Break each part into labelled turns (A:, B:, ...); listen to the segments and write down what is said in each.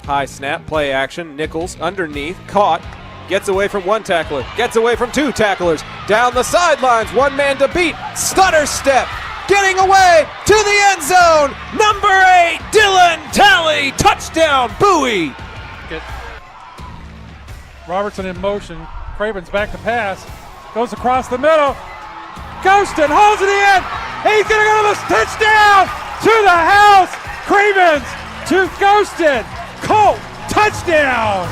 A: High snap, play action, Nichols underneath, caught, gets away from one tackler, gets away from two tacklers, down the sidelines, one man to beat, stutter step, getting away to the end zone, number 8, Dylan Talley, touchdown, Bowie.
B: Robertson in motion, Craven's back to pass, goes across the middle, Ghostin holds it in, he's going to go to the touchdown, to the house, Cravens to Ghostin, Colt, touchdown.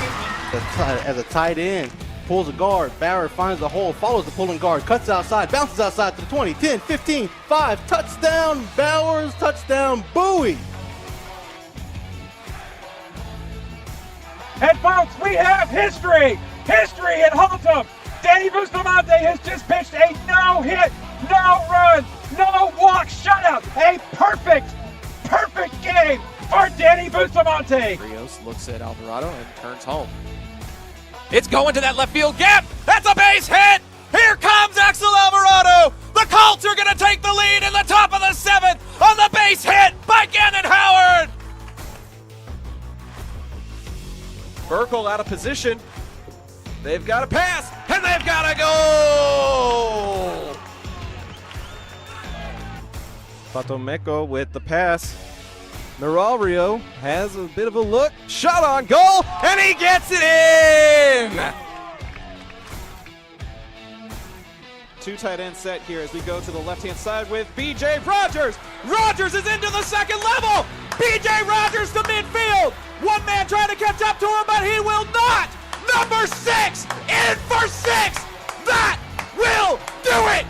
C: As a tight end, pulls a guard, Barrett finds the hole, follows the pulling guard, cuts outside, bounces outside to the 20, 10, 15, 5, touchdown Bowers, touchdown Bowie.
B: And folks, we have history at Haltom. Danny Bustamante has just pitched a no-hit, no-run, no-walk shutout. A perfect game for Danny Bustamante.
A: Rios looks at Alvarado and turns home. It's going to that left field gap. That's a base hit. Here comes Axel Alvarado. The Colts are going to take the lead in the top of the 7th on the base hit by Gannon Howard. Burkle out of position. They've got to pass, and they've got to go! Patomeco with the pass. Mirario has a bit of a look. Shot on goal, and he gets it in! Two tight end set here as we go to the left-hand side with B.J. Rogers. Rogers is into the second level. B.J. Rogers to midfield. One man trying to catch up to him, but he will not. Number 6 in for 6. That will do it.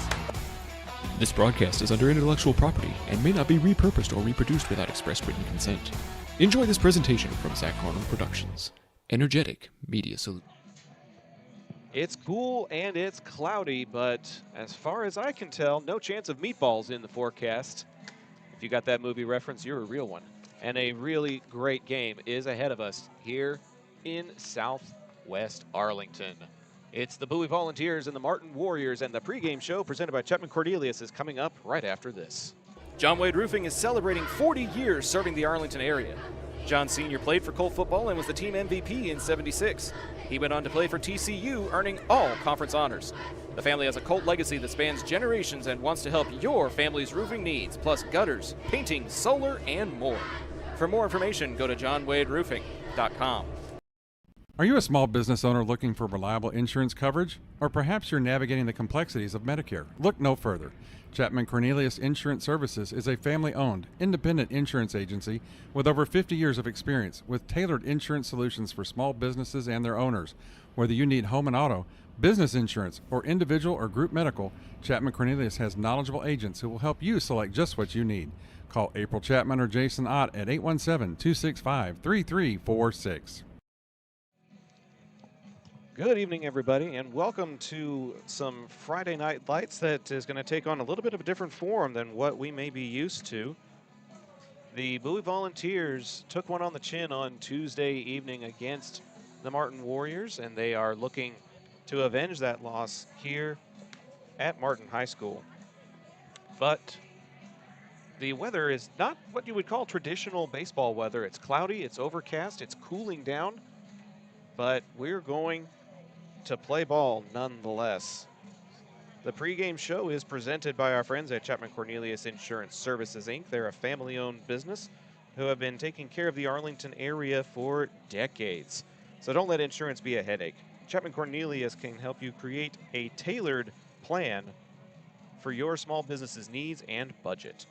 D: This broadcast is under intellectual property and may not be repurposed or reproduced without express written consent. Enjoy this presentation from Zach Arnold Productions. Energetic Media Solutions.
A: It's cool and it's cloudy, but as far as I can tell, no chance of meatballs in the forecast. If you got that movie reference, you're a real one. And a really great game is ahead of us here in Southwest Arlington. It's the Bowie Volunteers and the Martin Warriors, and the pregame show presented by Chapman Cornelius is coming up right after this. John Wade Roofing is celebrating 40 years serving the Arlington area. John Sr. played for Colt football and was the team MVP in '76. He went on to play for TCU, earning all conference honors. The family has a Colt legacy that spans generations and wants to help your family's roofing needs, plus gutters, painting, solar, and more. For more information, go to johnwaderoofing.com.
B: Are you a small business owner looking for reliable insurance coverage? Or perhaps you're navigating the complexities of Medicare? Look no further. Chapman Cornelius Insurance Services is a family-owned, independent insurance agency with over 50 years of experience with tailored insurance solutions for small businesses and their owners. Whether you need home and auto, business insurance, or individual or group medical, Chapman Cornelius has knowledgeable agents who will help you select just what you need. Call April Chapman or Jason Ott at 817-265-3346.
A: Good evening, everybody, and welcome to some Friday Night Lights that is going to take on a little bit of a different form than what we may be used to. The Bowie Volunteers took one on the chin on Tuesday evening against the Martin Warriors, and they are looking to avenge that loss here at Martin High School. But the weather is not what you would call traditional baseball weather. It's cloudy, it's overcast, it's cooling down, but we're going to play ball nonetheless. The pregame show is presented by our friends at Chapman Cornelius Insurance Services, Inc. They're a family-owned business who have been taking care of the Arlington area for decades. So don't let insurance be a headache. Chapman Cornelius can help you create a tailored plan for your small business's needs and budget.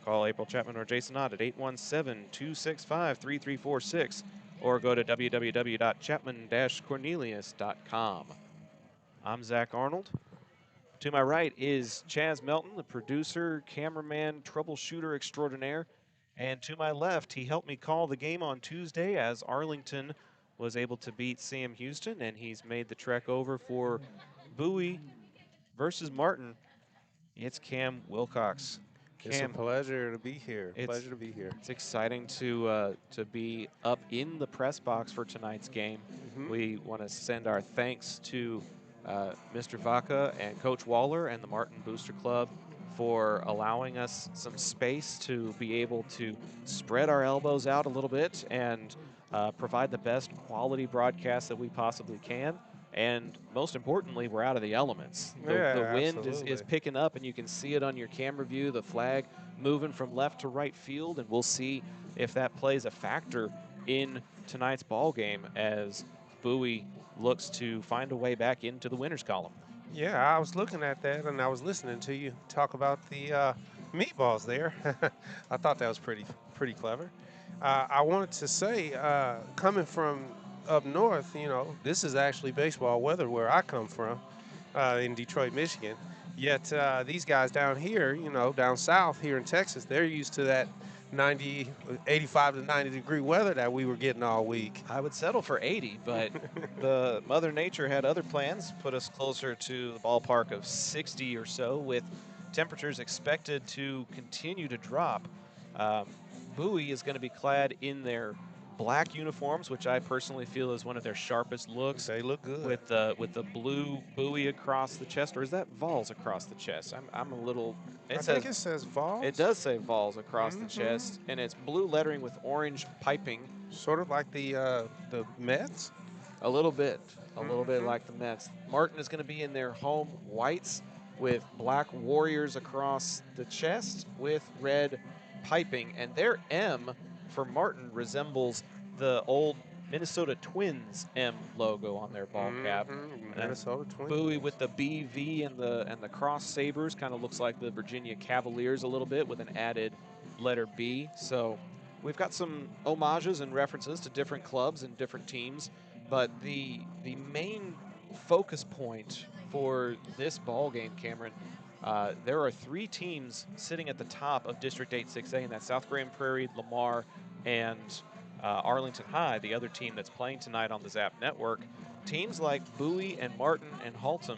A: Call April Chapman or Jason Ott at 817-265-3346 or go to www.chapman-cornelius.com. I'm Zach Arnold. To my right is Chaz Melton, the producer, cameraman, troubleshooter extraordinaire. And to my left, he helped me call the game on Tuesday as Arlington was able to beat Sam Houston, and he's made the trek over for Bowie versus Martin. It's Cam Wilcox.
E: It's a pleasure to be here. It's
A: exciting to be up in the press box for tonight's game. We want to send our thanks to Mr. Vaca and Coach Waller and the Martin Booster Club for allowing us some space to be able to spread our elbows out a little bit and provide the best quality broadcast that we possibly can. And most importantly, we're out of the elements. The wind is picking up, and you can see it on your camera view, the flag moving from left to right field, and we'll see if that plays a factor in tonight's ball game as Bowie looks to find a way back into the winners column.
E: Yeah, I was looking at that, and I was listening to you talk about the meatballs there. I thought that was pretty clever. I wanted to say, coming from up north, this is actually baseball weather where I come from in Detroit, Michigan. Yet these guys down here, down south here in Texas, they're used to that 85 to 90 degree weather that we were getting all week.
A: I would settle for 80, but the Mother Nature had other plans, put us closer to the ballpark of 60 or so, with temperatures expected to continue to drop. Bowie is going to be clad in their black uniforms, which I personally feel is one of their sharpest looks.
E: They look good.
A: With the blue Bowie across the chest, or is that Vols across the chest? I'm a little.
E: I think it says Vols.
A: It does say Vols across the chest, and it's blue lettering with orange piping.
E: Sort of like the Mets.
A: A little bit like the Mets. Martin is going to be in their home whites with black Warriors across the chest with red piping, and their M for Martin resembles the old Minnesota Twins M logo on their ball cap.
E: Minnesota Twins.
A: Bowie with the BV and the cross sabers kind of looks like the Virginia Cavaliers a little bit with an added letter B. So we've got some homages and references to different clubs and different teams, but the main focus point for this ball game, Cameron, there are 3 teams sitting at the top of District 8 6A, and that's South Grand Prairie, Lamar, and Arlington High, the other team that's playing tonight on the Zap Network. Teams like Bowie and Martin and Haltom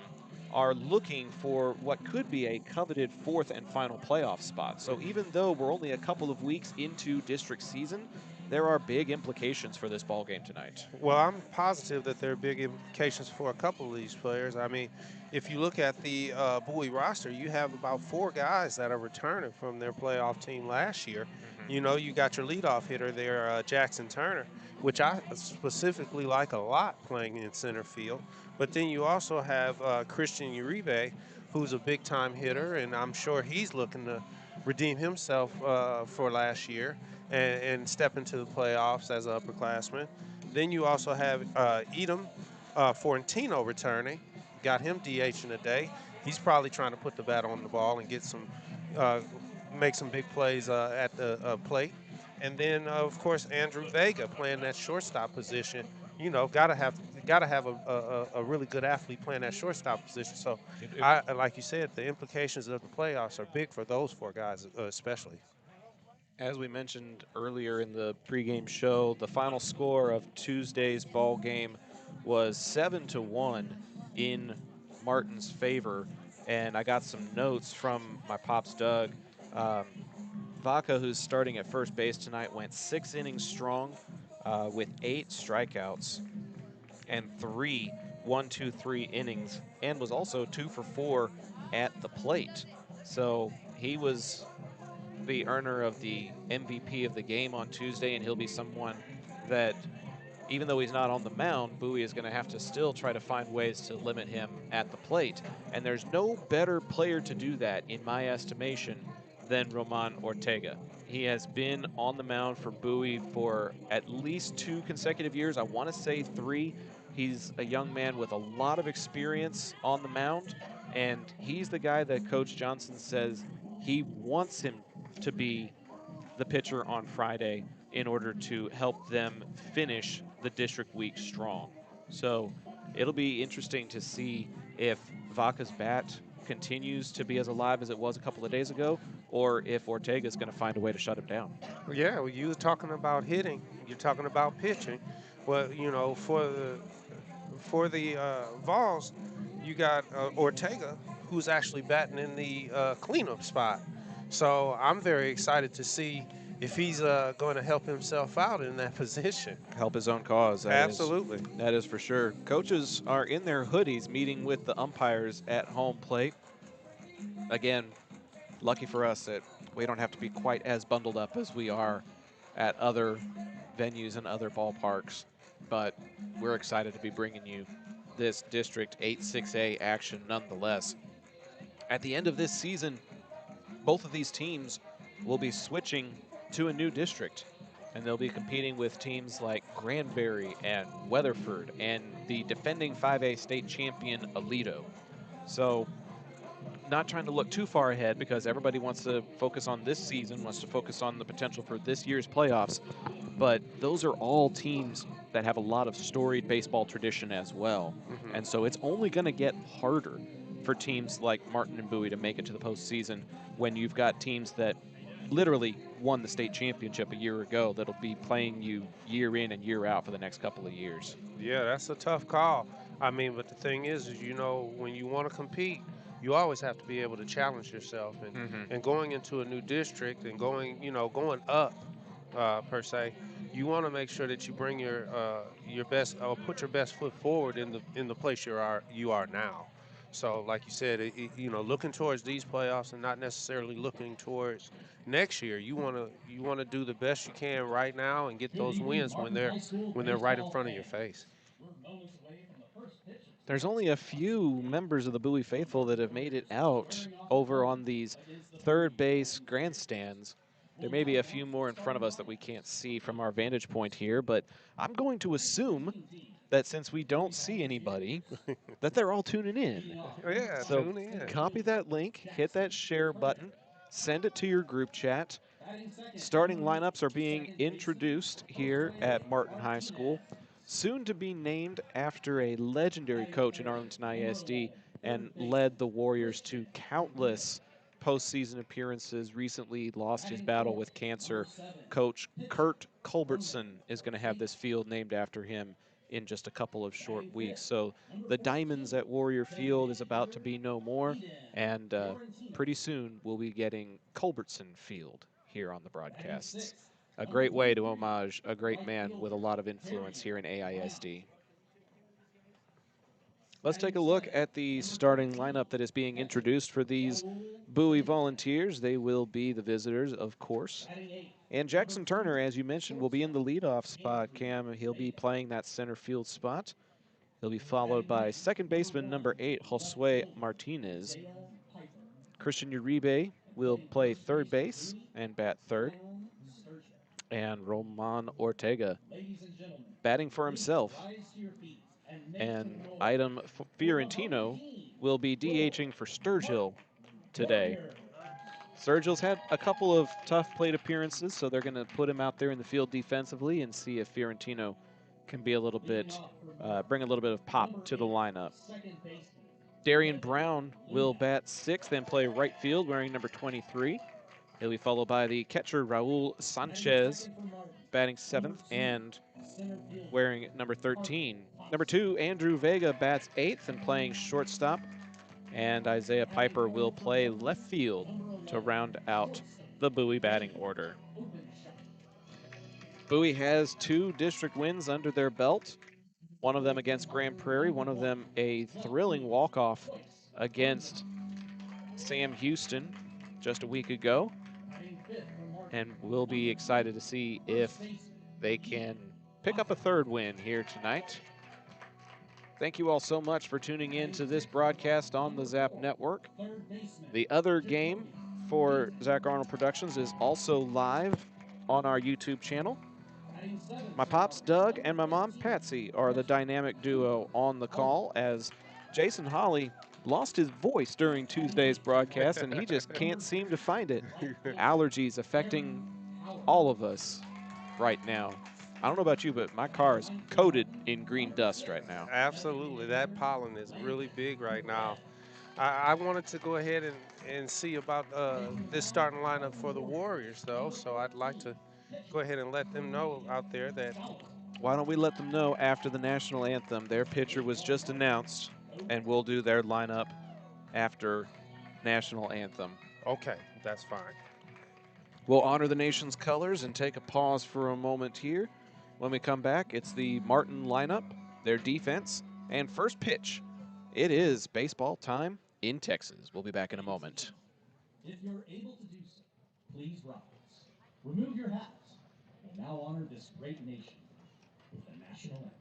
A: are looking for what could be a coveted 4th and final playoff spot. So even though we're only a couple of weeks into district season, there are big implications for this ball game tonight.
E: Well, I'm positive that there are big implications for a couple of these players. I mean, if you look at the Bowie roster, you have about 4 guys that are returning from their playoff team last year. You got your leadoff hitter there, Jackson Turner, which I specifically like a lot playing in center field. But then you also have Christian Uribe, who's a big-time hitter, and I'm sure he's looking to redeem himself for last year and step into the playoffs as an upperclassman. Then you also have Edom Forentino returning. Got him DH in a day. He's probably trying to put the bat on the ball and get some, make some big plays at the plate. And then, of course, Andrew Vega playing that shortstop position. Gotta have a really good athlete playing that shortstop position. So, like you said, the implications of the playoffs are big for those 4 guys, especially.
A: As we mentioned earlier in the pregame show, the final score of Tuesday's ball game was 7-1 in Martin's favor, and I got some notes from my pops Doug. Vaca, who's starting at first base tonight, went 6 innings strong with 8 strikeouts and 3 1-2-3 innings, and was also 2 for 4 at the plate. So he was the earner of the MVP of the game on Tuesday, and he'll be someone that, even though he's not on the mound, Bowie is going to have to still try to find ways to limit him at the plate. And there's no better player to do that, in my estimation, than Roman Ortega. He has been on the mound for Bowie for at least 2 consecutive years. I want to say 3. He's a young man with a lot of experience on the mound, and he's the guy that Coach Johnson says he wants him to be the pitcher on Friday in order to help them finish the district week strong. So it'll be interesting to see if Vaca's bat continues to be as alive as it was a couple of days ago, or if Ortega's going to find a way to shut him down.
E: Yeah, well, you were talking about hitting, you're talking about pitching. Well, for the Vols, you got Ortega, who's actually batting in the cleanup spot. So I'm very excited to see if he's going to help himself out in that position.
A: Help his own cause.
E: Absolutely.
A: That is for sure. Coaches are in their hoodies meeting with the umpires at home plate. Again, lucky for us that we don't have to be quite as bundled up as we are at other venues and other ballparks. But we're excited to be bringing you this District 8-6A action nonetheless. At the end of this season, both of these teams will be switching to a new district, and they'll be competing with teams like Granbury and Weatherford and the defending 5A state champion Aledo. So not trying to look too far ahead because everybody wants to focus on this season, wants to focus on the potential for this year's playoffs, but those are all teams that have a lot of storied baseball tradition as well. And so it's only going to get harder for teams like Martin and Bowie to make it to the postseason when you've got teams that literally won the state championship a year ago that'll be playing you year in and year out for the next couple of years.
E: Yeah, that's a tough call. I mean, but the thing is you know, when you want to compete, you always have to be able to challenge yourself. And going into a new district and going up, per se, you want to make sure that you bring your best, or put your best foot forward in the place you are now. So, like you said, looking towards these playoffs and not necessarily looking towards next year. You want to do the best you can right now and get those wins when they're right in front of your face.
A: There's only a few members of the Bowie faithful that have made it out over on these third base grandstands. There may be a few more in front of us that we can't see from our vantage point here, but I'm going to assume that since we don't see anybody, that they're all tuning in.
E: Yeah,
A: So
E: tune in.
A: copy that link, hit that share button, send it to your group chat. Starting lineups are being introduced here at Martin High School, soon to be named after a legendary coach in Arlington ISD and led the Warriors to countless postseason appearances, recently lost his battle with cancer. Coach Kurt Culbertson is going to have this field named after him in just a couple of short weeks. So the Diamonds at Warrior Field is about to be no more, and pretty soon we'll be getting Culbertson Field here on the broadcasts. A great way to homage a great man with a lot of influence here in AISD. Let's take a look at the starting lineup that is being introduced for these Bowie Volunteers. They will be the visitors, of course. And Jackson Turner, as you mentioned, will be in the leadoff spot, Cam. He'll be playing that center field spot. He'll be followed by second baseman number 8, Josue Martinez. Christian Uribe will play third base and bat third. And Roman Ortega batting for himself. And Item Fiorentino will be DHing for Sturgill today. Sturgill's had a couple of tough plate appearances, so they're going to put him out there in the field defensively and see if Fiorentino can be a little bit, bring a little bit of pop to the lineup. Darian Brown will bat sixth and play right field wearing number 23. He'll be followed by the catcher Raul Sanchez, batting seventh and wearing number 13. Number 2, Andrew Vega bats eighth and playing shortstop. And Isaiah Piper will play left field to round out the Bowie batting order. Bowie has 2 district wins under their belt. One of them against Grand Prairie, one of them a thrilling walk-off against Sam Houston just a week ago. And we'll be excited to see if they can pick up a third win here tonight. Thank you all so much for tuning in to this broadcast on the Zap Network. The other game for Zach Arnold Productions is also live on our YouTube channel. My pops, Doug, and my mom, Patsy, are the dynamic duo on the call as Jason Hawley lost his voice during Tuesday's broadcast, and he just can't seem to find it. Allergies affecting all of us right now. I don't know about you, but my car is coated in green dust right now.
E: Absolutely. That pollen is really big right now. I wanted to go ahead and see about this starting lineup for the Warriors, though, so I'd like to go ahead and let them know out there that...
A: Why don't we let them know after the national anthem? Their pitcher was just announced, and we'll do their lineup after national anthem.
E: Okay, that's fine.
A: We'll honor the nation's colors and take a pause for a moment here. When we come back, it's the Martin lineup, their defense, and first pitch. It is baseball time in Texas. We'll be back in a moment.
F: If you're able to do so, please rise. Remove your hats and now honor this great nation with the national anthem.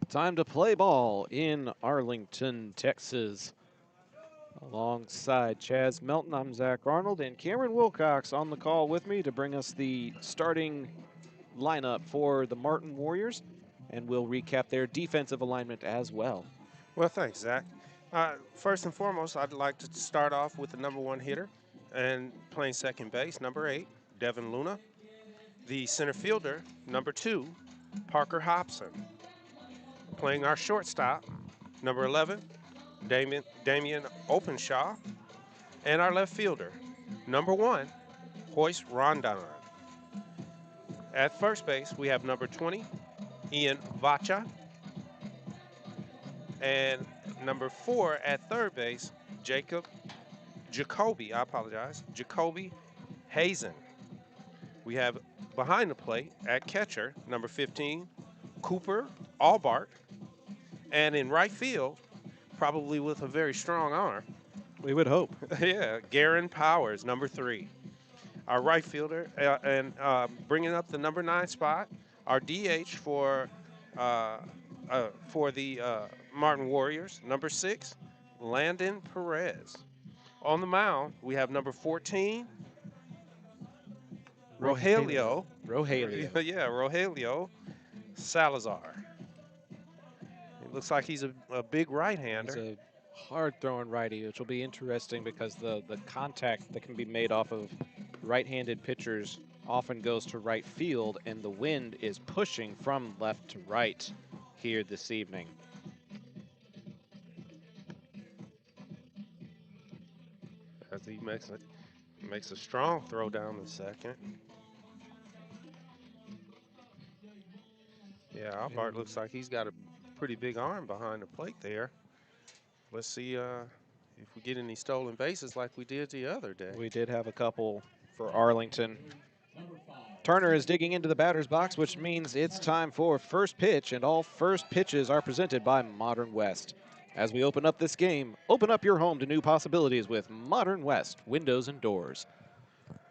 A: Time to play ball in Arlington, Texas. Alongside Chaz Melton, I'm Zach Arnold, and Cameron Wilcox on the call with me to bring us the starting lineup for the Martin Warriors, and we'll recap their defensive alignment as well.
E: Well, thanks, Zach. First and foremost, I'd like to start off with the number 1 hitter and playing second base, number 8, Devin Luna. The center fielder, number 2, Parker Hobson. Playing our shortstop, number 11, Damian Openshaw. And our left fielder, number 1, Hoist Rondon. At first base, we have number 20, Ian Vacha. And number 4 at third base, Jacoby Hazen. We have behind the plate at catcher, number 15, Cooper Albart. And in right field, probably with a very strong arm,
A: We would hope.
E: yeah, Garen Powers, number 3. Our right fielder, and bringing up the number 9 spot, our DH for the Martin Warriors, number 6, Landon Perez. On the mound, we have number 14, Rogelio. Yeah, Rogelio Salazar. It looks like he's a big right-hander.
A: He's a hard-throwing righty, which will be interesting because the contact that can be made off of right-handed pitchers often goes to right field, and the wind is pushing from left to right here this evening.
E: As he makes a strong throw down the second. Yeah, Albart looks like he's got a pretty big arm behind the plate there. Let's see if we get any stolen bases like we did the other day.
A: We did have a couple for Arlington. Turner is digging into the batter's box, which means it's time for first pitch, and all first pitches are presented by Modern West. As we open up this game, open up your home to new possibilities with Modern West Windows and Doors.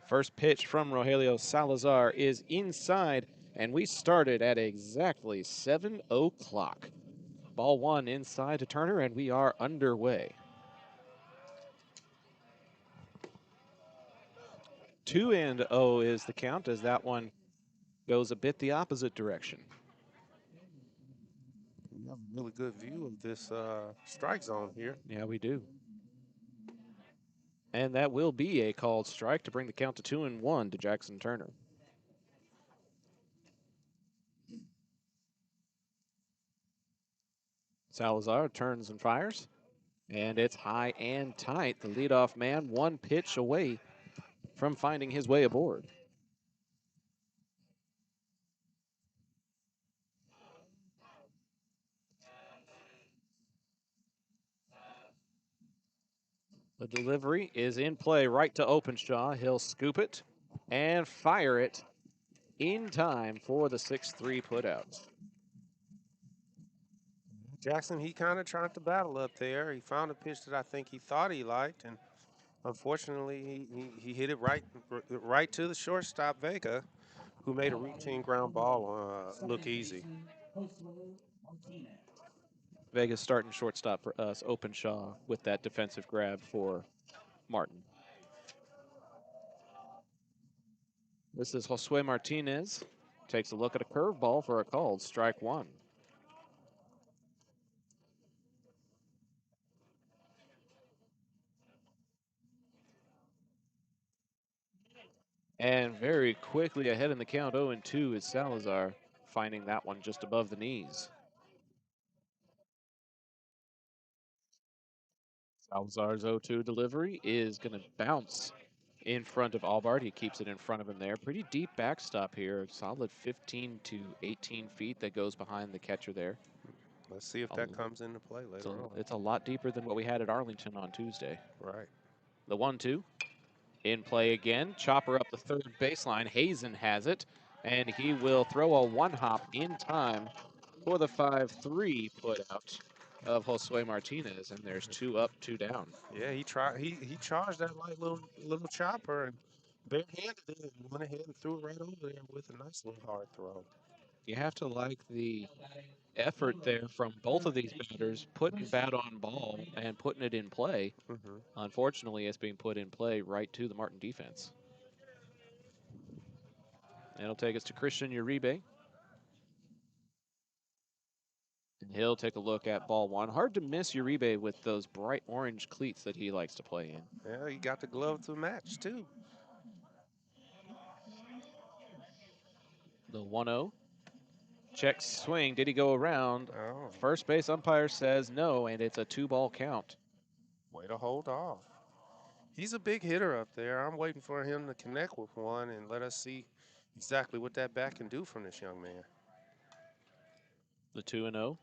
A: First pitch from Rogelio Salazar is inside, and we started at exactly 7 o'clock. Ball 1 inside to Turner, and we are underway. 2-0 is the count as that one goes a bit the opposite direction.
E: We have a really good view of this strike zone here.
A: Yeah, we do. And that will be a called strike to bring the count to 2-1 to Jackson Turner. Salazar turns and fires, and it's high and tight. The leadoff man one pitch away from finding his way aboard. The delivery is in play right to Openshaw. He'll scoop it and fire it in time for the 6-3 putout.
E: Jackson, he kind of tried to battle up there. He found a pitch that I think he thought he liked, and Unfortunately, he hit it right to the shortstop Vega, who made a routine ground ball look easy.
A: Vegas starting shortstop for us, Openshaw, with that defensive grab for Martin. This is Josue Martinez. Takes a look at a curveball for a called strike one. And very quickly ahead in the count, 0-2 is Salazar, finding that one just above the knees. Salazar's 0-2 delivery is going to bounce in front of Albart. He keeps it in front of him there. Pretty deep backstop here. Solid 15 to 18 feet that goes behind the catcher there.
E: Let's see if that comes into play later on.
A: It's a lot deeper than what we had at Arlington on Tuesday.
E: Right.
A: The 1-2 in play again. Chopper up the third baseline. Hazen has it, and he will throw a one-hop in time for the 5-3 put out of Josue Martinez, and there's 2 up, 2 down.
E: Yeah, he charged that light little chopper and barehanded it and went ahead and threw it right over there with a nice little hard throw.
A: You have to like the effort there from both of these batters, putting bat on ball and putting it in play. Unfortunately, it's being put in play right to the Martin defense. And it'll take us to Christian Uribe. And he'll take a look at ball one. Hard to miss Uribe with those bright orange cleats that he likes to play in.
E: Yeah, he got the glove to match, too.
A: The 1-0. Check swing. Did he go around?
E: Oh.
A: First base umpire says no, and it's a 2-ball count.
E: Way to hold off. He's a big hitter up there. I'm waiting for him to connect with one and let us see exactly what that bat can do from this young man.
A: The 2-0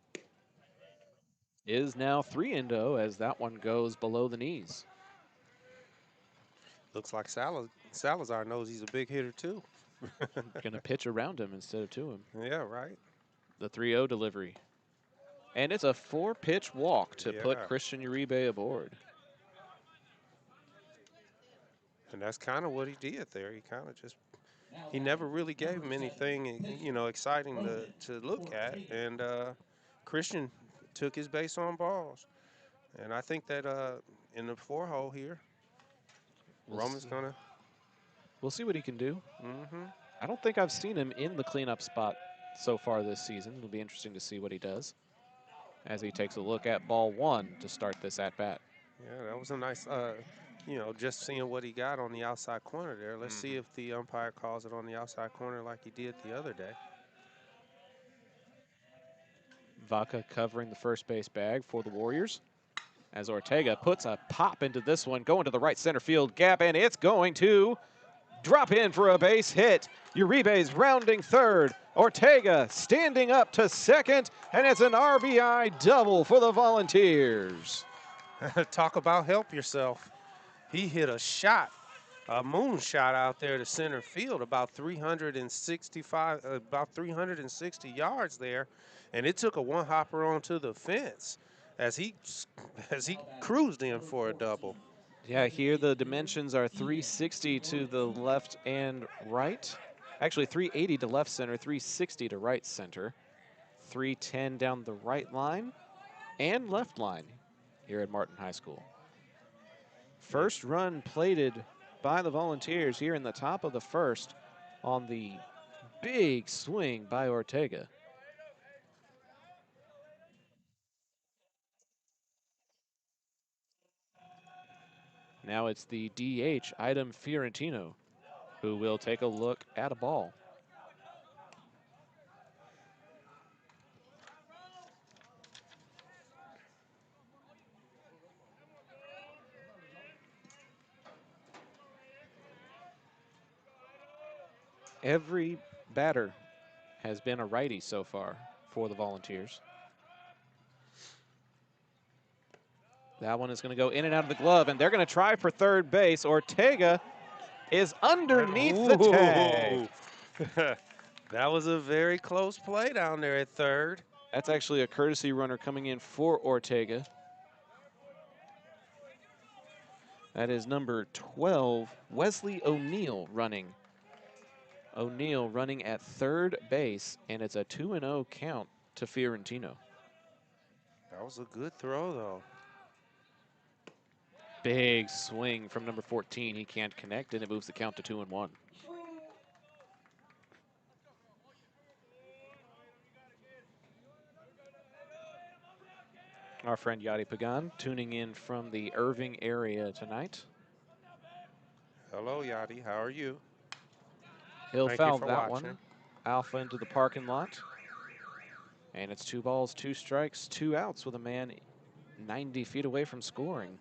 A: is now 3-0 as that one goes below the knees.
E: Looks like Salazar knows he's a big hitter, too.
A: Going to pitch around him instead of to him.
E: Yeah, right.
A: The 3-0 delivery. And it's a 4-pitch walk to put Christian Uribe aboard.
E: And that's kind of what he did there. He kind of he never really gave him anything, exciting to look at. And Christian took his base on balls. And I think that in the 4-hole here, Roman's going to.
A: We'll see what he can do. I don't think I've seen him in the cleanup spot so far this season. It'll be interesting to see what he does as he takes a look at ball one to start this at-bat.
E: Yeah, that was a nice, just seeing what he got on the outside corner there. Let's see if the umpire calls it on the outside corner like he did the other day.
A: Vaca covering the first base bag for the Warriors as Ortega puts a pop into this one, going to the right center field gap, and it's going to drop in for a base hit. Uribe's rounding third. Ortega standing up to second, and it's an RBI double for the Volunteers.
E: Talk about help yourself. He hit a moonshot out there to center field, about 360 yards there, and it took a one-hopper onto the fence as he cruised in for a double.
A: Yeah, here the dimensions are 360 to the left and right. Actually, 380 to left center, 360 to right center, 310 down the right line and left line here at Martin High School. First run plated by the Volunteers here in the top of the first on the big swing by Ortega. Now it's the DH, Idem Fiorentino, who will take a look at a ball. Every batter has been a righty so far for the Volunteers. That one is going to go in and out of the glove, and they're going to try for third base. Ortega is underneath the tag.
E: That was a very close play down there at third.
A: That's actually a courtesy runner coming in for Ortega. That is number 12, Wesley O'Neill running. O'Neill running at third base, and it's a 2-0 count to Fiorentino.
E: That was a good throw, though.
A: Big swing from number 14. He can't connect, and it moves the count to 2-1. Our friend Yadi Pagan tuning in from the Irving area tonight.
E: Hello, Yadi. How are you?
A: He'll
E: Thank you
A: foul
E: for
A: that
E: watching.
A: one. Alpha into the parking lot. And it's 2 balls, 2 strikes, 2 outs with a man 90 feet away from scoring.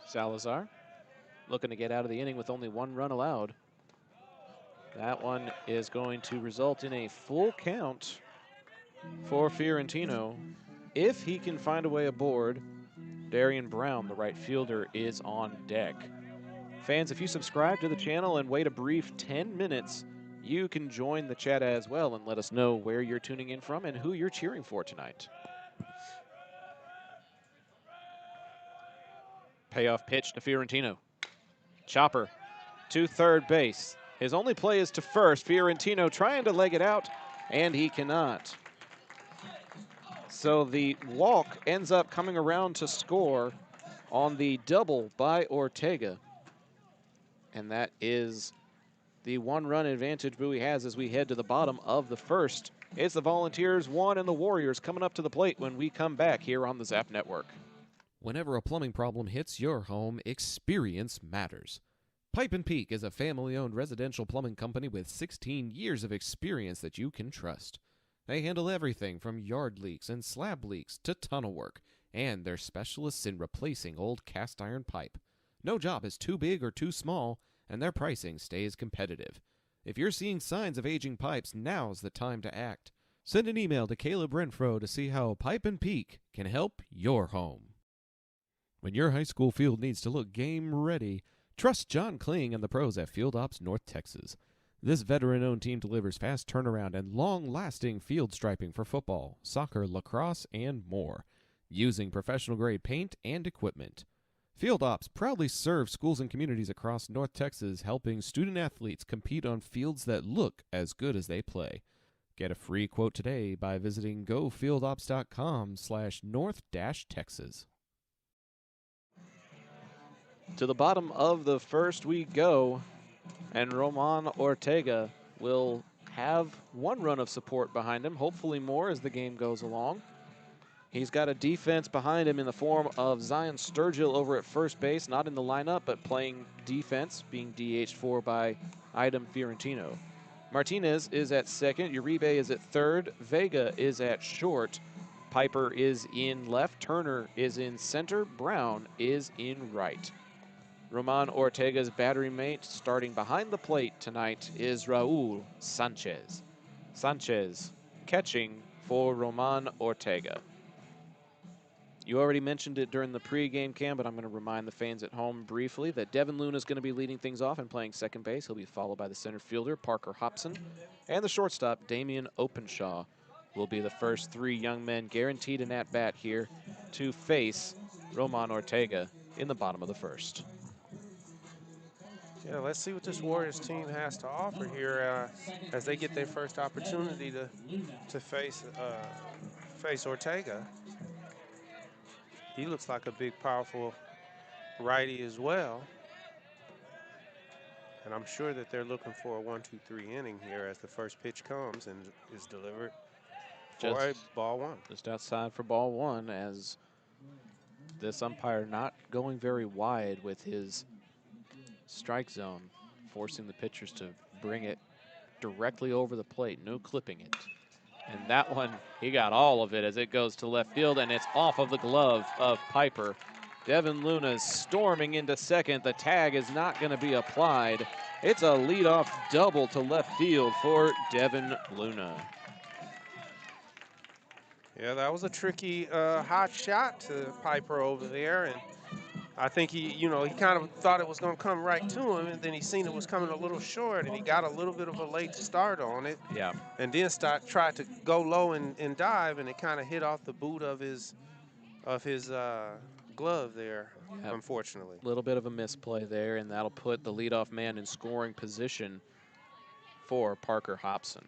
A: Salazar looking to get out of the inning with only 1 run allowed. That one is going to result in a full count for Fiorentino. If he can find a way aboard, Darian Brown, the right fielder, is on deck. Fans, if you subscribe to the channel and wait a brief 10 minutes, you can join the chat as well and let us know where you're tuning in from and who you're cheering for tonight. Payoff pitch to Fiorentino. Chopper to third base. His only play is to first. Fiorentino trying to leg it out, and he cannot. So the walk ends up coming around to score on the double by Ortega. And that is the 1-run advantage Bowie has as we head to the bottom of the first. It's the Volunteers 1 and the Warriors coming up to the plate when we come back here on the Zap Network.
G: Whenever a plumbing problem hits your home, experience matters. Pipe & Peak is a family-owned residential plumbing company with 16 years of experience that you can trust. They handle everything from yard leaks and slab leaks to tunnel work, and they're specialists in replacing old cast iron pipe. No job is too big or too small, and their pricing stays competitive. If you're seeing signs of aging pipes, now's the time to act. Send an email to Caleb Renfro to see how Pipe & Peak can help your home. When your high school field needs to look game ready, trust John Kling and the pros at Field Ops North Texas. This veteran-owned team delivers fast turnaround and long-lasting field striping for football, soccer, lacrosse, and more, using professional-grade paint and equipment. Field Ops proudly serves schools and communities across North Texas, helping student-athletes compete on fields that look as good as they play. Get a free quote today by visiting gofieldops.com/north-texas.
A: To the bottom of the first we go, and Roman Ortega will have 1 run of support behind him, hopefully more as the game goes along. He's got a defense behind him in the form of Zion Sturgill over at first base, not in the lineup, but playing defense, being DH'd for by Idem Fiorentino. Martinez is at second, Uribe is at third, Vega is at short, Piper is in left, Turner is in center, Brown is in right. Roman Ortega's battery mate starting behind the plate tonight is Raul Sanchez. Sanchez catching for Roman Ortega. You already mentioned it during the pregame cam, but I'm going to remind the fans at home briefly that Devin Luna is going to be leading things off and playing second base. He'll be followed by the center fielder, Parker Hobson, and the shortstop, Damian Openshaw, will be the first 3 young men guaranteed an at-bat here to face Roman Ortega in the bottom of the first.
E: Yeah, let's see what this Warriors team has to offer here as they get their first opportunity to face Ortega. He looks like a big, powerful righty as well. And I'm sure that they're looking for a 1-2-3 inning here as the first pitch comes and is delivered for a ball 1.
A: Just outside for ball 1, as this umpire not going very wide with his strike zone, forcing the pitchers to bring it directly over the plate, no clipping it. And that one, he got all of it as it goes to left field, and it's off of the glove of Piper. Devin Luna's storming into second. The tag is not going to be applied. It's a leadoff double to left field for Devin Luna.
E: Yeah, that was a tricky hot shot to Piper over there, and I think he kind of thought it was going to come right to him, and then he seen it was coming a little short, and he got a little bit of a late start on it.
A: Yeah.
E: And then tried to go low and dive, and it kind of hit off the boot of his glove there,
G: Yep.
E: unfortunately.
G: A little bit of a misplay there, and that'll put the leadoff man in scoring position for Parker Hobson.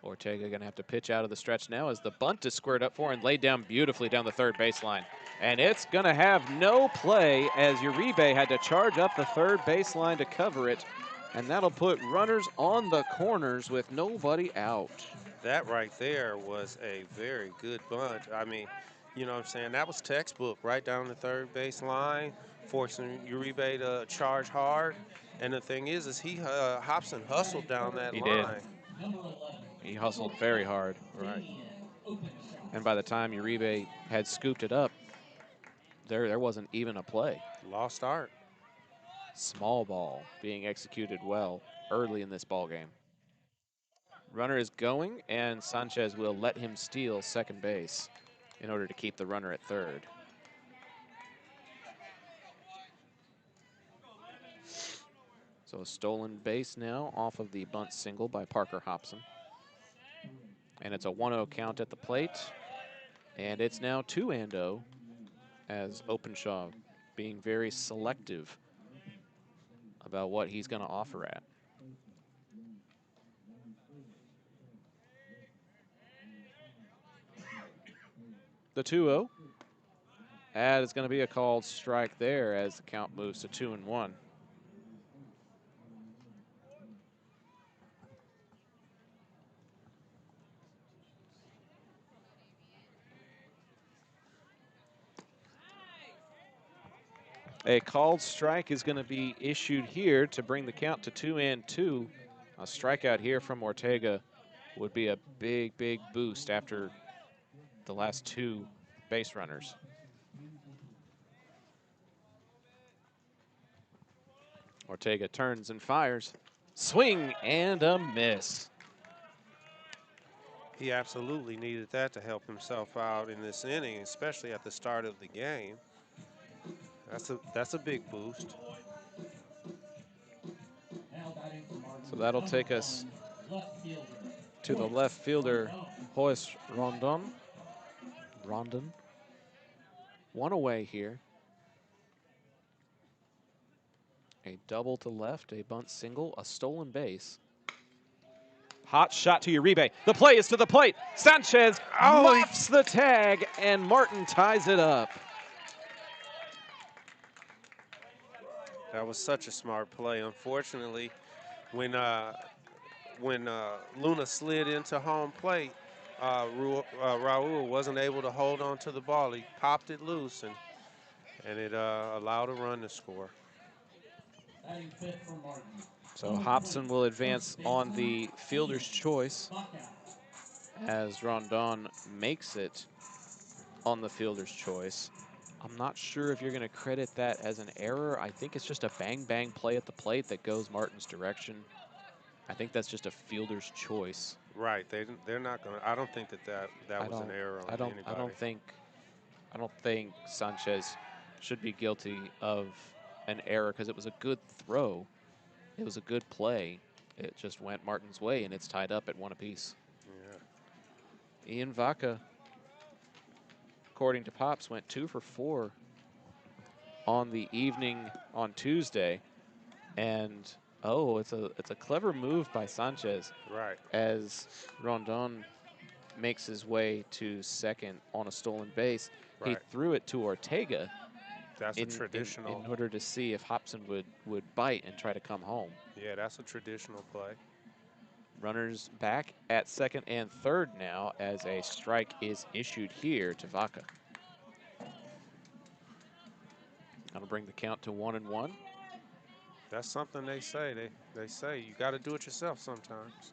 G: Ortega going to have to pitch out of the stretch now as the bunt is squared up for and laid down beautifully down the third baseline. And it's going to have no play as Uribe had to charge up the third baseline to cover it. And that'll put runners on the corners with nobody out.
E: That right there was a very good bunt. I mean, you know what I'm saying? That was textbook right down the third base line, forcing Uribe to charge hard. And the thing is Hobson hustled down that
G: He
E: line.
G: did. He hustled very hard.
E: Right.
G: And by the time Uribe had scooped it up, there wasn't even a play.
E: Lost art.
G: Small ball being executed well early in this ball game. Runner is going, and Sanchez will let him steal second base in order to keep the runner at third. So a stolen base now off of the bunt single by Parker Hobson. And it's a 1-0 count at the plate. And it's now 2-0 as Openshaw being very selective about what he's going to offer at. The 2-0. And it's going to be a called strike there as the count moves to 2-1. A called strike is going to be issued here to bring the count to 2-2. A strikeout here from Ortega would be a big, big boost after the last two base runners. Ortega turns and fires. Swing and a miss.
E: He absolutely needed that to help himself out in this inning, especially at the start of the game. That's a big boost.
G: So that'll take us to the left fielder, Horace Rondon. One away here. A double to left, a bunt single, a stolen base. Hot shot to Uribe. The play is to the plate. Sanchez muffs the tag, and Martin ties it up.
E: That was such a smart play. Unfortunately, when Luna slid into home plate, Raul wasn't able to hold on to the ball. He popped it loose, and it allowed a run to score.
G: So Hobson will advance on the fielder's choice as Rondon makes it on the fielder's choice. I'm not sure if you're going to credit that as an error. I think it's just a bang-bang play at the plate that goes Martin's direction. I think that's just a fielder's choice.
E: Right. They're not going to. I don't think that was an error on anybody.
G: I don't think Sanchez should be guilty of an error because it was a good throw. It was a good play. It just went Martin's way, and it's tied up at 1 apiece. Yeah. Ian Vaca, according to Pops, went 2 for 4 on the evening on Tuesday, and it's a clever move by Sanchez.
E: Right.
G: As Rondon makes his way to second on a stolen base, right. He threw it to Ortega.
E: That's a traditional.
G: In order to see if Hobson would bite and try to come home.
E: Yeah, that's a traditional play.
G: Runners back at second and third now as a strike is issued here to Vaca. That'll bring the count to 1-1.
E: That's something they say. They say you got to do it yourself sometimes.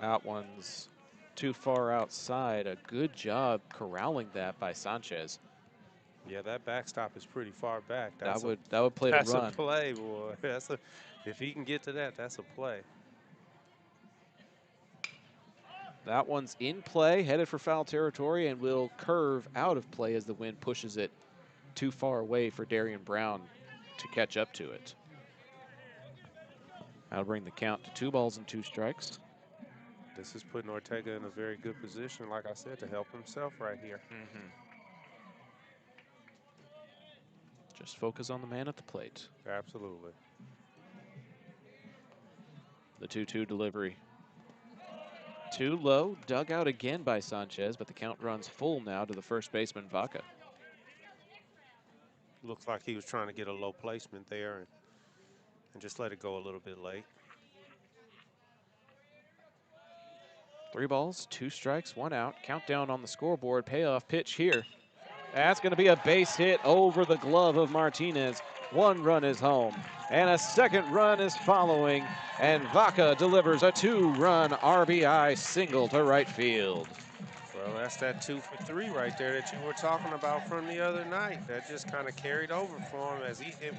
G: Out one's too far outside. A good job corralling that by Sanchez.
E: Yeah, that backstop is pretty far back.
G: That would play the run.
E: That's a play, boy. If he can get to that, that's a play.
G: That one's in play, headed for foul territory, and will curve out of play as the wind pushes it too far away for Darian Brown to catch up to it. That'll bring the count to 2 balls and 2 strikes.
E: This is putting Ortega in a very good position, like I said, to help himself right here.
G: Just focus on the man at the plate.
E: Absolutely.
G: The 2-2 delivery. Too low, dug out again by Sanchez, but the count runs full now to the first baseman, Vaca.
E: Looks like he was trying to get a low placement there and just let it go a little bit late.
G: 3 balls, 2 strikes, 1 out. Countdown on the scoreboard. Payoff pitch here. That's going to be a base hit over the glove of Martinez. 1 run is home, and a second run is following, and Vaca delivers a 2-run RBI single to right field.
E: Well, that's that 2 for 3 right there that you were talking about from the other night. That just kind of carried over for him as he hit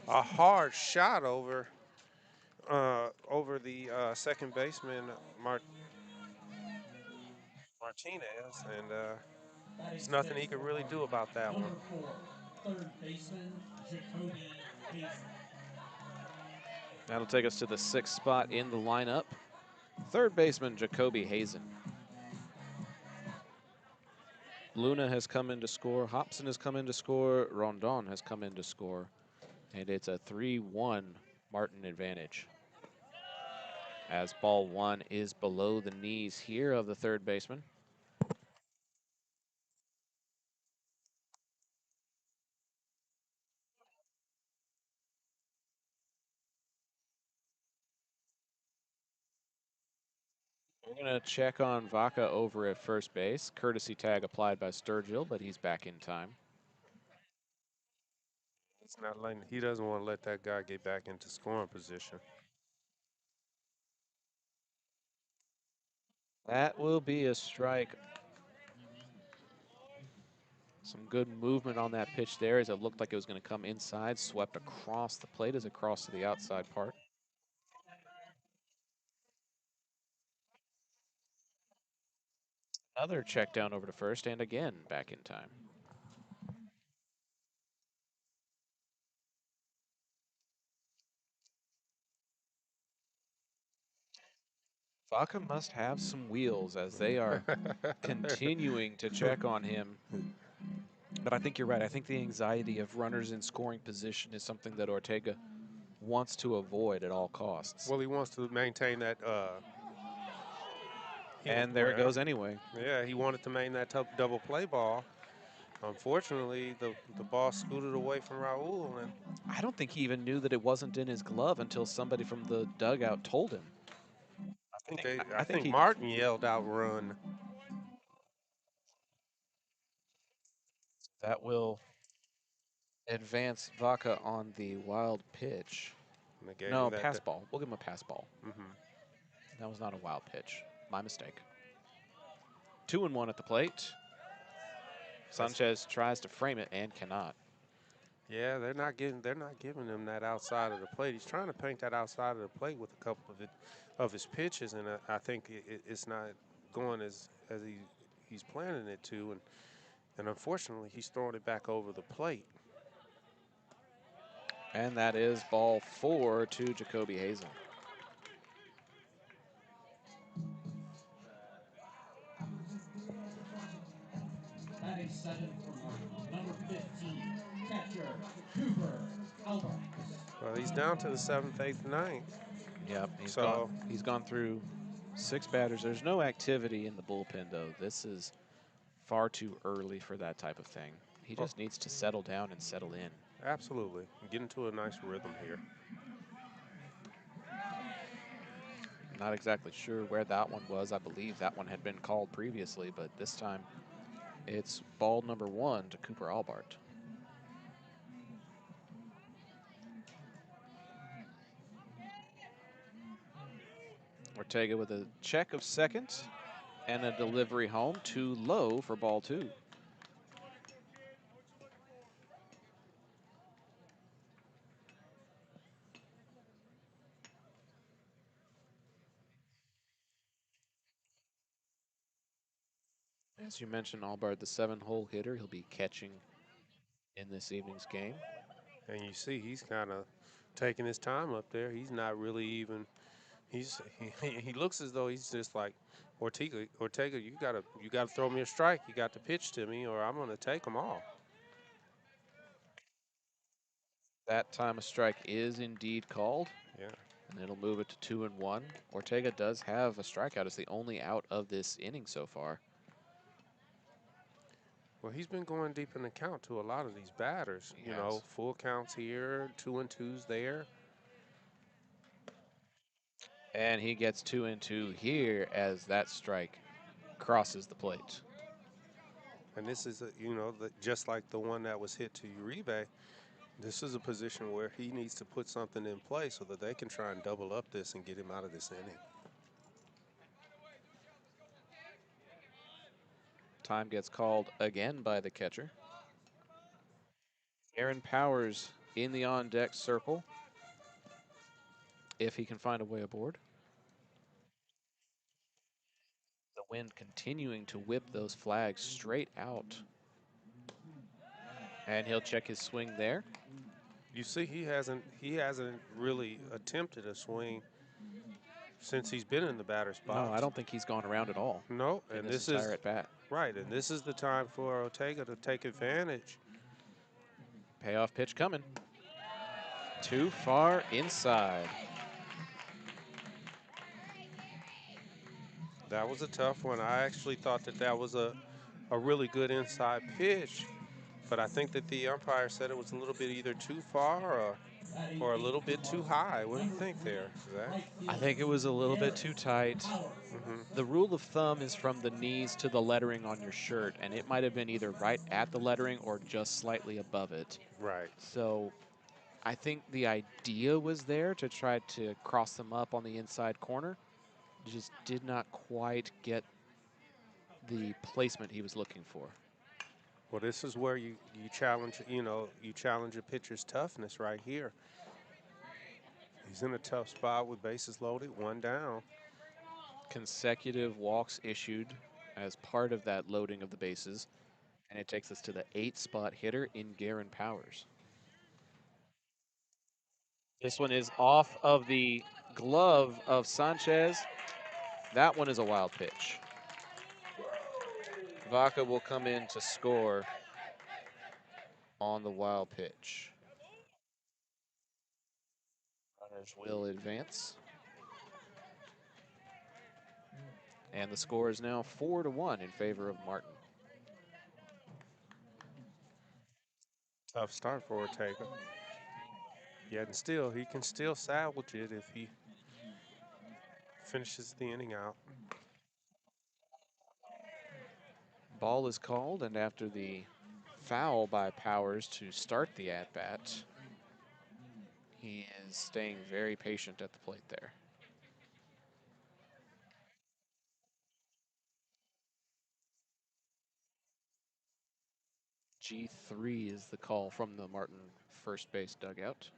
E: a hard shot over the second baseman, Martinez, and there's nothing he could really do about that one.
F: Number 4, third baseman, Jacoby Hazen.
G: That'll take us to the 6th spot in the lineup. Third baseman, Jacoby Hazen. Luna has come in to score. Hobson has come in to score. Rondon has come in to score. And it's a 3-1 Martin advantage. As ball 1 is below the knees here of the third baseman. We're going to check on Vaca over at first base. Courtesy tag applied by Sturgill, but he's back in time.
E: It's not letting, he doesn't want to let that guy get back into scoring position.
G: That will be a strike. Some good movement on that pitch there as it looked like it was going to come inside, swept across the plate as it crossed to the outside part. Another check down over to first, and again back in time. Vaca must have some wheels as they are continuing to check on him. But I think you're right. I think the anxiety of runners in scoring position is something that Ortega wants to avoid at all costs.
E: Well, he wants to maintain that.
G: And there it goes anyway.
E: Yeah, he wanted to maintain that double play ball. Unfortunately, the ball scooted away from Raul. And
G: I don't think he even knew that it wasn't in his glove until somebody from the dugout told him.
E: I think Martin yelled out run.
G: That will advance Vaca on the wild pitch. No, pass ball. We'll give him a pass ball. That was not a wild pitch. My mistake. 2-1 at the plate. Sanchez tries to frame it and cannot.
E: Yeah, they're not giving him that outside of the plate. He's trying to paint that outside of the plate with a couple of his pitches, and I think it's not going as he's planning it to, and unfortunately he's throwing it back over the plate.
G: And that is ball 4 to Jacoby Hazen.
F: Batting 7 for Martin. Number 15, catcher Cooper Albert.
E: Well, he's down to the 7th, 8th, 9th.
G: Yep, he's gone through 6 batters. There's no activity in the bullpen, though. This is far too early for that type of thing. He just needs to settle down and settle in.
E: Absolutely. Get into a nice rhythm here.
G: Not exactly sure where that one was. I believe that one had been called previously, but this time it's ball number 1 to Cooper Albert. Ortega with a check of second and a delivery home, too low for ball 2. As you mentioned, Albard, the 7-hole hitter, he'll be catching in this evening's game.
E: And you see he's kind of taking his time up there. He's not really even. He looks as though he's just like Ortega. Ortega, you gotta throw me a strike. You got to pitch to me, or I'm gonna take them all.
G: That time a strike is indeed called.
E: Yeah.
G: And it'll move it to 2-1. Ortega does have a strikeout. It's the only out of this inning so far.
E: Well, he's been going deep in the count to a lot of these batters.
G: He
E: You
G: has.
E: know, full counts here, 2-2s there.
G: And he gets 2-2 here as that strike crosses the plate.
E: And this is, just like the one that was hit to Uribe, this is a position where he needs to put something in place so that they can try and double up this and get him out of this inning.
G: Time gets called again by the catcher. Aaron Powers in the on-deck circle, if he can find a way aboard. The wind continuing to whip those flags straight out. And he'll check his swing there.
E: You see, he hasn't really attempted a swing since he's been in the batter's box.
G: No, I don't think he's gone around at all.
E: No,
G: in
E: and
G: this
E: this
G: entire
E: is
G: at bat.
E: right, and this is the time for Ortega to take advantage.
G: Payoff pitch coming. Too far inside.
E: That was a tough one. I actually thought that was a really good inside pitch, but I think that the umpire said it was a little bit either too far or a little bit too high. What do you think there, Zach?
G: I think it was a little bit too tight. The rule of thumb is from the knees to the lettering on your shirt, and it might have been either right at the lettering or just slightly above it.
E: Right.
G: So I think the idea was there to try to cross them up on the inside corner. Just did not quite get the placement he was looking for.
E: Well, this is where you challenge, you challenge a pitcher's toughness right here. He's in a tough spot with bases loaded, one down.
G: Consecutive walks issued as part of that loading of the bases. And it takes us to the 8th-spot hitter in Aaron Powers. This one is off of the glove of Sanchez. That one is a wild pitch. Vaca will come in to score on the wild pitch. Runners will advance. And the score is now 4-1 in favor of Martin.
E: Tough start for Ortega. Yet and still, he can still salvage it if he finishes the inning out.
G: Ball is called, and after the foul by Powers to start the at-bat, he is staying very patient at the plate there. G3 is the call from the Martin first base dugout,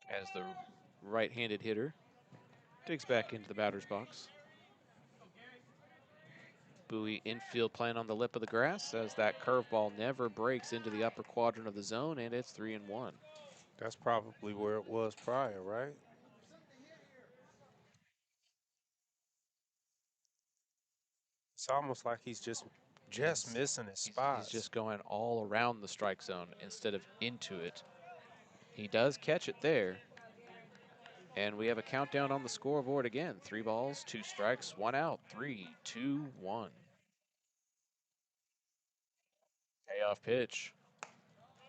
G: as the right-handed hitter digs back into the batter's box. Bowie infield playing on the lip of the grass as that curveball never breaks into the upper quadrant of the zone, and it's 3-1.
E: That's probably where it was prior, right? It's almost like he's just missing his spot.
G: He's just going all around the strike zone instead of into it. He does catch it there. And we have a countdown on the scoreboard again. 3 balls, 2 strikes, 1 out. 3, 2, 1. Payoff pitch.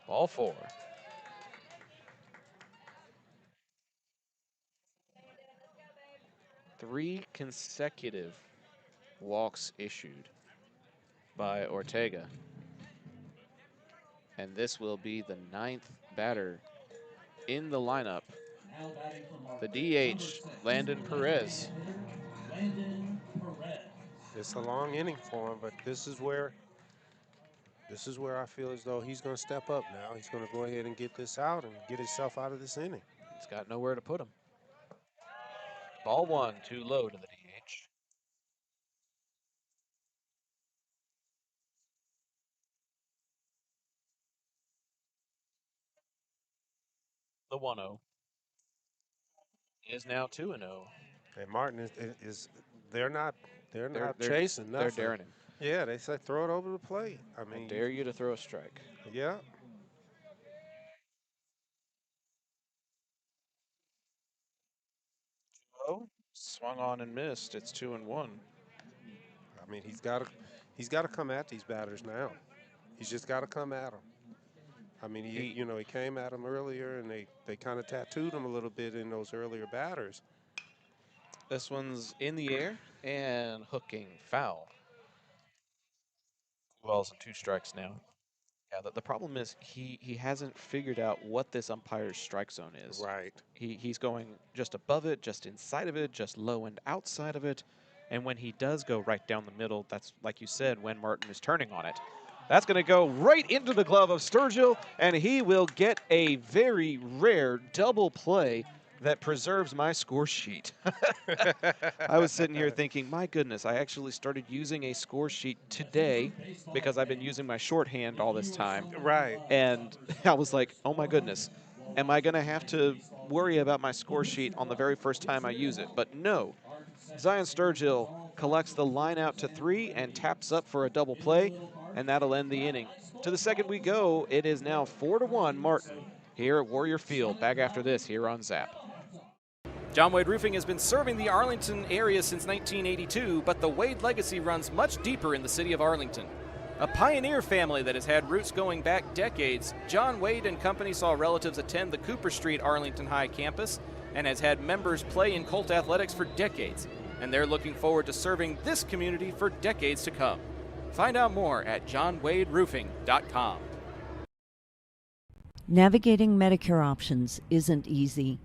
G: Ball 4. Three consecutive walks issued by Ortega. And this will be the 9th batter in the lineup. The DH, Landon Perez.
E: It's a long inning for him, but this is where I feel as though he's going to step up now. He's going to go ahead and get this out and get himself out of this inning.
G: He's got nowhere to put him. Ball 1, too low to the DH.
A: The 1-0 is now 2-0.
E: And Martin is they're not
A: They're
E: chasing
A: they're
E: nothing.
A: daring him.
E: Yeah, they say throw it over the plate. I
A: I
E: mean,
A: dare you to throw a strike.
E: yeah.
A: Oh, swung on and missed. It's 2-1.
E: I mean, he's got to come at these batters now. He's just got to come at them. I mean, he came at them earlier, and they kind of tattooed him a little bit in those earlier batters.
A: This one's in the air and hooking foul. 2 balls and 2 strikes now. Yeah, the problem is he hasn't figured out what this umpire's strike zone is.
E: Right.
A: He's going just above it, just inside of it, just low and outside of it. And when he does go right down the middle, that's, like you said, when Martin is turning on it. That's going to go right into the glove of Sturgill, and he will get a very rare double play that preserves my score sheet. I was sitting here thinking, my goodness, I actually started using a score sheet today because I've been using my shorthand all this time.
E: Right.
A: And I was like, oh my goodness, am I going to have to worry about my score sheet on the very first time I use it? But no. Zion Sturgill collects the line out to 3 and taps up for a double play, and that'll end the inning. To the second we go. It is now 4-1 Martin here at Warrior Field. Back after this here on Zap.
H: John Wade Roofing has been serving the Arlington area since 1982, but the Wade legacy runs much deeper in the city of Arlington. A pioneer family that has had roots going back decades, John Wade and Company saw relatives attend the Cooper Street Arlington High campus and has had members play in Colt athletics for decades, and they're looking forward to serving this community for decades to come. Find out more at johnwaderoofing.com.
I: Navigating Medicare options isn't easy.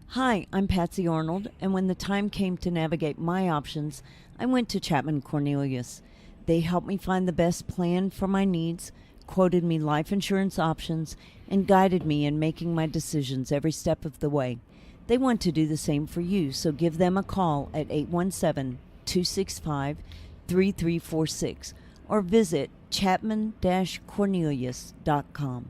I: Hi, I'm Patsy Arnold, and when the time came to navigate my options, I went to Chapman Cornelius. They helped me find the best plan for my needs, quoted me life insurance options, and guided me in making my decisions every step of the way. They want to do the same for you, so give them a call at 817-265-3346 or visit chapman-cornelius.com.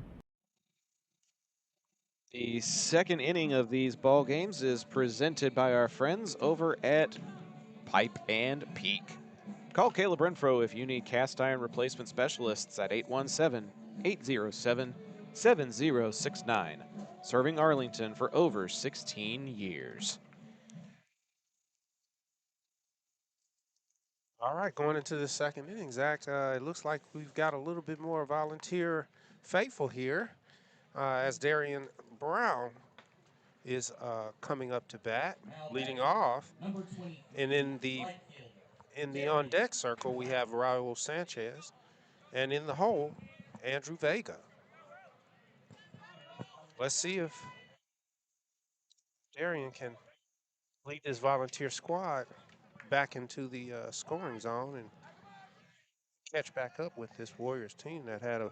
A: The second inning of these ball games is presented by our friends over at Pipe and Peak. Call Caleb Renfro if you need cast iron replacement specialists at 817-807-7069. Serving Arlington for over 16 years.
E: All right, going into the second inning, Zach, it looks like we've got a little bit more volunteer faithful here as Darian Brown is coming up to bat, leading off. And in the on-deck circle, we have Raul Sanchez. And in the hole, Andrew Vega. Let's see if Darian can lead this volunteer squad back into the scoring zone and catch back up with this Warriors team that had a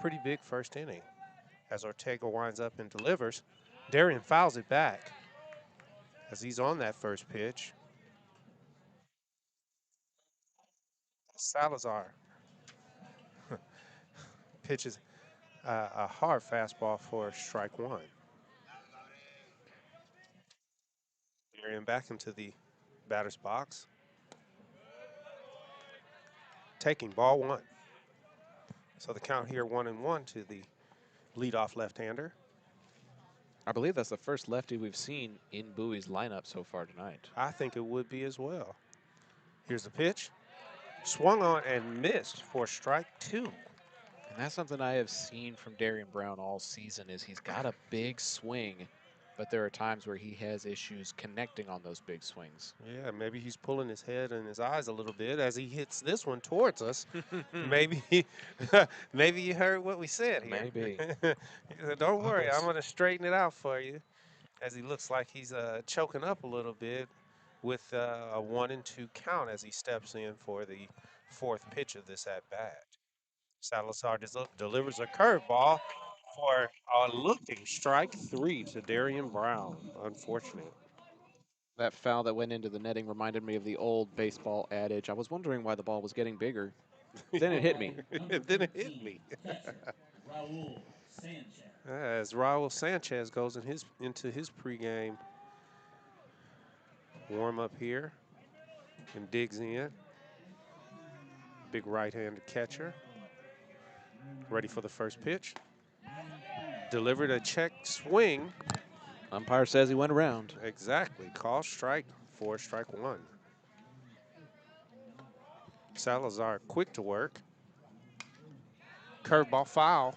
E: pretty big first inning. As Ortega winds up and delivers, Darian fouls it back as he's on that first pitch. Salazar pitches a hard fastball for strike one. Darian back into the batter's box. Taking ball one. So the count here 1-1 to the leadoff left-hander.
A: I believe that's the first lefty we've seen in Bowie's lineup so far tonight.
E: I think it would be as well. Here's the pitch. Swung on and missed for strike two.
A: And that's something I have seen from Darian Brown all season is he's got a big swing, but there are times where he has issues connecting on those big swings.
E: Yeah, maybe he's pulling his head and his eyes a little bit as he hits this one towards us. maybe you heard what we said here.
A: Maybe.
E: Don't worry, I'm going to straighten it out for you as he looks like he's choking up a little bit with a 1-2 count as he steps in for the fourth pitch of this at-bat. Salazar delivers a curveball for a looking strike three to Darian Brown. Unfortunate.
A: That foul that went into the netting reminded me of the old baseball adage. I was wondering why the ball was getting bigger. Then it hit me.
E: Then it hit me. As Raul Sanchez goes into his pregame warm up here and digs in. Big right-handed catcher. Ready for the first pitch. Delivered a check swing.
H: Umpire says he went around.
E: Exactly. Call strike for strike one. Salazar quick to work. Curveball foul.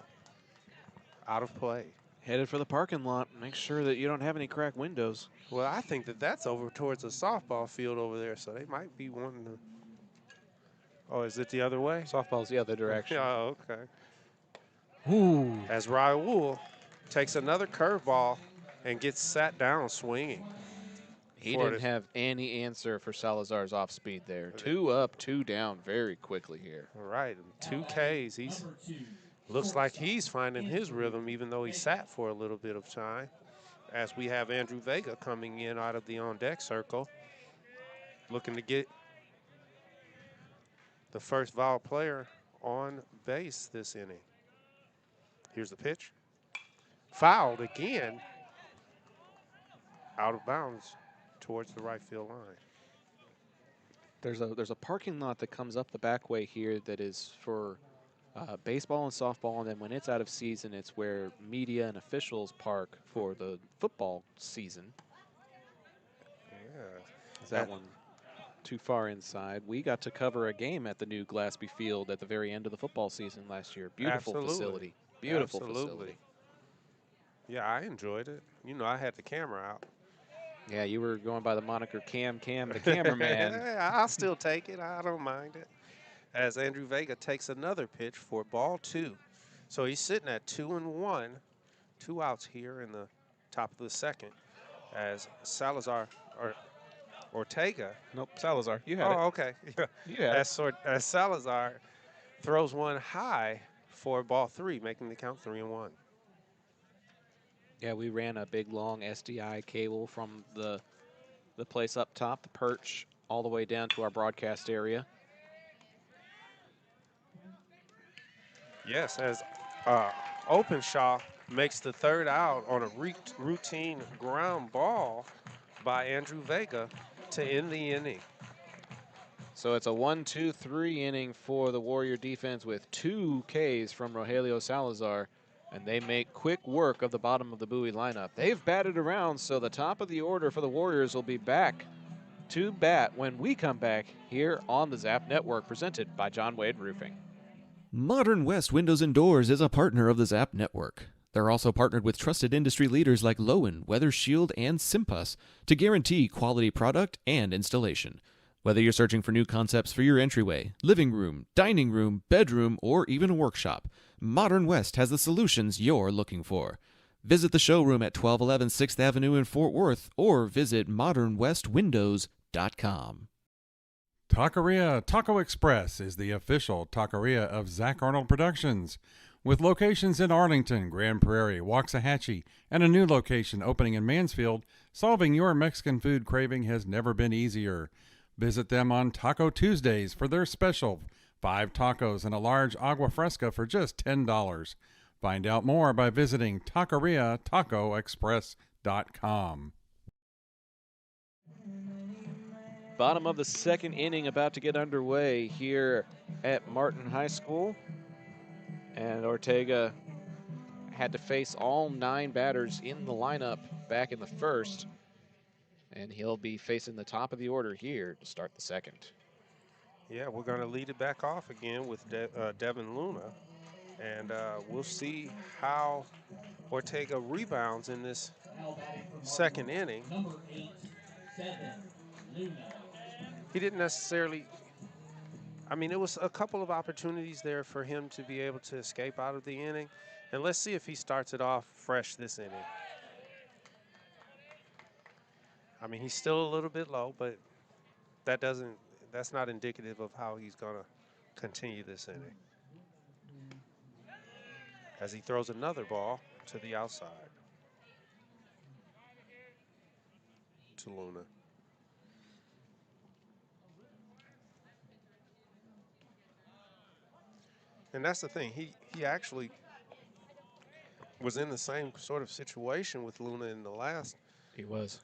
E: Out of play.
H: Headed for the parking lot. Make sure that you don't have any cracked windows.
E: Well, I think that's over towards the softball field over there, so they might be wanting to. Oh, is it the other way?
H: Softball's the other direction.
E: Oh, okay.
H: Ooh.
E: As Raul takes another curveball and gets sat down swinging.
H: He didn't have any answer for Salazar's off speed there. 2 up, 2 down very quickly here.
E: All right, 2 Ks. Looks like he's finding his rhythm, even though he sat for a little bit of time. As we have Andrew Vega coming in out of the on-deck circle, looking to get the first Vol player on base this inning. Here's the pitch. Fouled again. Out of bounds towards the right field line.
H: There's a parking lot that comes up the back way here that is for baseball and softball, and then when it's out of season, it's where media and officials park for the football season.
E: Yeah.
H: Is that one too far inside? We got to cover a game at the new Glassby Field at the very end of the football season last year. Beautiful facility. Beautiful facility.
E: Yeah, I enjoyed it. You know, I had the camera out.
H: Yeah, you were going by the moniker Cam the cameraman.
E: I'll still take it. I don't mind it. As Andrew Vega takes another pitch for ball 2. So he's sitting at 2-1. 2 outs here in the top of the second. As Salazar, or Ortega.
H: Nope, Salazar. You had it.
E: Oh, okay.
H: You had it.
E: As Salazar throws one high for ball 3, making the count 3-1.
H: Yeah, we ran a big, long SDI cable from the place up top, the perch, all the way down to our broadcast area.
E: Yes, as Openshaw makes the 3rd out on a routine ground ball by Andrew Vega to end the inning.
H: So it's a 1-2-3 inning for the Warrior defense with 2 Ks from Rogelio Salazar, and they make quick work of the bottom of the Bowie lineup. They've batted around, so the top of the order for the Warriors will be back to bat when we come back here on the Zap Network, presented by John Wade Roofing.
D: Modern West Windows and Doors is a partner of the Zap Network. They're also partnered with trusted industry leaders like Lowen, Weather Shield, and Simpus to guarantee quality product and installation. Whether you're searching for new concepts for your entryway, living room, dining room, bedroom, or even a workshop, Modern West has the solutions you're looking for. Visit the showroom at 1211 6th Avenue in Fort Worth or visit modernwestwindows.com.
B: Taqueria Taco Express is the official taqueria of Zach Arnold Productions, with locations in Arlington, Grand Prairie, Waxahachie, and a new location opening in Mansfield. Solving your Mexican food craving has never been easier. Visit them on Taco Tuesdays for their special 5 tacos and a large agua fresca for just $10. Find out more by visiting taqueriatacoexpress.com.
H: Bottom of the second inning about to get underway here at Martin High School. And Ortega had to face all 9 batters in the lineup back in the first. And he'll be facing the top of the order here to start the second.
E: Yeah, we're going to lead it back off again with Devin Luna. And we'll see how Ortega rebounds in this second inning.
F: Number 8, 7, Luna.
E: He didn't necessarily, I mean, it was a couple of opportunities there for him to be able to escape out of the inning. And let's see if he starts it off fresh this inning. I mean, he's still a little bit low, but that's not indicative of how he's going to continue this inning. As he throws another ball to the outside. To Luna. And that's the thing. He actually was in the same sort of situation with Luna in the last
H: He was.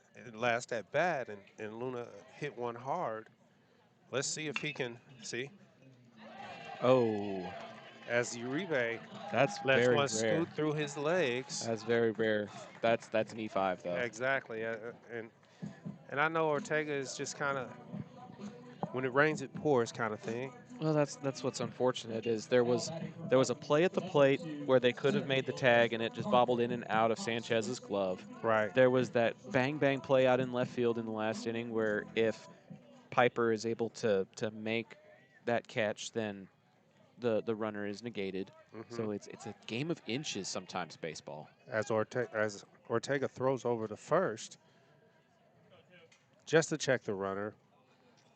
E: at bat, and Luna hit one hard. Let's see if he can see.
H: Oh,
E: As Uribe
H: that's
E: lets
H: very
E: one
H: rare.
E: scoot through his legs.
H: That's very rare. That's an E5 though.
E: Exactly, and I know Ortega is just kind of, when it rains it pours kind of thing.
H: Well, that's what's unfortunate is there was a play at the plate where they could have made the tag and it just bobbled in and out of Sanchez's glove.
E: Right.
H: There was that bang play out in left field in the last inning where if Piper is able to make that catch, then the runner is negated. So it's a game of inches sometimes, baseball.
E: As Ortega throws over to first, just to check the runner.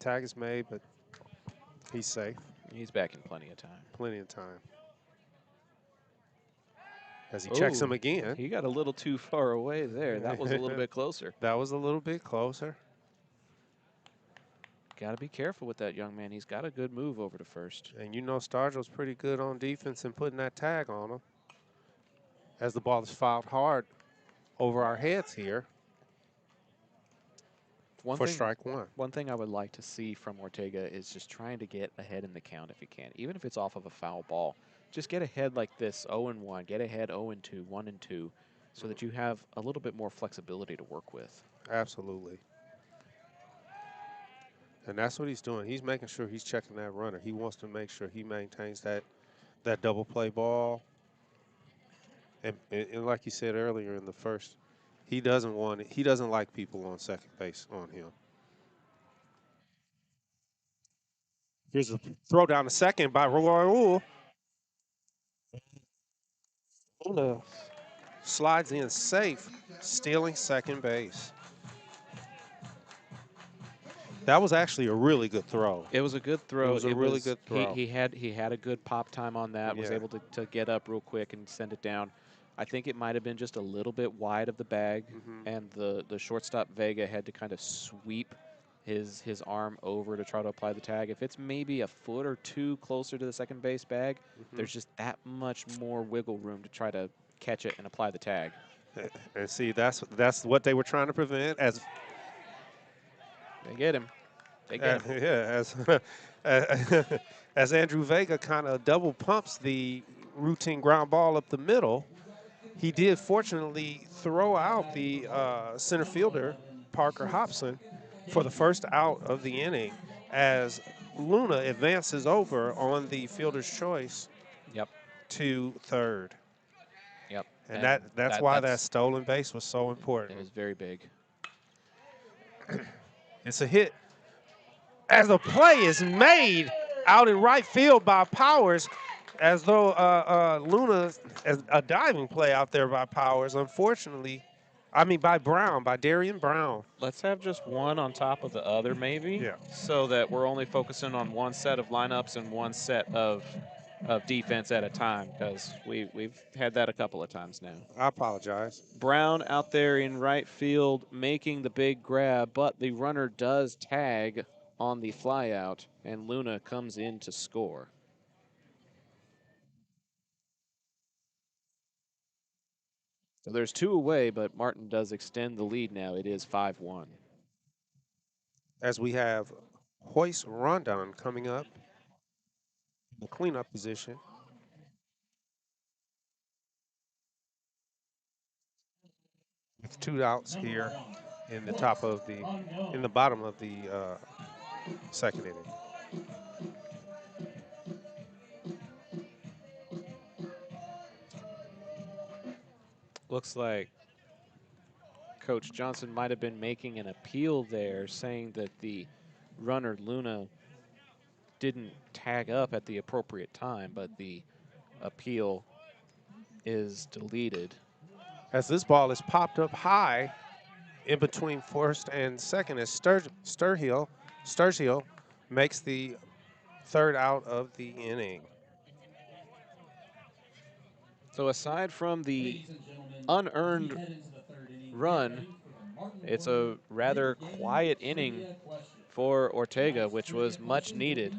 E: Tag is made, but he's safe.
H: He's back in plenty of time.
E: Plenty of time. As he checks him again.
H: He got a little too far away there. That was a little bit closer.
E: That was a little bit closer.
H: Got to be careful with that young man. He's got a good move over to first.
E: And you know Stargell's pretty good on defense and putting that tag on him. As the ball is fouled hard over our heads here for strike one.
H: One thing I would like to see from Ortega is just trying to get ahead in the count if he can, even if it's off of a foul ball. Just get ahead like this, 0-1, get ahead 0-2, 1-2, so that you have a little bit more flexibility to work with.
E: Absolutely. And that's what he's doing. He's making sure he's checking that runner. He wants to make sure he maintains that double play ball. And like you said earlier in the first, he doesn't like people on second base on him. Here's a throw down to second by Roy. Luna slides in safe, stealing second base. That was actually a really good throw.
H: It was a good throw.
E: It was a really good throw.
H: He had a good pop time on that. Was able to get up real quick and send it down. I think it might have been just a little bit wide of the bag, and the shortstop Vega had to kind of sweep his arm over to try to apply the tag. If it's maybe a foot or two closer to the second base bag, there's just that much more wiggle room to try to catch it and apply the tag.
E: And see, that's what they were trying to prevent. As
H: they get him. They get him.
E: Yeah, as Andrew Vega kind of double pumps the routine ground ball up the middle, he did fortunately throw out the center fielder, Parker Hobson, for the first out of the inning as Luna advances over on the fielder's choice to third.
H: Yep.
E: And that's why that stolen base was so important.
H: It was very big.
E: It's a hit. As the play is made out in right field by Powers, as though Luna, a diving play out there by Powers, unfortunately, by Brown, by Darian Brown.
H: Let's have just one on top of the other, maybe.
E: Yeah.
H: So that we're only focusing on one set of lineups and one set of defense at a time, because we've had that a couple of times now.
E: I apologize.
H: Brown out there in right field making the big grab, but the runner does tag on the flyout, and Luna comes in to score. So there's two away, but Martin does extend the lead now. It is 5-1.
E: As we have Hoist Rondon coming up in the cleanup position. With 2 outs here in the bottom of the second inning.
H: Looks like Coach Johnson might have been making an appeal there, saying that the runner Luna didn't tag up at the appropriate time, but the appeal is deleted.
E: As this ball is popped up high in between first and second, as Sturgill makes the third out of the inning.
H: So aside from the unearned run, it's a rather quiet inning for Ortega, which was much needed.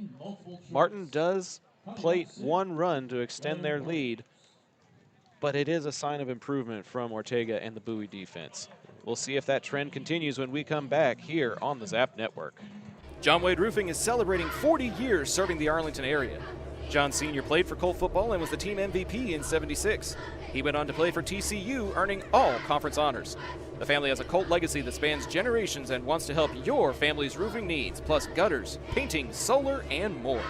H: Martin does plate 1 run to extend their lead,
A: but it is a sign of improvement from Ortega and the Bowie defense. We'll see if that trend continues when we come back here on the Zap Network.
H: John Wade Roofing is celebrating 40 years serving the Arlington area. John Sr. played for Colt football and was the team MVP in '76. He went on to play for TCU, earning all conference honors. The family has a Colt legacy that spans generations and wants to help your family's roofing needs, plus gutters, painting, solar, and more.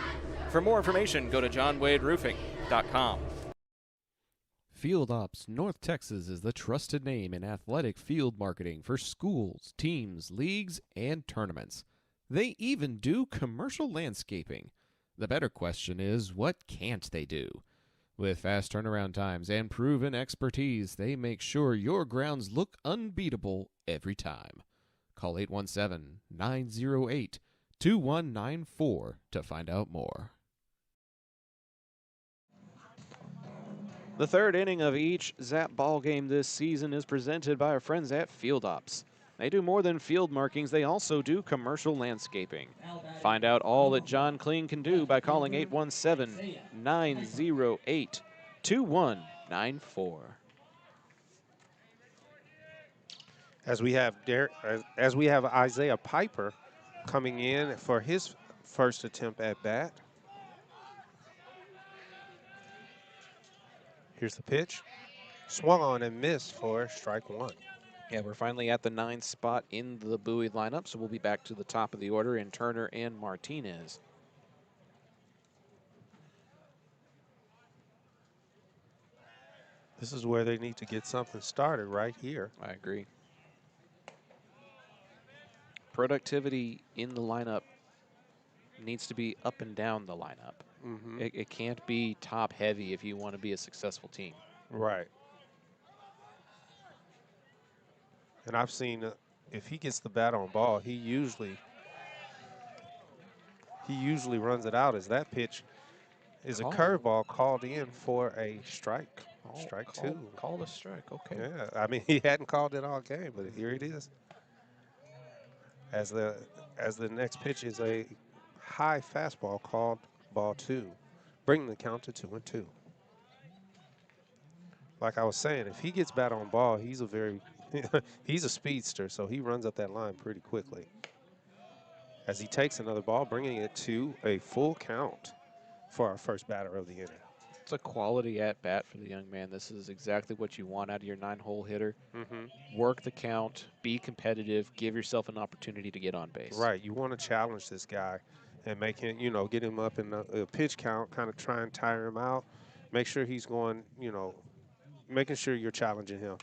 H: For more information, go to johnwaderoofing.com.
G: Field Ops North Texas is the trusted name in athletic field marketing for schools, teams, leagues, and tournaments. They even do commercial landscaping. The better question is, what can't they do? With fast turnaround times and proven expertise, they make sure your grounds look unbeatable every time. Call 817-908-2194 to find out more.
A: The third inning of each Zap ball game this season is presented by our friends at Field Ops. They do more than field markings, they also do commercial landscaping. Find out all that John Kling can do by calling 817-908-2194.
E: As we have Isaiah Piper coming in for his first attempt at bat. Here's the pitch. Swung on and missed for strike one.
A: Yeah, we're finally at the 9th spot in the Bowie lineup, so we'll be back to the top of the order in Turner and Martinez.
E: This is where they need to get something started right here.
A: I agree. Productivity in the lineup needs to be up and down the lineup.
E: Mm-hmm.
A: It can't be top heavy if you want to be a successful team.
E: Right. And I've seen if he gets the bat on ball, he usually runs it out, as that pitch is a curveball called in for a strike. Strike two.
A: Called a strike, okay.
E: Yeah, I mean, he hadn't called it all game, but here it is. As the next pitch is a high fastball called ball two, bringing the count to 2-2. Like I was saying, if he gets bat on ball, he's a speedster, so he runs up that line pretty quickly. As he takes another ball, bringing it to a full count for our first batter of the inning.
A: It's a quality at-bat for the young man. This is exactly what you want out of your 9-hole hitter.
E: Mm-hmm.
A: Work the count, be competitive, give yourself an opportunity to get on base.
E: Right, you want to challenge this guy and make him, get him up in a pitch count, kind of try and tire him out. Make sure he's going, making sure you're challenging him.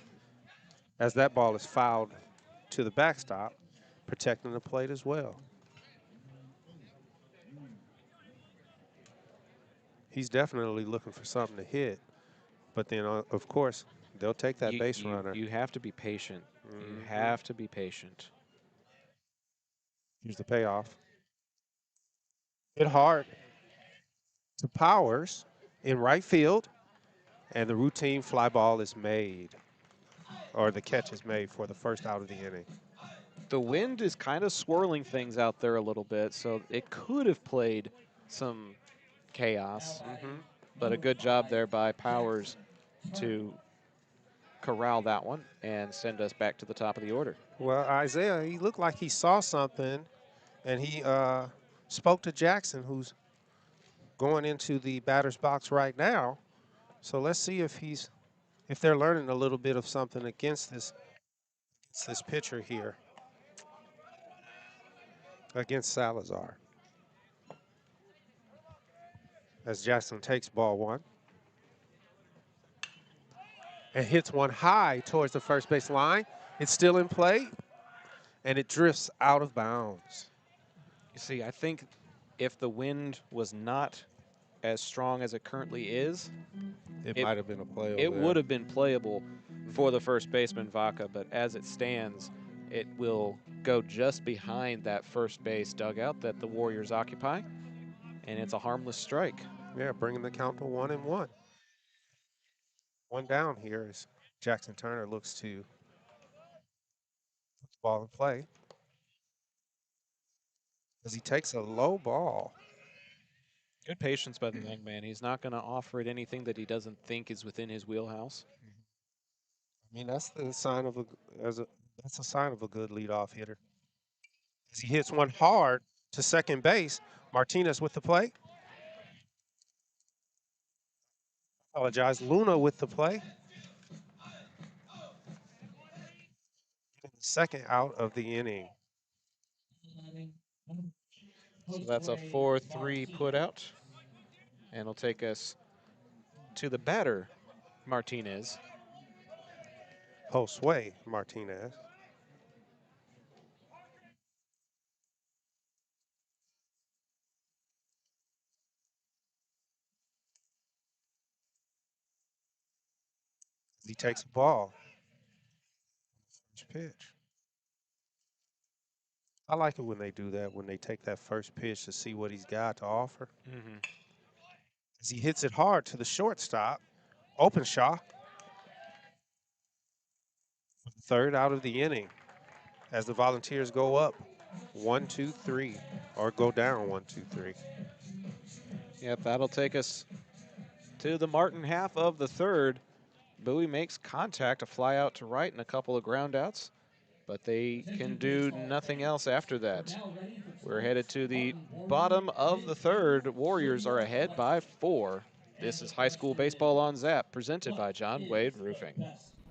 E: As that ball is fouled to the backstop, protecting the plate as well. He's definitely looking for something to hit, but then, of course, they'll take that base runner.
A: You have to be patient.
E: Mm-hmm.
A: You have to be patient.
E: Here's the payoff. Hit hard to Powers in right field, and the routine fly ball is made, or the catch is made for the first out of the inning.
A: The wind is kind of swirling things out there a little bit, so it could have played some chaos, but a good job there by Powers to corral that one and send us back to the top of the order.
E: Well, Isaiah, he looked like he saw something, and he spoke to Jackson, who's going into the batter's box right now. So let's see if they're learning a little bit of something against this pitcher here, against Salazar. As Jackson takes ball one and hits one high towards the first base line. It's still in play, and it drifts out of bounds.
A: You see, I think if the wind was not as strong as it currently is,
E: it might have been a playable.
A: It would have been playable for the first baseman, Vaca, but as it stands, it will go just behind that first base dugout that the Warriors occupy, and it's a harmless strike.
E: Yeah, bringing the count to 1-1. One down here as Jackson Turner looks to put the ball in play. As he takes a low ball.
A: Good patience by the young man. He's not going to offer it anything that he doesn't think is within his wheelhouse.
E: I mean, that's the sign of that's a sign of a good leadoff hitter. As he hits one hard to second base, Martinez with the play. Apologize, Luna with the play. Second out of the inning.
A: So that's a 4-3 put out. And it'll take us to the batter, Martinez.
E: Josue Martinez. He takes the ball. First pitch. I like it when they do that, when they take that first pitch to see what he's got to offer. As he hits it hard to the shortstop, Openshaw. Third out of the inning as the Volunteers go up 1-2-3, or go down 1-2-3.
A: Yep, that'll take us to the Martin half of the third. Bowie makes contact, a fly out to right and a couple of ground outs, but they can do nothing else after that. We're headed to the bottom of the third. Warriors are ahead by 4. This is High School Baseball on Zap, presented by John Wade Roofing.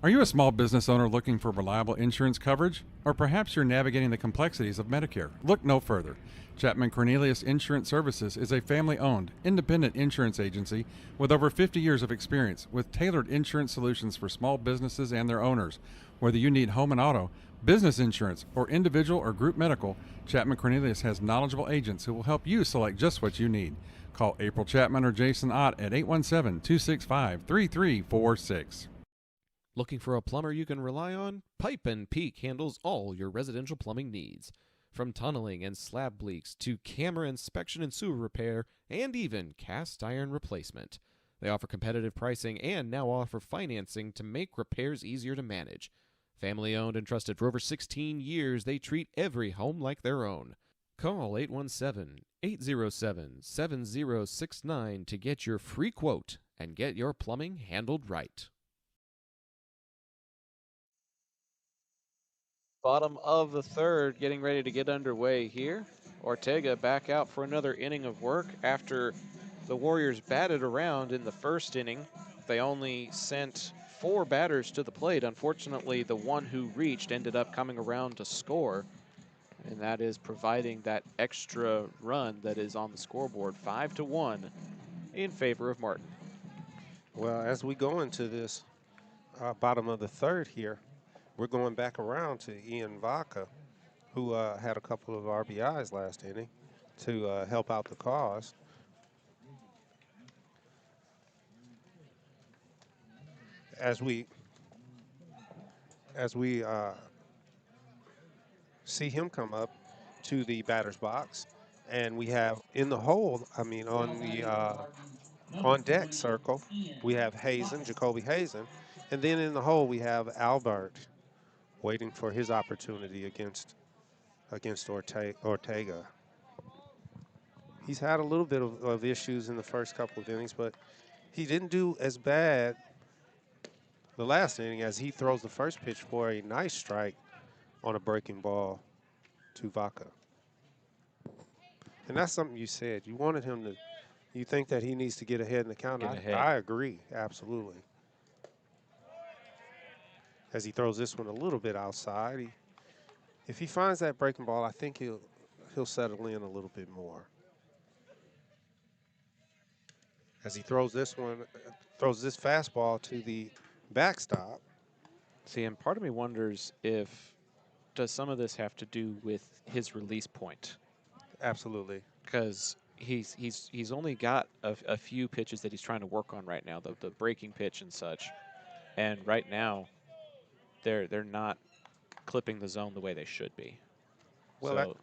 B: Are you a small business owner looking for reliable insurance coverage? Or perhaps you're navigating the complexities of Medicare? Look no further. Chapman Cornelius Insurance Services is a family-owned, independent insurance agency with over 50 years of experience with tailored insurance solutions for small businesses and their owners. Whether you need home and auto, business insurance, or individual or group medical, Chapman Cornelius has knowledgeable agents who will help you select just what you need. Call April Chapman or Jason Ott at 817-265-3346.
G: Looking for a plumber you can rely on? Pipe & Peak handles all your residential plumbing needs. From tunneling and slab bleaks to camera inspection and sewer repair, and even cast iron replacement. They offer competitive pricing and now offer financing to make repairs easier to manage. Family owned and trusted for over 16 years, they treat every home like their own. Call 817-807-7069 to get your free quote and get your plumbing handled right.
A: Bottom of the third, getting ready to get underway here. Ortega back out for another inning of work after the Warriors batted around in the first inning. They only sent 4 batters to the plate. Unfortunately, the one who reached ended up coming around to score, and that is providing that extra run that is on the scoreboard, 5-1 in favor of Martin.
E: Well, as we go into this bottom of the third here, we're going back around to Ian Vaca, who had a couple of RBIs last inning to help out the cause. As we see him come up to the batter's box, and we have in the hole, on the on deck circle, we have Hazen, Jacoby Hazen, and then in the hole we have Albert waiting for his opportunity against Ortega. He's had a little bit of issues in the first couple of innings, but he didn't do as bad the last inning as he throws the first pitch for a nice strike on a breaking ball to Vaca. And that's something you said. You wanted him to, you think that he needs to get ahead in the count. I agree, absolutely. As he throws this one a little bit outside. If he finds that breaking ball, I think he'll settle in a little bit more. As he throws this fastball to the backstop.
A: See, and part of me wonders does some of this have to do with his release point?
E: Absolutely.
A: Because he's only got a few pitches that he's trying to work on right now, the breaking pitch and such. And right now, they're not clipping the zone the way they should be.
E: Well,
A: so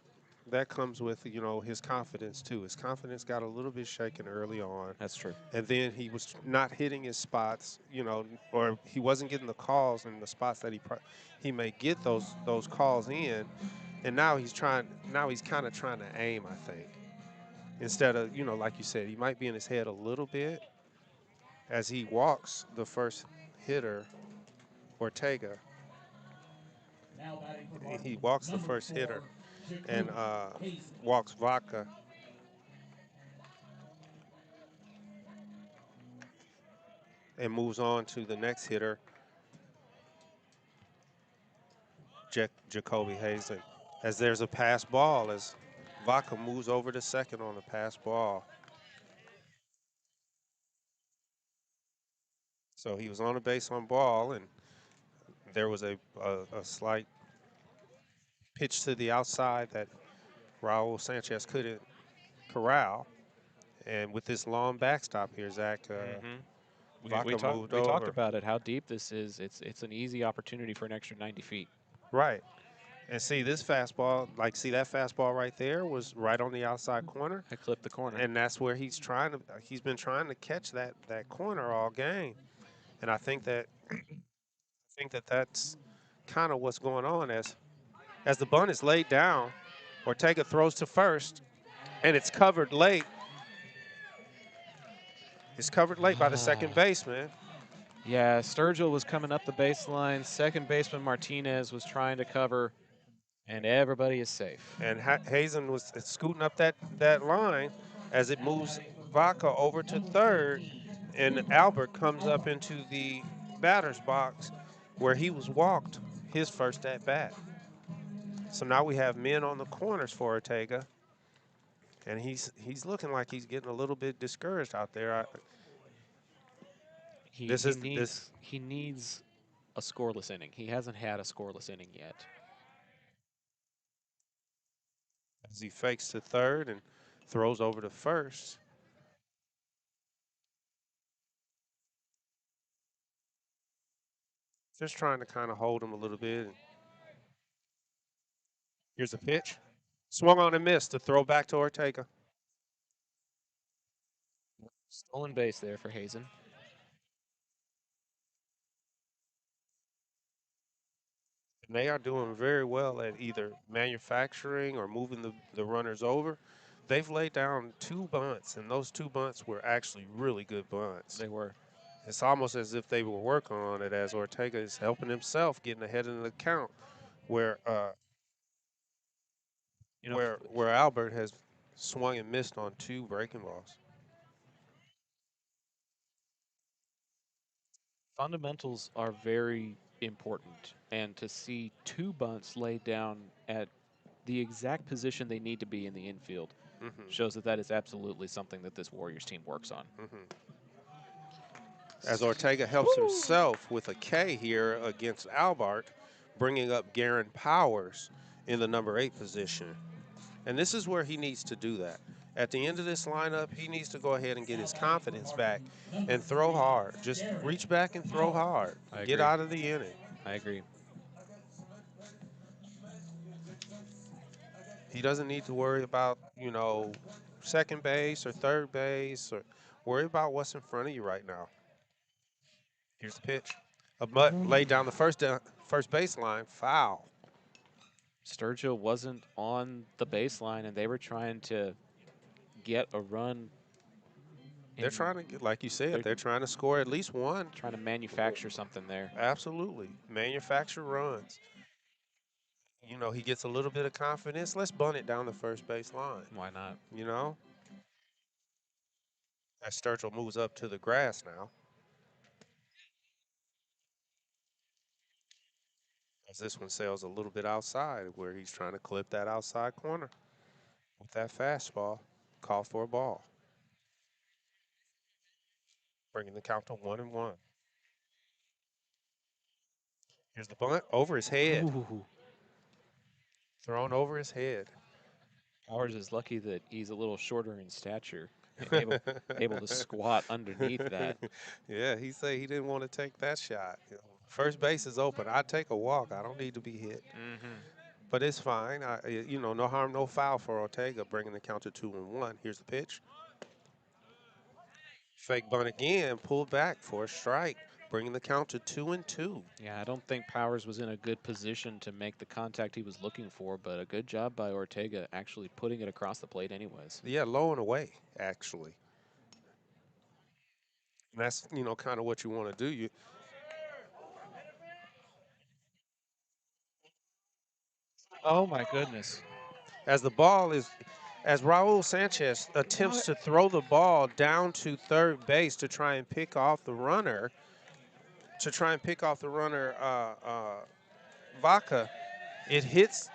E: that comes with, his confidence too. His confidence got a little bit shaken early on.
A: That's true.
E: And then he was not hitting his spots, or he wasn't getting the calls in the spots that he may get those calls in. And now he's kind of trying to aim, I think. instead of, like you said, he might be in his head a little bit as he walks the first hitter, Ortega.
F: Now batting for Martin,
E: He walks the
F: number
E: first
F: 4,
E: hitter and
F: Jacoby Hazen.
E: walks Vaca. And moves on to the next hitter, Jacoby Hazen. As there's a pass ball, as Vaca moves over to second on the pass ball. So he was on a base on ball, and there was a slight pitch to the outside that Raul Sanchez couldn't corral. And with this long backstop here, Zach, Vaca moved
H: we talked
E: over.
H: about it, how deep this is. It's an easy opportunity for an extra 90 feet.
E: Right. And see this fastball, see that fastball right there was right on the outside corner.
H: I clipped the corner.
E: And that's where he's been trying to catch that corner all game. And I think that's kind of what's going on as the bunt is laid down. Ortega throws to first, and it's covered late. It's covered late by the second baseman.
H: Yeah, Sturgill was coming up the baseline. Second baseman Martinez was trying to cover, and everybody is safe.
E: And Hazen was scooting up that line as it moves Vaca over to third, and Albert comes up into the batter's box where he was walked his first at bat. So now we have men on the corners for Ortega, and he's looking like he's getting a little bit discouraged out there.
H: He needs a scoreless inning. He hasn't had a scoreless inning yet.
E: As he fakes to third and throws over to first. Just trying to kind of hold him a little bit. Here's a pitch. Swung on and missed. To throw back to Ortega.
H: Stolen base there for Hazen.
E: And they are doing very well at either manufacturing or moving the runners over. They've laid down 2 bunts, and those 2 bunts were actually really good bunts.
H: They were.
E: It's almost as if they were working on it as Ortega is helping himself getting ahead in the count where where Albert has swung and missed on 2 breaking balls.
H: Fundamentals are very important, and to see 2 bunts laid down at the exact position they need to be in the infield shows that is absolutely something that this Warriors team works on.
E: As Ortega helps himself with a K here against Albert, bringing up Garen Powers in the number 8 position. And this is where he needs to do that. At the end of this lineup, he needs to go ahead and get his confidence back and throw hard. Just reach back and throw hard. Get out of the inning.
H: I agree.
E: He doesn't need to worry about, second base or third base, or worry about what's in front of you right now. Here's the pitch. A butt laid down the first baseline. Foul.
H: Sturgill wasn't on the baseline, and they were trying to get a run.
E: They're trying to get, like you said, they're trying to score at least one.
H: Trying to manufacture something there.
E: Absolutely. Manufacture runs. He gets a little bit of confidence. Let's bunt it down the first base line.
H: Why not?
E: As Sturgill moves up to the grass now. As this one sails a little bit outside where he's trying to clip that outside corner with that fastball. Call for a ball. Bringing the count to 1-1. Here's the bunt over his head.
H: Ooh.
E: Thrown over his head.
H: Powers is lucky that he's a little shorter in stature, and able to squat underneath that.
E: Yeah, he said he didn't want to take that shot. First base is open. I take a walk. I don't need to be hit. But it's fine. No harm, no foul for Ortega, bringing the count to 2-1. Here's the pitch. Fake bunt again. Pulled back for a strike. bringing the count to 2-2.
H: Yeah, I don't think Powers was in a good position to make the contact he was looking for, but a good job by Ortega actually putting it across the plate anyways.
E: Yeah, low and away, actually. And that's, you know, kind of what you want to do.
H: Oh my goodness.
E: As Raul Sanchez attempts to throw the ball down to third base to try and pick off the runner, Vaca, it hits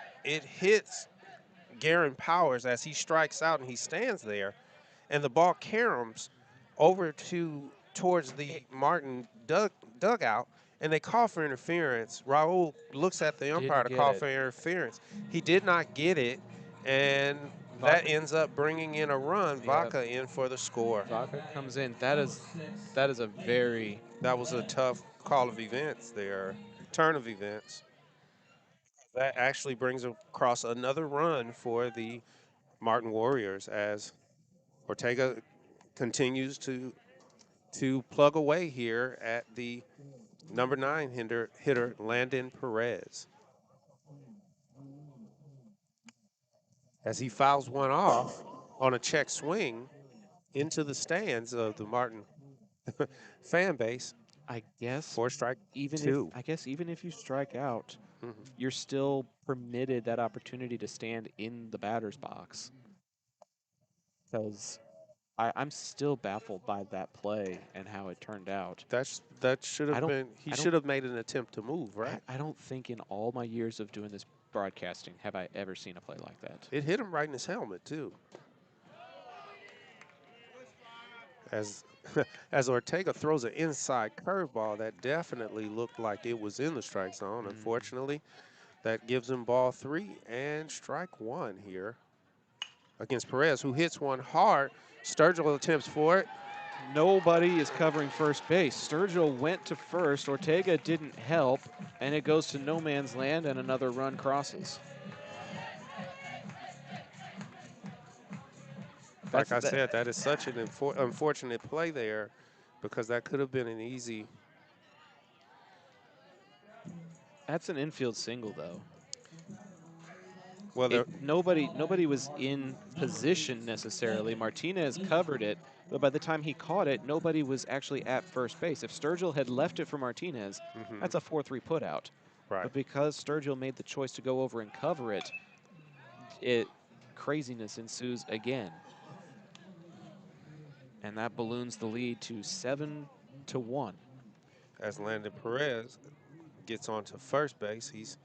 E: Garen Powers as he strikes out and he stands there, and the ball caroms over towards the Martin dugout, and they call for interference. Raul looks at the umpire to call for interference. He did not get it, and that ends up bringing in a run. Vaca in for the score.
H: Vaca comes in. That is a very...
E: That was a tough call of events there, turn of events. That actually brings across another run for the Martin Warriors as Ortega continues to plug away here at the number 9 hitter Landon Perez. As he fouls one off on a check swing into the stands of the Martin fan base.
H: I guess
E: 4 strike
H: even
E: 2.
H: even if you strike out, you're still permitted that opportunity to stand in the batter's box. Because I'm still baffled by that play and how it turned out.
E: That should have been. He should have made an attempt to move, right?
H: I don't think in all my years of doing this broadcasting have I ever seen a play like that.
E: It hit him right in his helmet too. As Ortega throws an inside curveball that definitely looked like it was in the strike zone. Unfortunately, that gives him ball 3 and strike 1 here against Perez, who hits one hard. Sturgill attempts for it.
H: Nobody is covering first base. Sturgill went to first. Ortega didn't help, and it goes to no man's land, and another run crosses.
E: Like I said, that is such an unfortunate play there, because that could have been an easy.
H: That's an infield single, though.
E: Well,
H: nobody was in position necessarily. Martinez covered it, but by the time he caught it, nobody was actually at first base. If Sturgill had left it for Martinez, that's a 4-3 putout.
E: Right.
H: But because Sturgill made the choice to go over and cover it, craziness ensues again. And that balloons the lead to 7-1.
E: As Landon Perez gets onto first base, he's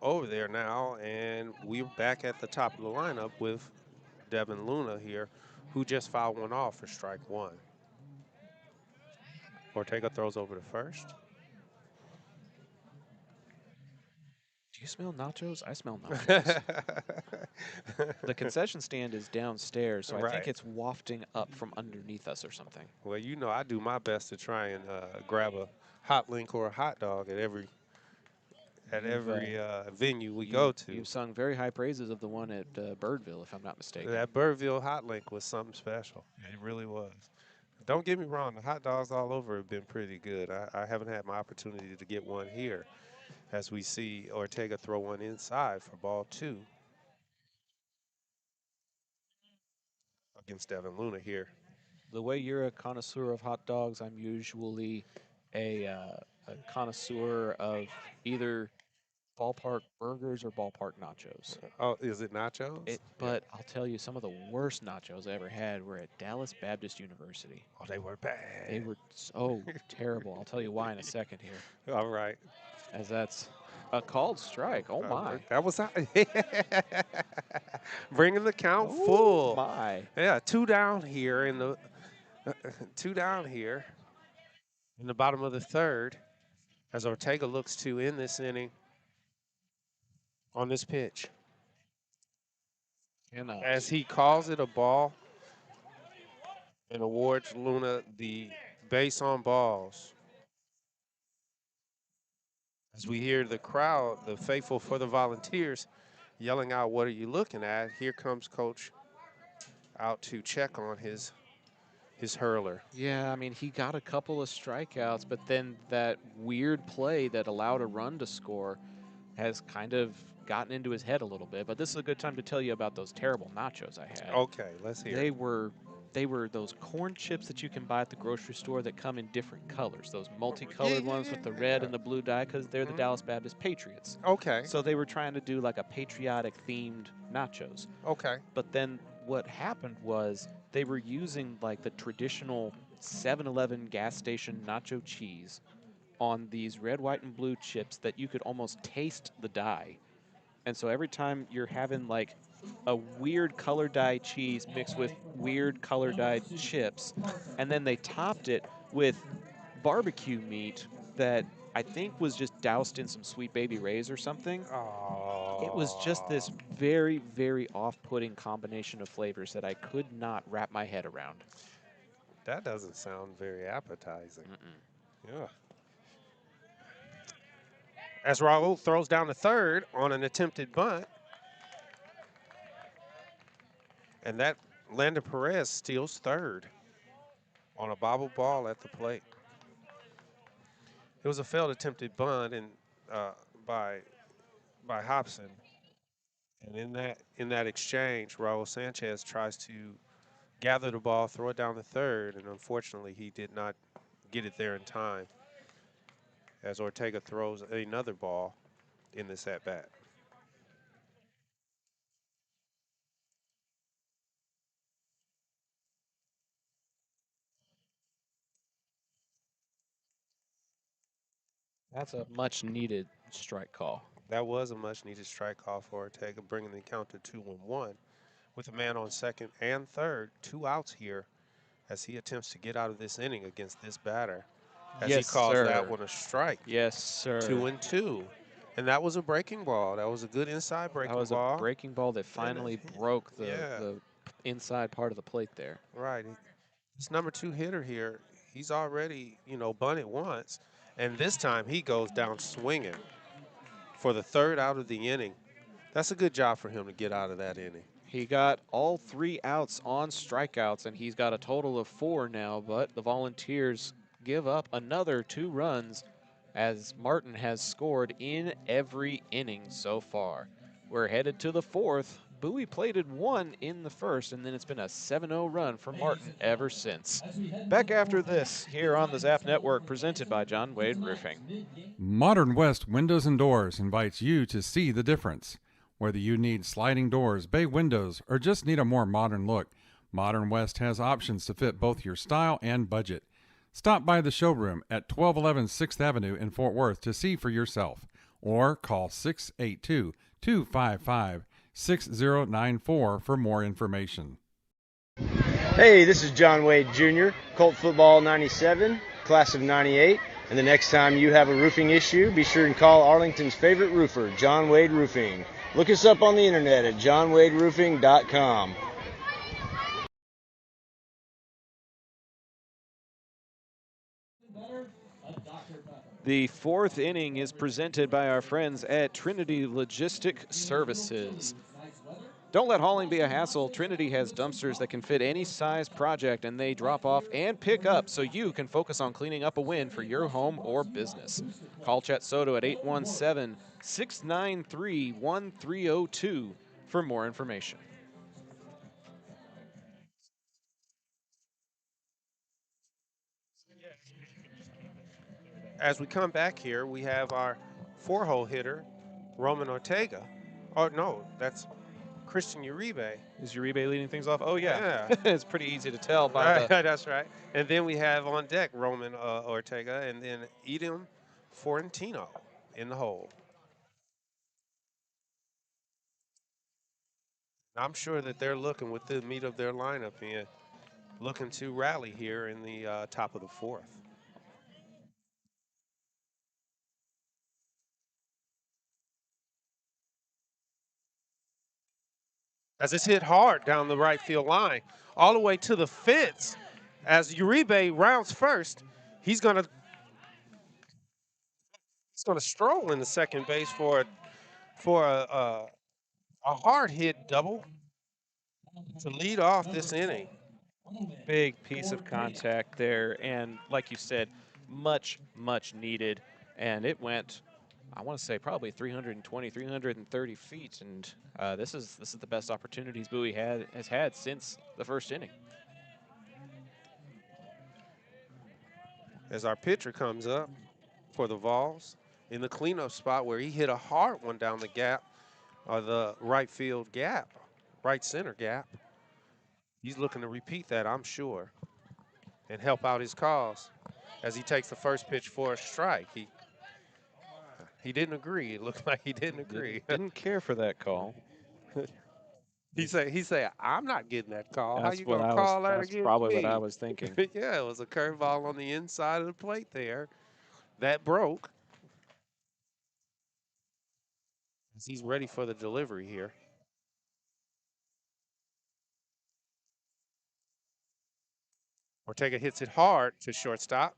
E: over there now, and we're back at the top of the lineup with Devin Luna here, who just fouled one off for strike 1. Ortega throws over to first.
H: Do you smell nachos? I smell nachos. The concession stand is downstairs, so I think it's wafting up from underneath us or something.
E: Well, you know, I do my best to try and grab a hot link or a hot dog at every venue we go to.
H: You've sung very high praises of the one at Birdville, if I'm not mistaken.
E: That Birdville hot link was something special. It really was. Don't get me wrong, the hot dogs all over have been pretty good. I haven't had my opportunity to get one here, as we see Ortega throw one inside for ball 2 against Devin Luna here.
H: The way you're a connoisseur of hot dogs, I'm usually a connoisseur of either ballpark burgers or ballpark nachos.
E: Oh, is it nachos?
H: But I'll tell you, some of the worst nachos I ever had were at Dallas Baptist University.
E: Oh, they were bad.
H: They were so terrible. I'll tell you why in a second here.
E: All right.
H: As that's a called strike. Oh, my.
E: That was bringing the count full.
H: My.
E: Yeah, 2 down here in the 2 down here in the bottom of the 3rd, as Ortega looks to end this inning on this pitch. As he calls it a ball and awards Luna the base on balls. As we hear the crowd, the faithful for the Volunteers, yelling out, "What are you looking at?" Here comes Coach out to check on his his hurler.
H: Yeah, I mean, he got a couple of strikeouts, but then that weird play that allowed a run to score has kind of gotten into his head a little bit. But this is a good time to tell you about those terrible nachos I had.
E: Okay, let's hear
H: They
E: it.
H: were those corn chips that you can buy at the grocery store that come in different colors, those multicolored ones with the red and the blue dye, because they're the Dallas Baptist Patriots.
E: Okay.
H: So they were trying to do like a patriotic themed nachos.
E: Okay.
H: But then what happened was they were using like the traditional 7-Eleven gas station nacho cheese on these red, white, and blue chips that you could almost taste the dye. And so every time you're having like a weird color dye cheese mixed with weird color dyed chips, and then they topped it with barbecue meat that I think was just doused in some Sweet Baby Ray's or something.
E: Oh.
H: It was just this very, very off-putting combination of flavors that I could not wrap my head around.
E: That doesn't sound very appetizing. Yeah. As Raul throws down the third on an attempted bunt. And that Landon Perez steals third on a bobble ball at the plate. It was a failed attempted bunt by Hobson. And in that exchange, Raul Sanchez tries to gather the ball, throw it down the third, and unfortunately he did not get it there in time as Ortega throws another ball in this at-bat.
H: That's a much-needed strike call.
E: That was a much-needed strike call for Ortega, bringing the count to 2-1 with a man on second and third, 2 outs here as he attempts to get out of this inning against this batter as
H: Yes,
E: he calls
H: sir.
E: that one a strike.
H: Yes, sir.
E: 2-2. And that was a breaking ball. That was a good inside breaking ball.
H: That was a breaking ball that finally broke the inside part of the plate there.
E: Right. This number 2 hitter here, he's already, bunted once. And this time he goes down swinging for the third out of the inning. That's a good job for him to get out of that inning.
H: He got all 3 outs on strikeouts, and he's got a total of 4 now, but the Volunteers give up another 2 runs as Martin has scored in every inning so far. We're headed to the 4th. Bowie plated 1 in the first, and then it's been a 7-0 run for Martin ever since. Back after this, here on the Zap Network, presented by John Wade Roofing.
B: Modern West Windows and Doors invites you to see the difference. Whether you need sliding doors, bay windows, or just need a more modern look, Modern West has options to fit both your style and budget. Stop by the showroom at 1211 6th Avenue in Fort Worth to see for yourself, or call 682-255-6094 for more information.
J: Hey, this is John Wade Jr., Colt Football 97, class of 98. And the next time you have a roofing issue, be sure and call Arlington's favorite roofer, John Wade Roofing. Look us up on the internet at johnwaderoofing.com.
H: The 4th inning is presented by our friends at Trinity Logistic Services. Don't let hauling be a hassle. Trinity has dumpsters that can fit any size project, and they drop off and pick up so you can focus on cleaning up a win for your home or business. Call Chet Soto at 817-693-1302 for more information.
E: As we come back here, we have our 4-hole hitter, Roman Ortega. Oh, no, that's Christian Uribe.
H: Is Uribe leading things off? Oh, yeah.
E: Yeah.
H: It's pretty easy to tell by the...
E: That's right. And then we have on deck Roman Ortega and then Edom Forentino in the hole. I'm sure that they're looking with the meat of their lineup in, looking to rally here in the top of the 4th. As it's hit hard down the right field line, all the way to the fence. As Uribe rounds first, he's gonna stroll into second base for a hard hit double to lead off this inning.
A: Big piece of contact there, and like you said, much needed, and it went, I want to say probably 320, 330 feet, and this is the best opportunities Bowie has had since the first inning.
E: As our pitcher comes up for the Vols in the cleanup spot where he hit a hard one down the gap, or the right field gap, right center gap. He's looking to repeat that, I'm sure, and help out his cause as he takes the first pitch for a strike. He didn't agree. It looked like he didn't agree.
A: Didn't care for that call.
E: He said, I'm not getting that call. How
A: That's
E: you
A: what
E: gonna
A: I was.
E: call that
A: That's
E: against
A: probably
E: me?
A: what I was thinking.
E: Yeah, it was a curveball on the inside of the plate there. That broke. As he's ready for the delivery here. Ortega hits it hard to shortstop.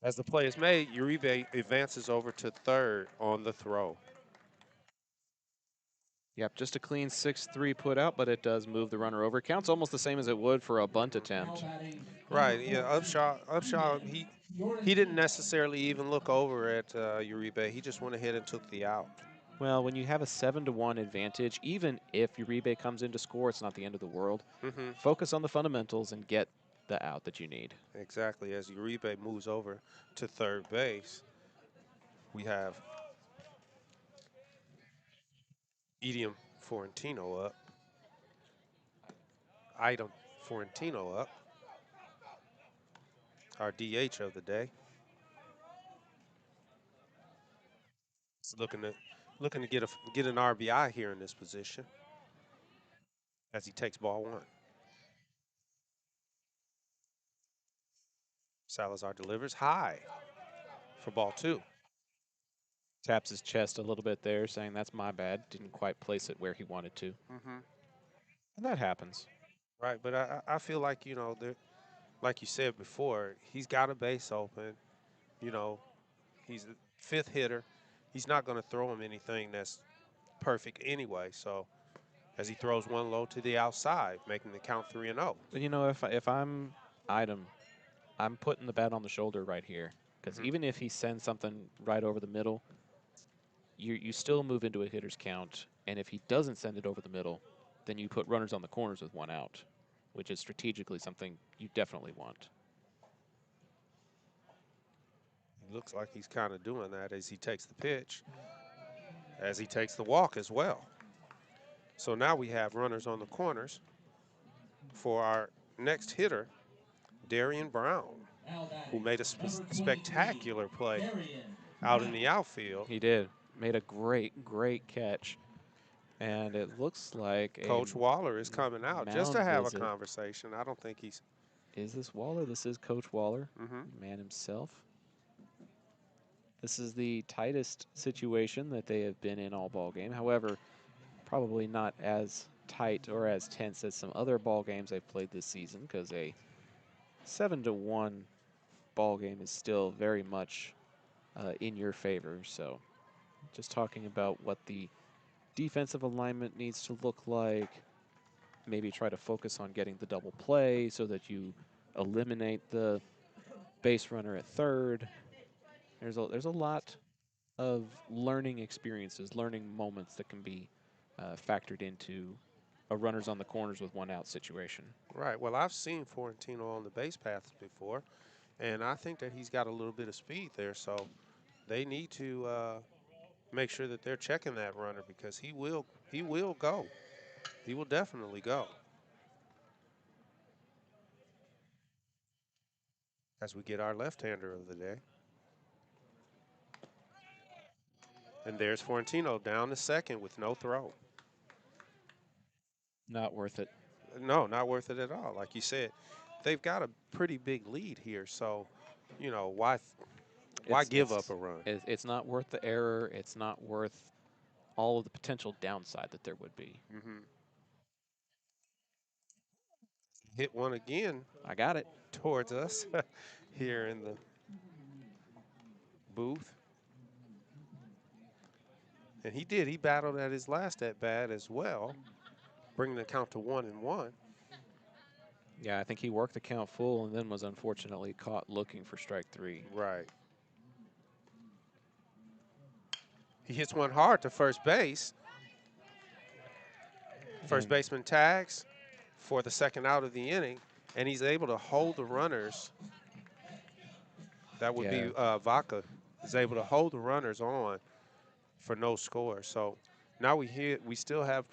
E: As the play is made, Uribe advances over to third on the throw.
A: Yep, just a clean 6-3 put out, but it does move the runner over. Counts almost the same as it would for a bunt attempt.
E: Right, yeah, Upshaw, he didn't necessarily even look over at Uribe. He just went ahead and took the out.
A: Well, when you have a 7-1 advantage, even if Uribe comes in to score, it's not the end of the world. Focus on the fundamentals and get the out that you need.
E: Exactly, as Uribe moves over to third base, we have Item Florentino up. Our DH of the day. He's looking to get an RBI here in this position as he takes ball one. Salazar delivers high for ball two.
A: Taps his chest a little bit there, saying that's my bad. Didn't quite place it where he wanted to. And that happens.
E: Right, but I feel like, like you said before, he's got a base open. He's the fifth hitter. He's not going to throw him anything that's perfect anyway. So as he throws one low to the outside, making the count 3-0.
A: But if I'm Item, I'm putting the bat on the shoulder right here. Because even if he sends something right over the middle, you still move into a hitter's count. And if he doesn't send it over the middle, then you put runners on the corners with one out, which is strategically something you definitely want.
E: It looks like he's kind of doing that as he takes the pitch, as he takes the walk as well. So now we have runners on the corners for our next hitter, Darian Brown, who made a spectacular play out in the outfield.
A: He did. Made a great catch. And it looks like
E: Coach Waller is coming out just to have a conversation. I don't think he's...
A: Is this Waller? This is Coach Waller, man himself. This is the tightest situation that they have been in all ball game. However, probably not as tight or as tense as some other ball games they've played this season, because a 7-1 ball game is still very much in your favor. So just talking about what the defensive alignment needs to look like, maybe try to focus on getting the double play so that you eliminate the base runner at third. There's a lot of learning experiences, learning moments that can be factored into a runners on the corners with one out situation.
E: Right. Well, I've seen Florentino on the base paths before, and I think that he's got a little bit of speed there. So they need to make sure that they're checking that runner, because he will go. He will definitely go. As we get our left-hander of the day. And there's Florentino down to second with no throw.
A: Not worth it.
E: No, not worth it at all. Like you said, they've got a pretty big lead here. So, why give up a run?
A: It's not worth the error. It's not worth all of the potential downside that there would be.
E: Hit one again.
A: I got it.
E: Towards us here in the booth. And he did. He battled at his last at bat as well, bringing the count to 1-1.
A: Yeah, I think he worked the count full and then was unfortunately caught looking for strike 3.
E: Right. He hits one hard to first base. First baseman tags for the second out of the inning, and he's able to hold the runners. That would be Vaca is able to hold the runners on for no score. So now we still have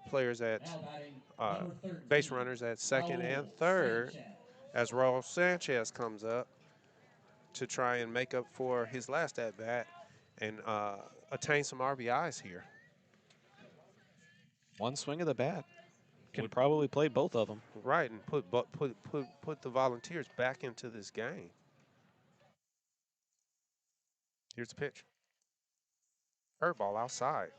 E: players at base runners at second and third as Raul Sanchez comes up to try and make up for his last at bat and attain some RBIs here.
A: One swing of the bat can probably play both of them.
E: Right, and put the Volunteers back into this game. Here's the pitch. Curveball outside.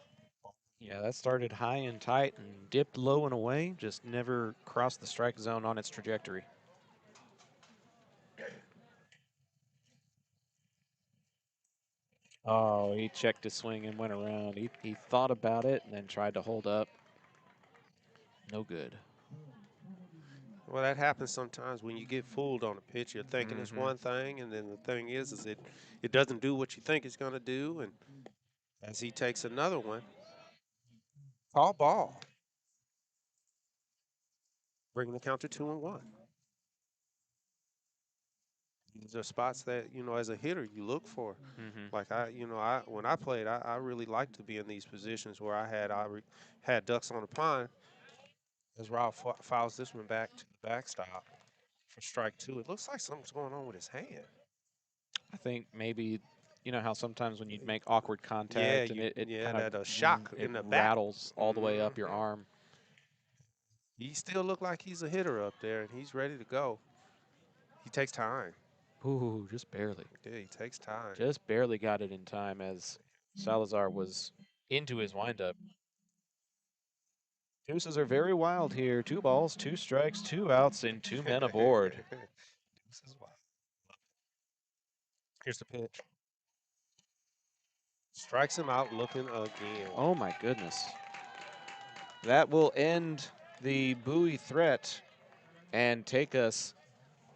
A: Yeah, that started high and tight and dipped low and away, just never crossed the strike zone on its trajectory. Oh, he checked his swing and went around. He thought about it and then tried to hold up. No good.
E: Well, that happens sometimes when you get fooled on a pitch. You're thinking it's one thing, and then the thing is it doesn't do what you think it's going to do. And as he takes another one, call ball. Bringing the count to 2-1. These are spots that, as a hitter, you look for. Like when I played, I really liked to be in these positions where I had ducks on the pond. As Rob fouls this one back to the backstop for strike 2. It looks like something's going on with his hand.
A: I think maybe, how sometimes when you make awkward contact and it kind of
E: a shock in the back.
A: Rattles all the way up your arm.
E: He still look like he's a hitter up there, and he's ready to go. He takes time.
A: Ooh, just barely.
E: Yeah, he takes time.
A: Just barely got it in time as Salazar was into his windup. Deuces are very wild here. 2 balls, 2 strikes, 2 outs, and 2 men aboard.
E: Deuces wild. Here's the pitch. Strikes him out looking again.
A: Oh, my goodness. That will end the Bowie threat and take us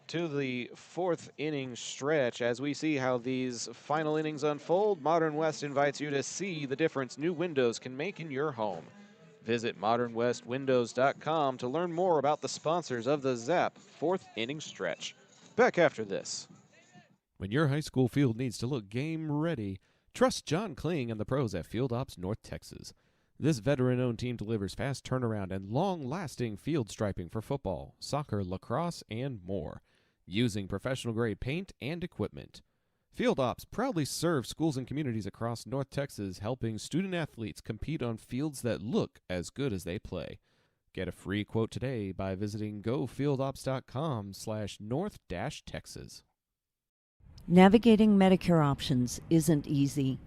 A: to the 4th inning stretch. As we see how these final innings unfold, Modern West invites you to see the difference new windows can make in your home. Visit modernwestwindows.com to learn more about the sponsors of the ZAP 4th inning stretch. Back after this.
G: When your high school field needs to look game ready, trust John Kling and the pros at Field Ops North Texas. This veteran-owned team delivers fast turnaround and long-lasting field striping for football, soccer, lacrosse, and more, using professional-grade paint and equipment. Field Ops proudly serves schools and communities across North Texas, helping student-athletes compete on fields that look as good as they play. Get a free quote today by visiting gofieldops.com/north-texas.
I: Navigating Medicare options isn't easy.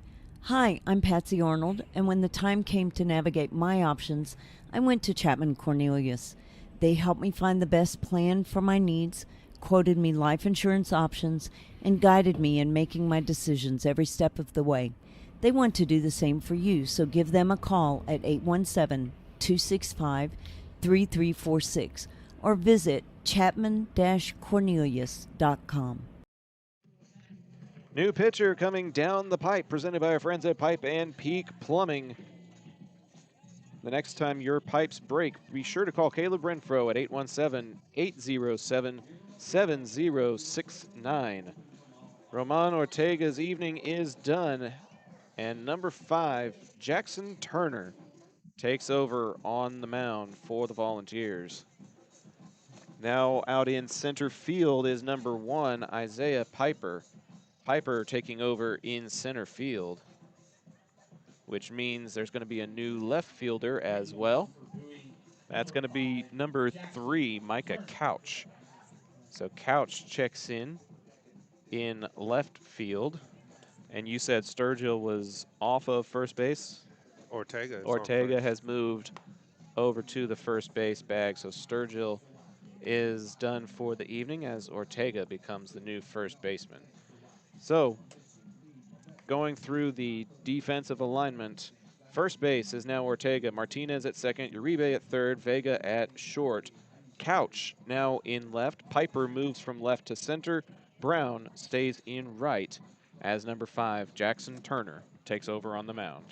I: Hi, I'm Patsy Arnold, and when the time came to navigate my options, I went to Chapman Cornelius. They helped me find the best plan for my needs, quoted me life insurance options, and guided me in making my decisions every step of the way. They want to do the same for you, so give them a call at 817-265-3346 or visit chapman-cornelius.com.
A: New pitcher coming down the pipe, presented by our friends at Pipe and Peak Plumbing. The next time your pipes break, be sure to call Caleb Renfro at 817-807-7069. Roman Ortega's evening is done, and number 5, Jackson Turner, takes over on the mound for the Volunteers. Now out in center field is number 1, Isaiah Piper. Piper taking over in center field, which means there's going to be a new left fielder as well. That's going to be number 3, Micah Couch. So Couch checks in left field. And you said Sturgill was off of first base? Ortega has moved over to the first base bag, so Sturgill is done for the evening as Ortega becomes the new first baseman. So, going through the defensive alignment, first base is now Ortega, Martinez at second, Uribe at third, Vega at short, Couch now in left. Piper moves from left to center. Brown stays in right as number 5, Jackson Turner, takes over on the mound.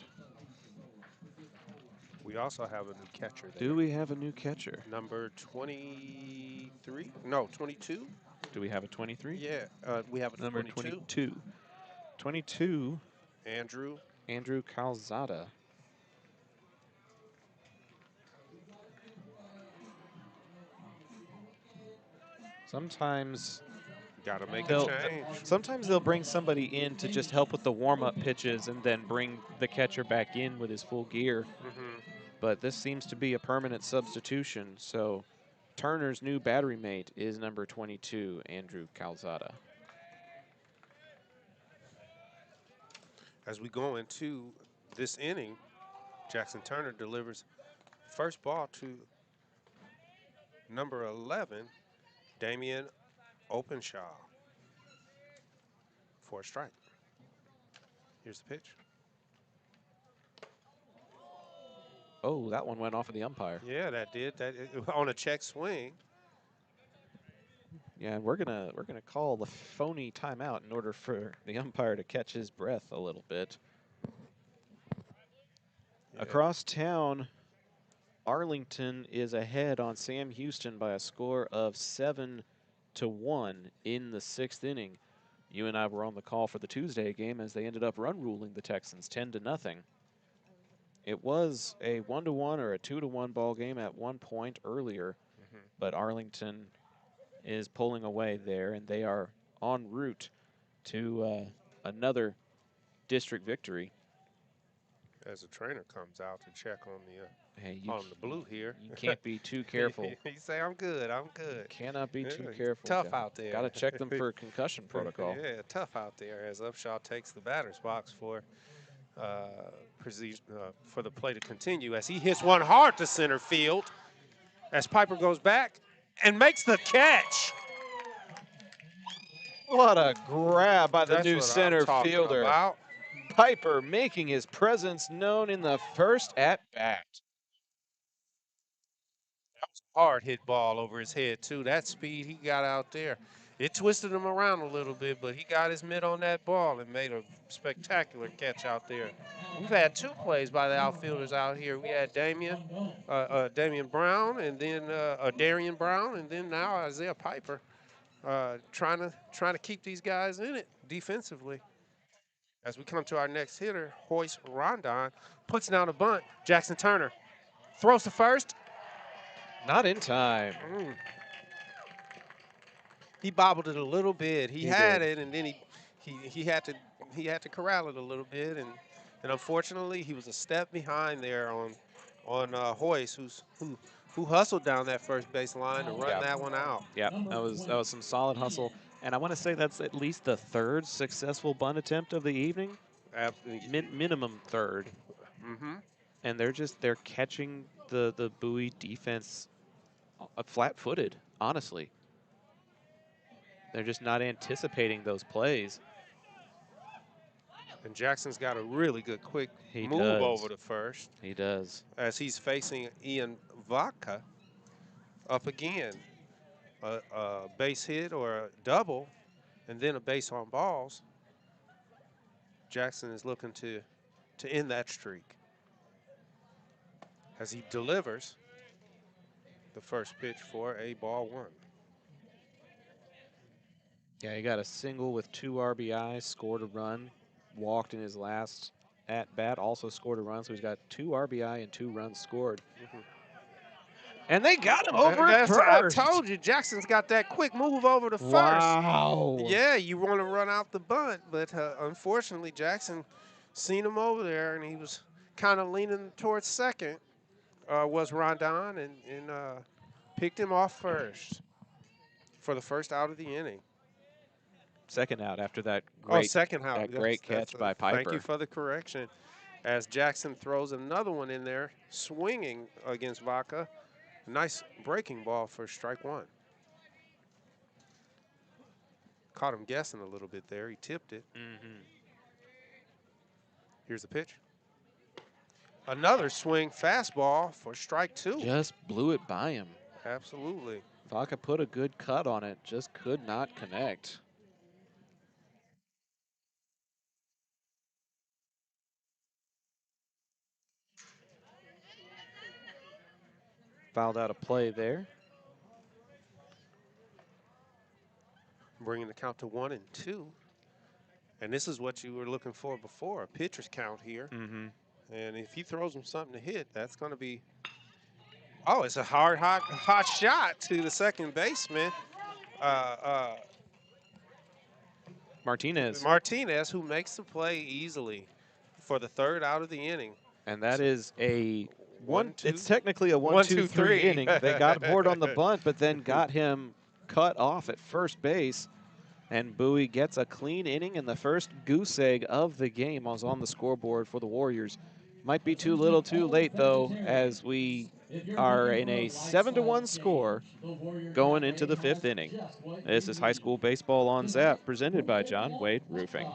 E: We also have a new catcher there.
A: Do we have a new catcher?
E: Number 23? No, 22?
A: Do we have a 23?
E: Yeah, we have a
A: Number 22. 22.
E: Andrew
A: Calzada. Sometimes
E: Got to make a change.
A: Sometimes they'll bring somebody in to just help with the warm-up pitches and then bring the catcher back in with his full gear. But this seems to be a permanent substitution, so Turner's new battery mate is number 22, Andrew Calzada.
E: As we go into this inning, Jackson Turner delivers first ball to number 11, Damian Openshaw, for a strike. Here's the pitch.
A: Oh, that one went off of the umpire.
E: Yeah, that did. On a check swing.
A: Yeah, we're gonna call the phony timeout in order for the umpire to catch his breath a little bit. Yeah. Across town, Arlington is ahead on Sam Houston by a score of 7-1 in the 6th inning. You and I were on the call for the Tuesday game as they ended up run ruling the Texans 10-0. It was a 1-1 or a 2-1 ball game at one point earlier, but Arlington is pulling away there, and they are en route to another district victory.
E: As the trainer comes out to check on the on the blue here.
A: You can't be too careful.
E: You say, I'm good, I'm good.
A: Cannot be too careful.
E: Tough out there.
A: Got to check them for concussion protocol.
E: Yeah, tough out there as Upshaw takes the batter's box for the play to continue as he hits one hard to center field as Piper goes back and makes the catch.
A: What a grab by the
E: That's
A: new
E: what
A: center
E: I'm talking
A: fielder.
E: about.
A: Piper making his presence known in the first at-bat.
E: That was a hard hit ball over his head, too. That speed he got out there. It twisted him around a little bit, but he got his mitt on that ball and made a spectacular catch out there. We've had 2 plays by the outfielders out here. We had Damian Brown, and then Darian Brown, and then now Isaiah Piper trying to keep these guys in it defensively. As we come to our next hitter, Hoyce Rondon puts down a bunt. Jackson Turner throws to first.
A: Not in time.
E: He bobbled it a little bit. He had
A: did.
E: it, and then he had to corral it a little bit, and unfortunately he was a step behind there on Hoyce, who hustled down that first base line to run that one out.
A: Yeah, that was some solid hustle. And I want to say that's at least the 3rd successful bunt attempt of the evening. Minimum 3rd. And they're catching the Bowie defense flat-footed, honestly. They're just not anticipating those plays.
E: And Jackson's got a really good quick move over to first.
A: He does.
E: As he's facing Ian Vaca up again. A base hit or a double, and then a base on balls. Jackson is looking to end that streak as he delivers the first pitch for a ball 1.
A: Yeah, he got a single with 2 RBIs, scored a run, walked in his last at-bat, also scored a run, so he's got 2 RBI and 2 runs scored. And they got him over at first.
E: I told you, Jackson's got that quick move over to first.
A: Wow.
E: Yeah, you want to run out the bunt, but unfortunately, Jackson seen him over there, and he was kind of leaning towards second, was Rondon, and picked him off first for the first out of the inning.
A: Second out after that great,
E: second out.
A: That great catch by Piper.
E: Thank you for the correction. As Jackson throws another one in there, swinging against Vaca. Nice breaking ball for strike 1. Caught him guessing a little bit there. He tipped it. Here's the pitch. Another swing fastball for strike 2.
A: Just blew it by him.
E: Absolutely.
A: Vaca put a good cut on it, just could not connect. Fouled out a play there.
E: Bringing the count to 1-2. And this is what you were looking for before, a pitcher's count here.
A: Mm-hmm.
E: And if he throws him something to hit, that's going to be, oh, it's a hot shot to the second baseman.
A: Martinez.
E: Who makes the play easily for the third out of the inning.
A: And that is a
E: One, two.
A: It's technically a 1-2-3 inning. They got Horde on the bunt, but then got him cut off at first base. And Bowie gets a clean inning, and the first goose egg of the game was on the scoreboard for the Warriors. Might be too little too late, though, as we are in a 7-1 score going into the 5th inning. This is High School Baseball on Zap, presented by John Wade Roofing.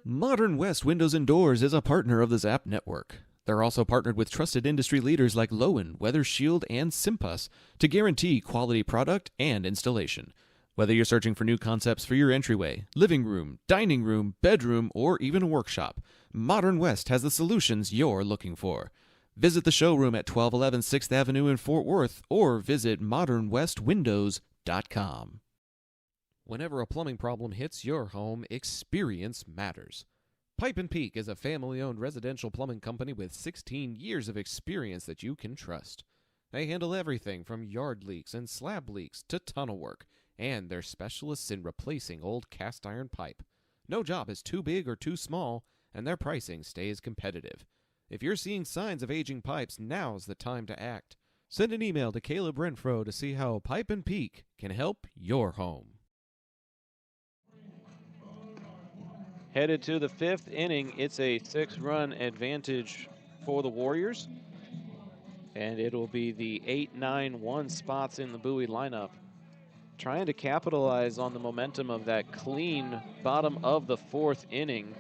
D: Modern West Windows and Doors is a partner of the Zap Network. They're also partnered with trusted industry leaders like Lowen, Weather Shield, and Simpus to guarantee quality product and installation. Whether you're searching for new concepts for your entryway, living room, dining room, bedroom, or even a workshop, Modern West has the solutions you're looking for. Visit the showroom at 1211 6th Avenue in Fort Worth or visit modernwestwindows.com.
G: Whenever a plumbing problem hits your home, experience matters. Pipe and Peak is a family-owned residential plumbing company with 16 years of experience that you can trust. They handle everything from yard leaks and slab leaks to tunnel work, and they're specialists in replacing old cast iron pipe. No job is too big or too small, and their pricing stays competitive. If you're seeing signs of aging pipes, now's the time to act. Send an email to Caleb Renfro to see how Pipe and Peak can help your home.
A: Headed to the 5th inning, it's a 6-run advantage for the Warriors. And it'll be the 8-9-1 spots in the Bowie lineup, trying to capitalize on the momentum of that clean bottom of the 4th inning.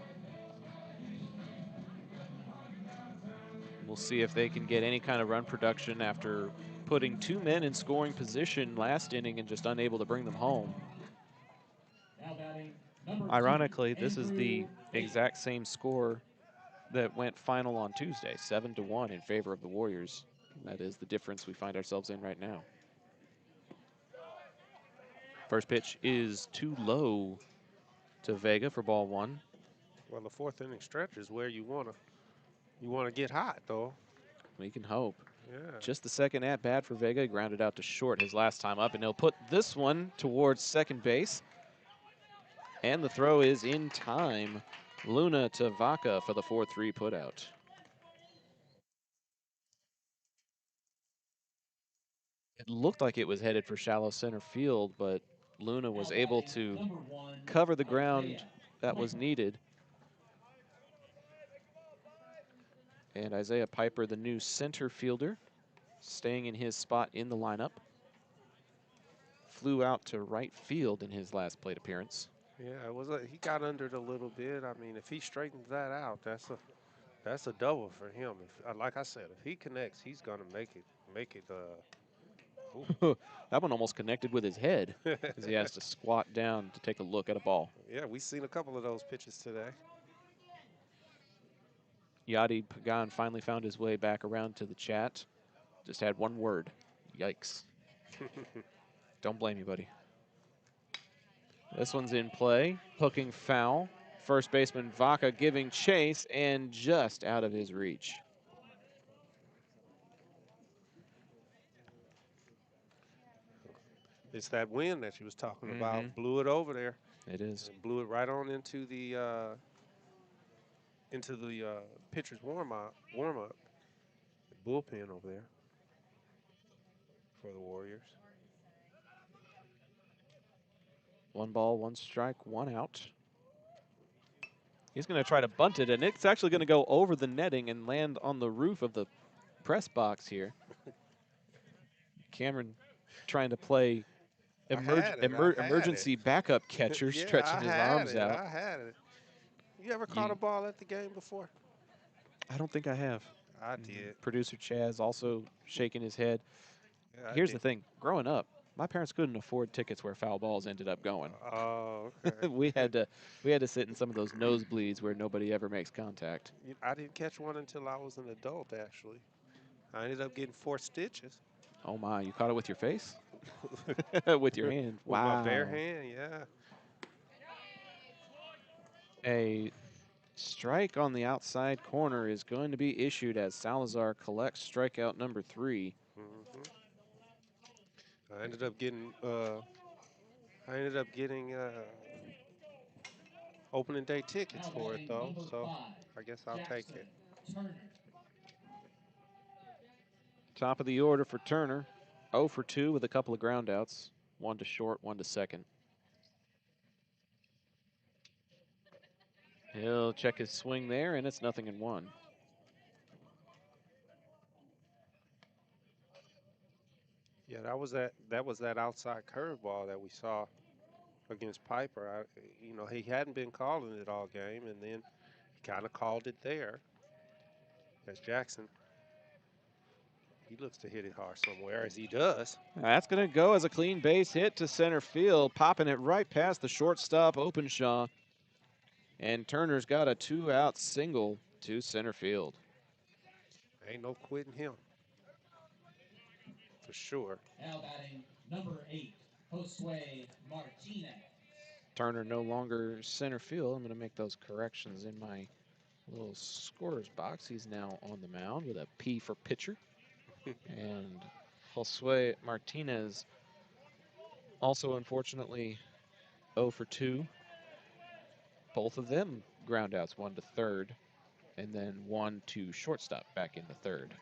A: We'll see if they can get any kind of run production after putting 2 men in scoring position last inning and just unable to bring them home. Ironically, this is the exact same score that went final on Tuesday, 7-1 in favor of the Warriors. That is the difference we find ourselves in right now. First pitch is too low to Vega for ball 1.
E: Well, the 4th inning stretch is where you want to get hot, though.
A: We can hope.
E: Yeah.
A: Just the second at bat for Vega, grounded out to short his last time up, and he'll put this one towards second base. And the throw is in time. Luna to Vaca for the 4-3 putout. It looked like it was headed for shallow center field, but Luna was able to cover the ground that was needed. And Isaiah Piper, the new center fielder, staying in his spot in the lineup, flew out to right field in his last plate appearance.
E: Yeah, he got under it a little bit. I mean, if he straightens that out, that's a double for him. Like I said, if he connects, he's gonna make it.
A: That one almost connected with his head because he has to squat down to take a look at a ball.
E: Yeah, we've seen a couple of those pitches today.
A: Yadi Pagan finally found his way back around to the chat. Just had one word: yikes. Don't blame you, buddy. This one's in play, hooking foul. First baseman Vaca giving chase and just out of his reach.
E: It's that wind that you was talking about. Blew it over there.
A: It is.
E: And blew it right on into the pitcher's warm up, the bullpen over there for the Warriors.
A: 1 ball, 1 strike, 1 out. He's going to try to bunt it, and it's actually going to go over the netting and land on the roof of the press box here. Cameron trying to play emergency backup catcher,
E: Yeah,
A: stretching his arms out.
E: I had it. You ever caught a ball at the game before?
A: I don't think I have.
E: I did.
A: Producer Chaz also shaking his head.
E: Yeah, I
A: Here's
E: did.
A: the thing. Growing up, my parents couldn't afford tickets where foul balls ended up going.
E: Oh, okay.
A: we had to sit in some of those nosebleeds where nobody ever makes contact.
E: I didn't catch one until I was an adult, actually. I ended up getting 4 stitches
A: Oh my, you caught it with your face? With your hand.
E: with my bare
A: Wow.
E: hand. Yeah.
A: A strike on the outside corner is going to be issued as Salazar collects strikeout number 3.
E: hmm I ended up getting. I ended up getting opening day tickets
F: Now
E: for it
F: batting
E: though,
F: number
E: so
F: 5,
E: I guess I'll take
F: Jackson
E: it.
F: Turner.
A: Top of the order for Turner. 0 for 2 with a couple of groundouts. 1 to short, 1 to second. He'll check his swing there, and it's 0-1.
E: Yeah, that outside curveball that we saw against Piper. He hadn't been calling it all game, and then he kind of called it there. As Jackson, he looks to hit it hard somewhere, as he does.
A: That's going to go as a clean base hit to center field, popping it right past the shortstop, Openshaw. And Turner's got a 2-out single to center field.
E: Ain't no quitting him, for sure.
F: Now batting number 8, Josue Martinez.
A: Turner no longer center field. I'm going to make those corrections in my little scorer's box. He's now on the mound with a P for pitcher. And Josue Martinez also, unfortunately, 0 for 2. Both of them groundouts, 1 to third, and then 1 to shortstop back in the third.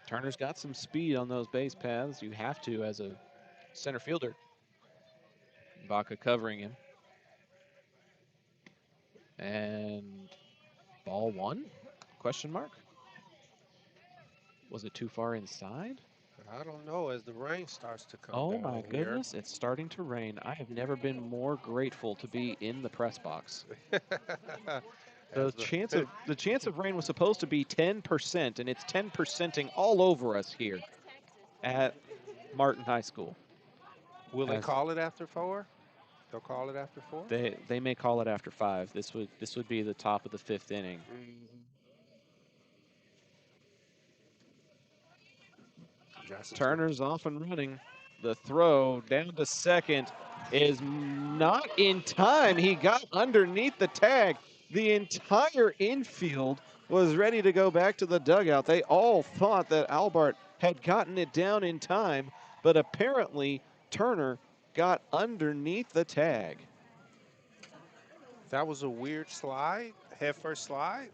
A: Turner's got some speed on those base paths. You have to as a center fielder. Baca covering him. And ball 1? Question mark? Was it too far inside?
E: I don't know as the rain starts to come
A: Oh
E: down
A: my
E: here.
A: goodness, it's starting to rain. I have never been more grateful to be in the press box. The chance of rain was supposed to be 10%, and it's 10%ing all over us here at Martin High School.
E: Will they
A: As
E: call it after 4? They'll call it after 4?
A: They may call it after 5. This would be the top of the 5th inning. Turner's off and running. The throw down to second is not in time. He got underneath the tag. The entire infield was ready to go back to the dugout. They all thought that Albert had gotten it down in time, but apparently Turner got underneath the tag.
E: That was a weird slide, head first slide.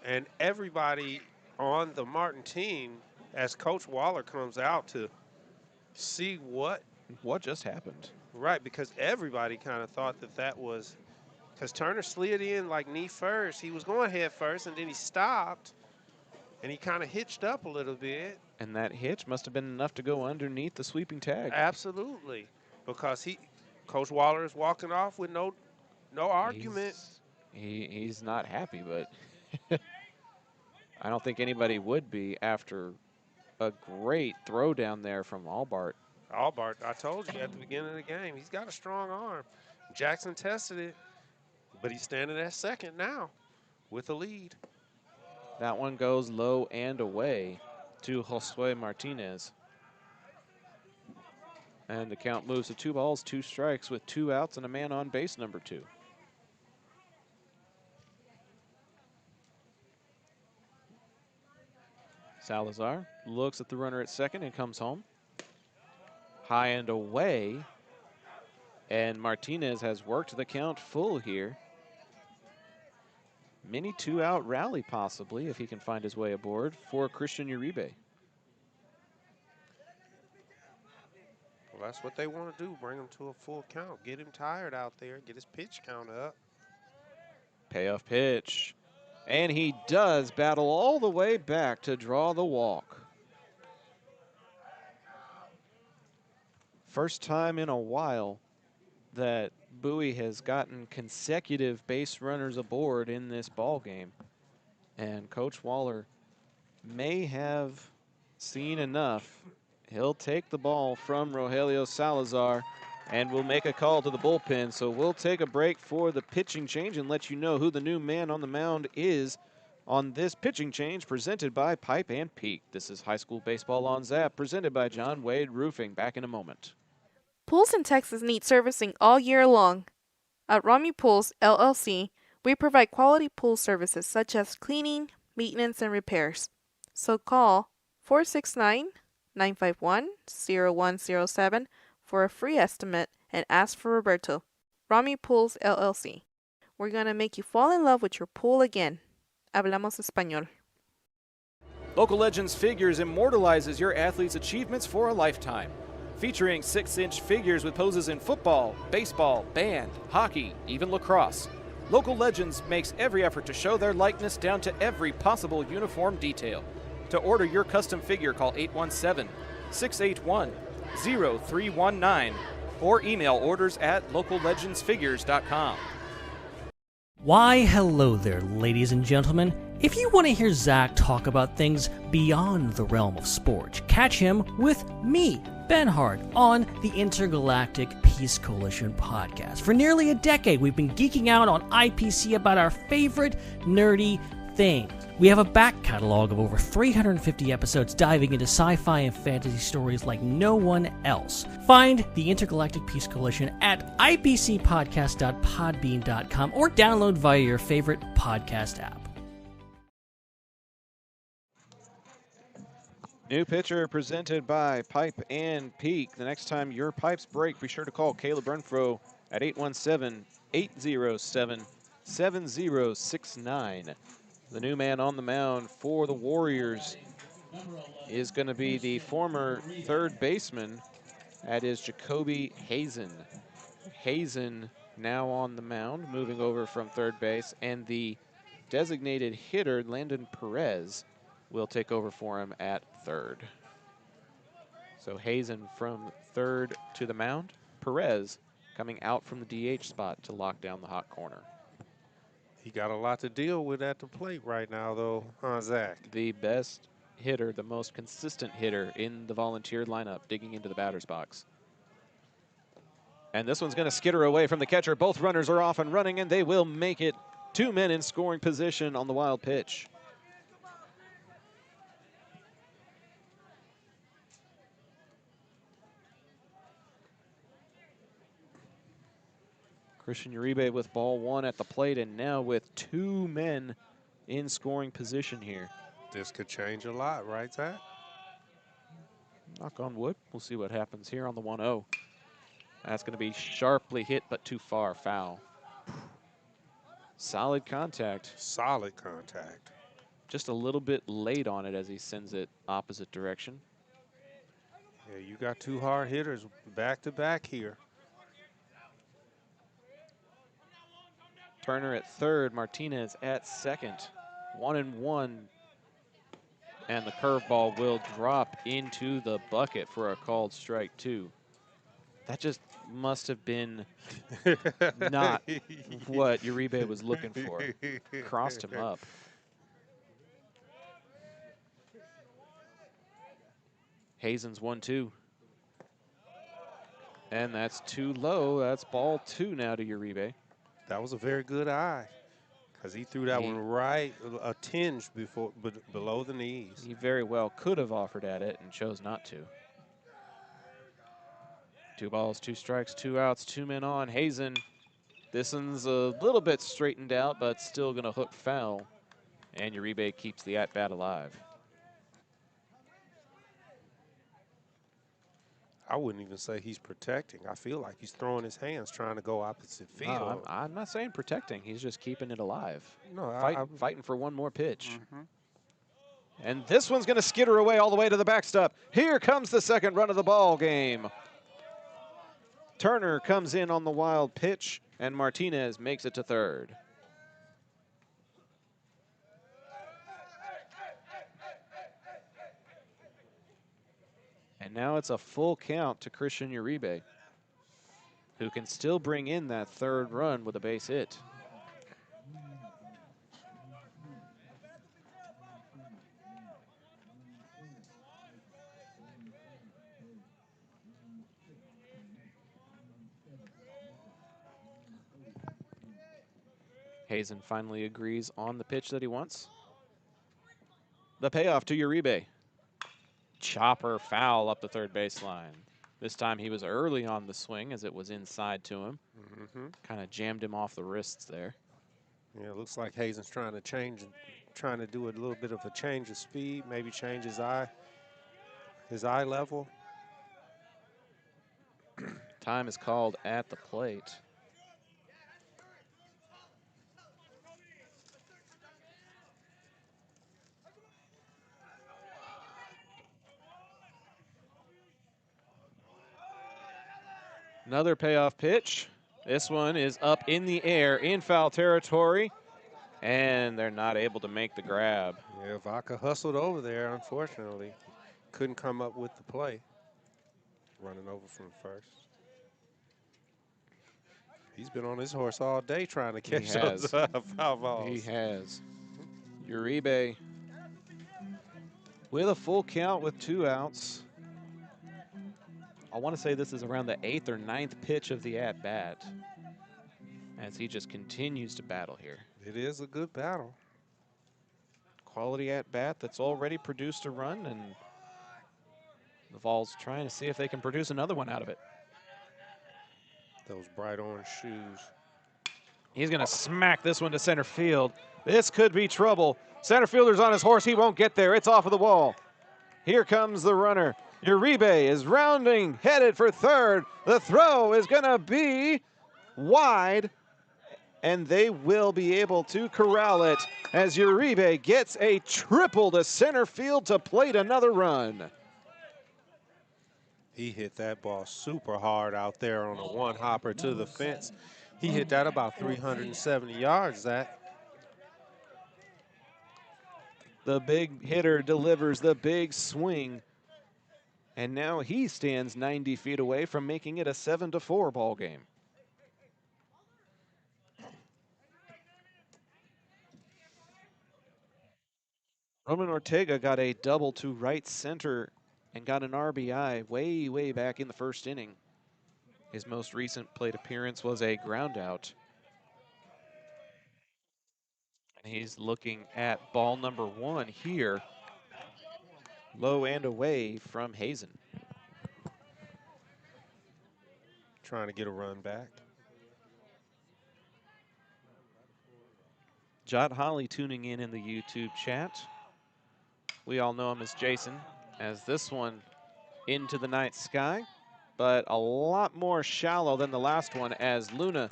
E: And everybody on the Martin team, as Coach Waller comes out to see what
A: just happened.
E: Right, because everybody kind of thought that was because Turner slid in like knee first. He was going head first, and then he stopped, and he kind of hitched up a little bit.
A: And that hitch must have been enough to go underneath the sweeping tag.
E: Absolutely, because Coach Waller is walking off with no argument.
A: He's not happy, but I don't think anybody would be after a great throw down there from Albart.
E: Albart, I told you at the beginning of the game, he's got a strong arm. Jackson tested it, but he's standing at second now with a lead.
A: That one goes low and away to Josue Martinez. And the count moves to 2 balls, 2 strikes with 2 outs and a man on base, number 2. Salazar looks at the runner at second and comes home. High and away. And Martinez has worked the count full here. Mini 2-out rally possibly if he can find his way aboard for Christian Uribe.
E: Well, that's what they want to do, bring him to a full count, get him tired out there, get his pitch count up.
A: Payoff pitch. And he does battle all the way back to draw the walk. First time in a while that Bowie has gotten consecutive base runners aboard in this ball game. And Coach Waller may have seen enough. He'll take the ball from Rogelio Salazar and we'll make a call to the bullpen. So we'll take a break for the pitching change and let you know who the new man on the mound is on this pitching change presented by Pipe and Peak. This is High School Baseball on Zap presented by John Wade Roofing. Back in a moment.
K: Pools in Texas need servicing all year long. At Rami Pools, LLC, we provide quality pool services such as cleaning, maintenance, and repairs. So call 469-951-0107 for a free estimate and ask for Roberto. Rami Pools, LLC. We're going to make you fall in love with your pool again. Hablamos español.
H: Local Legends Figures immortalizes your athlete's achievements for a lifetime. Featuring 6-inch figures with poses in football, baseball, band, hockey, even lacrosse. Local Legends makes every effort to show their likeness down to every possible uniform detail. To order your custom figure, call 817-681-0319 or email orders@locallegendsfigures.com.
L: Why, hello there, ladies and gentlemen. If you want to hear Zach talk about things beyond the realm of sport, catch him with me, Ben Hart, on the Intergalactic Peace Coalition podcast. For nearly a decade, we've been geeking out on IPC about our favorite nerdy things. We have a back catalog of over 350 episodes diving into sci-fi and fantasy stories like no one else. Find the Intergalactic Peace Coalition at ipcpodcast.podbean.com or download via your favorite podcast app.
A: New pitcher presented by Pipe and Peak. The next time your pipes break, be sure to call Caleb Renfro at 817-807-7069. The new man on the mound for the Warriors is going to be the former third baseman. That is Jacoby Hazen. Hazen now on the mound, moving over from third base, and the designated hitter, Landon Perez, will take over for him at third. So Hazen from third to the mound. Perez coming out from the DH spot to lock down the hot corner.
E: He got a lot to deal with at the plate right now, though, huh, Zach?
A: The best hitter, the most consistent hitter in the Volunteer lineup, digging into the batter's box. And this one's going to skitter away from the catcher. Both runners are off and running, and they will make it. 2 men in scoring position on the wild pitch. Christian Uribe with ball one at the plate, and now with 2 men in scoring position here.
E: This could change a lot, right, Zach?
A: Knock on wood. We'll see what happens here on the 1-0. That's going to be sharply hit, but too far, foul. Solid contact.
E: Solid contact.
A: Just a little bit late on it as he sends it opposite direction.
E: Yeah, you got 2 hard hitters back to back here.
A: Turner at third, Martinez at second. 1-1. And the curveball will drop into the bucket for a called strike 2. That just must have been not what Uribe was looking for. Crossed him up. Hazen's 1-2. And that's too low. That's ball 2 now to Uribe.
E: That was a very good eye, because he threw that one right a tinge below the knees.
A: He very well could have offered at it and chose not to. 2 balls, 2 strikes, 2 outs, 2 men on. Hazen, this one's a little bit straightened out, but still going to hook foul. And Uribe keeps the at-bat alive.
E: I wouldn't even say he's protecting. I feel like he's throwing his hands, trying to go opposite field.
A: No, I'm not saying protecting. He's just keeping it alive.
E: No,
A: fighting for one more pitch. Mm-hmm. And this one's going to skitter away all the way to the backstop. Here comes the second run of the ball game. Turner comes in on the wild pitch, and Martinez makes it to third. And now it's a full count to Christian Uribe, who can still bring in that third run with a base hit.
H: Hazen finally agrees on the pitch that he wants. The payoff to Uribe. Chopper foul up the third baseline. This time he was early on the swing as it was inside to him. Kind of jammed him off the wrists there.
E: Yeah, it looks like Hazen's trying to do a little bit of a change of speed, maybe change his eye level.
H: Time is called at the plate. Another payoff pitch. This one is up in the air in foul territory, and they're not able to make the grab.
E: Yeah, Vaca hustled over there, unfortunately. Couldn't come up with the play. Running over from first. He's been on his horse all day trying to catch those foul balls.
H: He has. Uribe with a full count with 2 outs. I want to say this is around the 8th or 9th pitch of the at-bat as he just continues to battle here.
E: It is a good battle.
H: Quality at-bat that's already produced a run, and the Vols trying to see if they can produce another one out of it.
E: Those bright orange shoes.
H: He's going to smack this one to center field. This could be trouble. Center fielder's on his horse. He won't get there. It's off of the wall. Here comes the runner. Uribe is rounding, headed for third. The throw is going to be wide, and they will be able to corral it as Uribe gets a triple to center field to plate another run.
E: He hit that ball super hard out there on a one-hopper to the fence. He hit that about 370 yards, Zach.
H: The big hitter delivers the big swing. And now he stands 90 feet away from making it a 7-4 ball game. Roman Ortega got a double to right center and got an RBI way back in the first inning. His most recent plate appearance was a ground out. And he's looking at ball number 1 here. Low and away from Hazen.
E: Trying to get a run back.
H: Jot Holly tuning in the YouTube chat. We all know him as Jason, as this one into the night sky, but a lot more shallow than the last one as Luna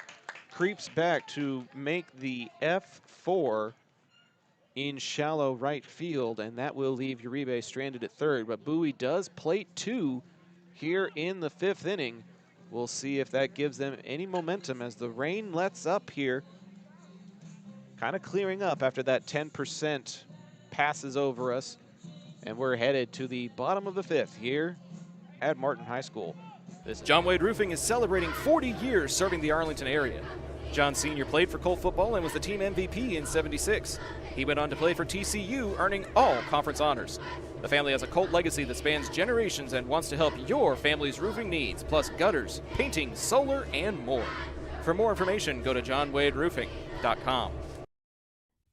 H: creeps back to make the F4 in shallow right field, and that will leave Uribe stranded at third. But Bowie does plate 2 here in the 5th inning. We'll see if that gives them any momentum as the rain lets up here. Kind of clearing up after that 10% passes over us. And we're headed to the bottom of the 5th here at Martin High School. John Wade Roofing is celebrating 40 years serving the Arlington area. John Sr. played for Colt football and was the team MVP in '76. He went on to play for TCU, earning all conference honors. The family has a Colt legacy that spans generations and wants to help your family's roofing needs, plus gutters, painting, solar, and more. For more information, go to johnwaderoofing.com.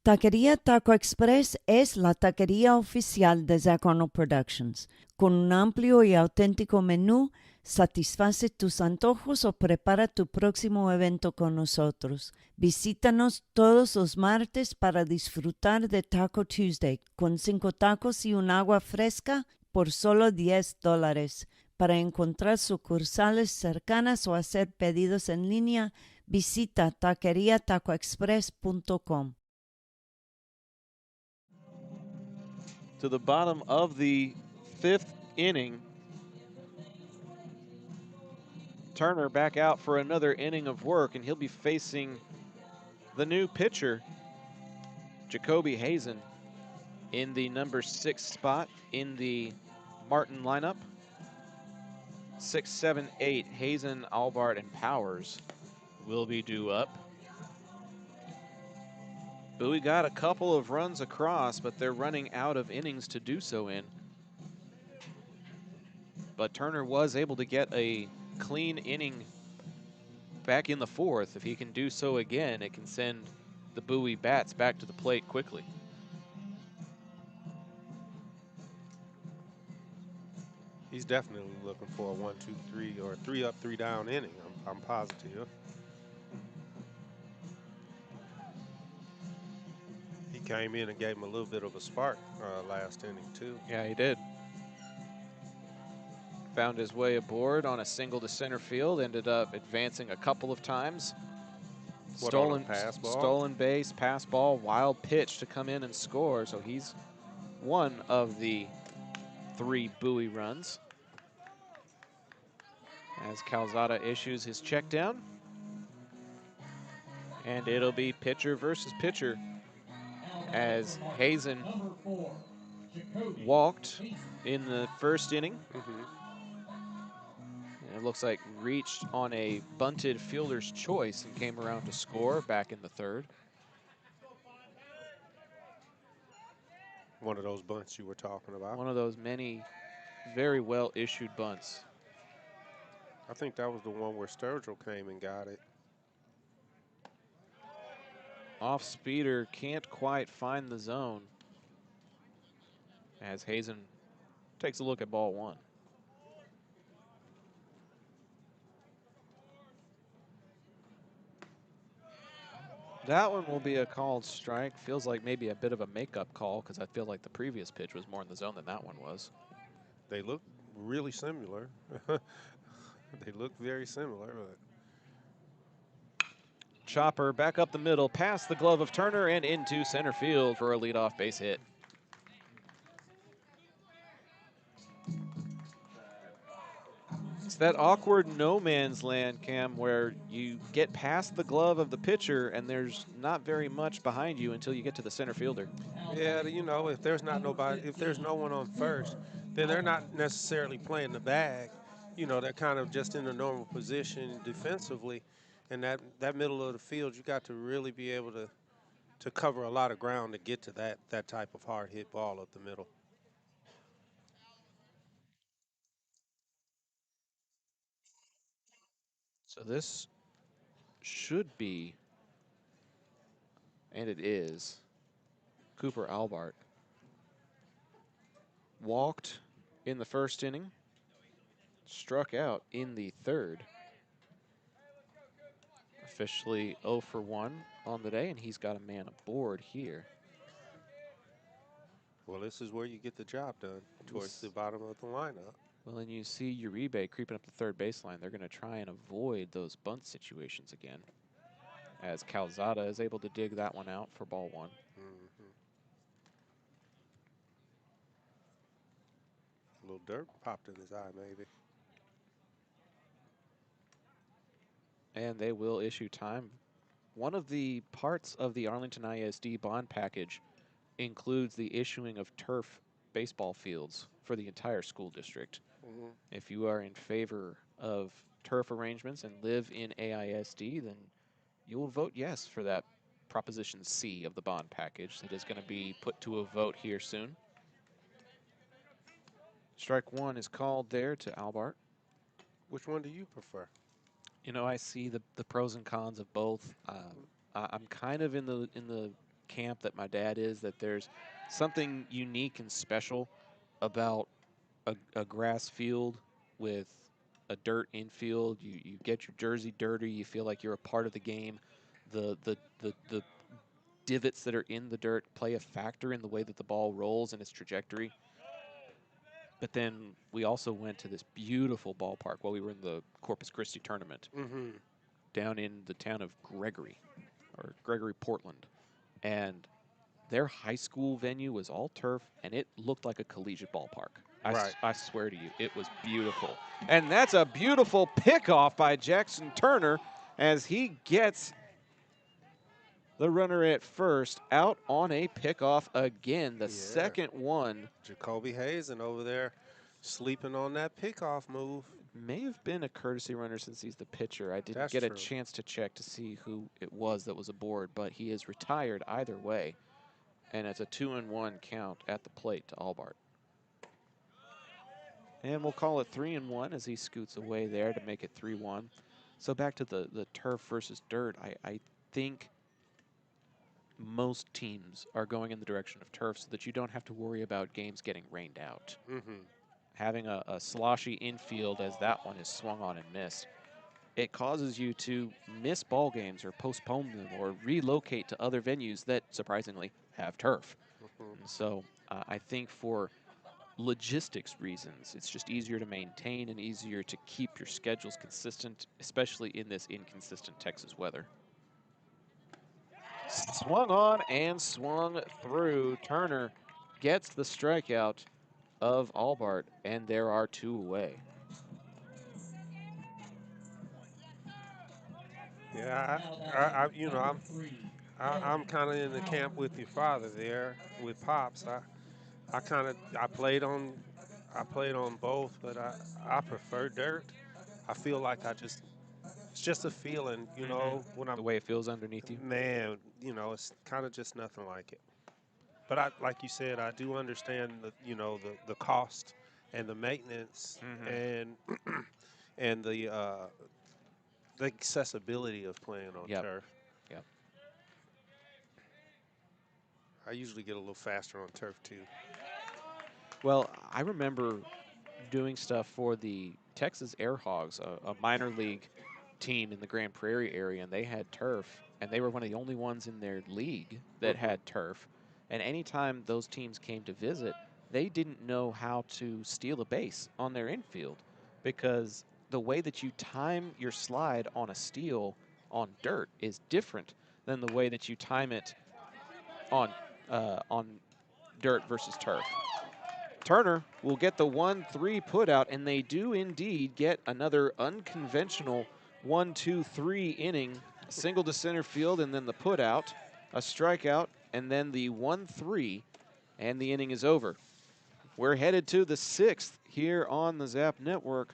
I: Taquería Taco Express es la taquería oficial de Zach Arnold Productions. Con un amplio y auténtico menú, satisface tus antojos o prepara tu próximo evento con nosotros. Visítanos todos los martes para disfrutar de Taco Tuesday con 5 tacos y un agua fresca por solo $10. Para encontrar sucursales cercanas o hacer pedidos en línea, visita taqueriatacoexpress.com.
H: To the bottom of the 5th inning. Turner back out for another inning of work, and he'll be facing the new pitcher, Jacoby Hazen, in the number 6 spot in the Martin lineup. 6, 7, 8, Hazen, Albart, and Powers will be due up. Bowie got a couple of runs across, but they're running out of innings to do so in. But Turner was able to get a clean inning back in the 4th. If he can do so again, it can send the Bowie bats back to the plate quickly.
E: He's definitely looking for a 1-2-3 or 3 up, 3 down inning. I'm positive. He came in and gave him a little bit of a spark last inning too.
H: Yeah, he did. Found his way aboard on a single to center field, ended up advancing a couple of times. Stolen base, pass ball, wild pitch to come in and score. So he's one of the 3 Bowie runs. As Calzada issues his check down. And it'll be pitcher versus pitcher as Hazen walked in the first inning. And it looks like reached on a bunted fielder's choice and came around to score back in the third.
E: One of those bunts you were talking about.
H: One of those many very well issued bunts.
E: I think that was the one where Sturgill came and got it.
H: Off speeder, can't quite find the zone as Hazen takes a look at ball 1. That one will be a called strike. Feels like maybe a bit of a makeup call because I feel like the previous pitch was more in the zone than that one was.
E: They look really similar. They look very similar. But
H: Chopper back up the middle, past the glove of Turner and into center field for a leadoff base hit. It's that awkward no man's land, Cam, where you get past the glove of the pitcher and there's not very much behind you until you get to the center fielder.
E: yeah, you know, if there's no one on first, then they're not necessarily playing the bag. You know, they're kind of just in a normal position defensively. And that middle of the field, you got to really be able to cover a lot of ground to get to that type of hard hit ball up the middle.
H: So this should be, and it is, Cooper Albart. Walked in the first inning, struck out in the third. Officially 0 for 1 on the day, and he's got a man aboard here.
E: Well, this is where you get the job done, towards the bottom of the lineup.
H: Well, and you see Uribe creeping up the third baseline. They're going to try and avoid those bunt situations again, as Calzada is able to dig that one out for ball 1.
E: A little dirt popped in his eye, maybe.
H: And they will issue time. One of the parts of the Arlington ISD bond package includes the issuing of turf baseball fields for the entire school district. If you are in favor of turf arrangements and live in AISD, then you will vote yes for that Proposition C of the bond package that is going to be put to a vote here soon. Strike 1 is called there to Albart.
E: Which one do you prefer?
H: You know, I see the pros and cons of both. I'm kind of in the camp that my dad is, that there's something unique and special about a grass field with a dirt infield. You get your jersey dirty. You feel like you're a part of the game. The divots that are in the dirt play a factor in the way that the ball rolls and its trajectory. But then we also went to this beautiful ballpark while we were in the Corpus Christi tournament down in the town of Gregory, Portland. And their high school venue was all turf, and it looked like a collegiate ballpark. I swear to you, it was beautiful. And that's a beautiful pickoff by Jackson Turner as he gets the runner at first out on a pickoff again, the second one.
E: Jacoby Hazen over there sleeping on that pickoff move.
H: May have been a courtesy runner since he's the pitcher. I didn't get a chance to check to see who it was that was aboard, but he is retired either way. And it's a 2-1 count at the plate to Albart. And we'll call it 3-1 as he scoots away there to make it 3-1. So back to the turf versus dirt, I think most teams are going in the direction of turf so that you don't have to worry about games getting rained out. Having a sloshy infield as that one is swung on and missed, it causes you to miss ball games or postpone them or relocate to other venues that surprisingly have turf. And so I think for logistics reasons, it's just easier to maintain and easier to keep your schedules consistent, especially in this inconsistent Texas weather. Swung on and swung through. Turner gets the strikeout of Albart, and there are 2 away.
E: Yeah, I'm kind of in the camp with your father there with Pops. I played on both, but I prefer dirt. I feel like it's just a feeling, when I'm
H: The way it feels underneath you.
E: man, it's kind of just nothing like it. But like you said, I do understand the cost and the maintenance and and the accessibility of playing on turf.
H: Yep.
E: I usually get a little faster on turf too.
H: Well, I remember doing stuff for the Texas Air Hogs, a minor league team in the Grand Prairie area, and they had turf, and they were one of the only ones in their league that had turf. And anytime those teams came to visit, they didn't know how to steal a base on their infield because the way that you time your slide on a steal on dirt is different than the way that you time it on dirt versus turf. Turner will get the 1-3 put out, and they do indeed get another unconventional 1-2-3 inning. A single to center field, and then the put out, a strikeout, and then the 1-3, and the inning is over. We're headed to the 6th here on the Zap Network.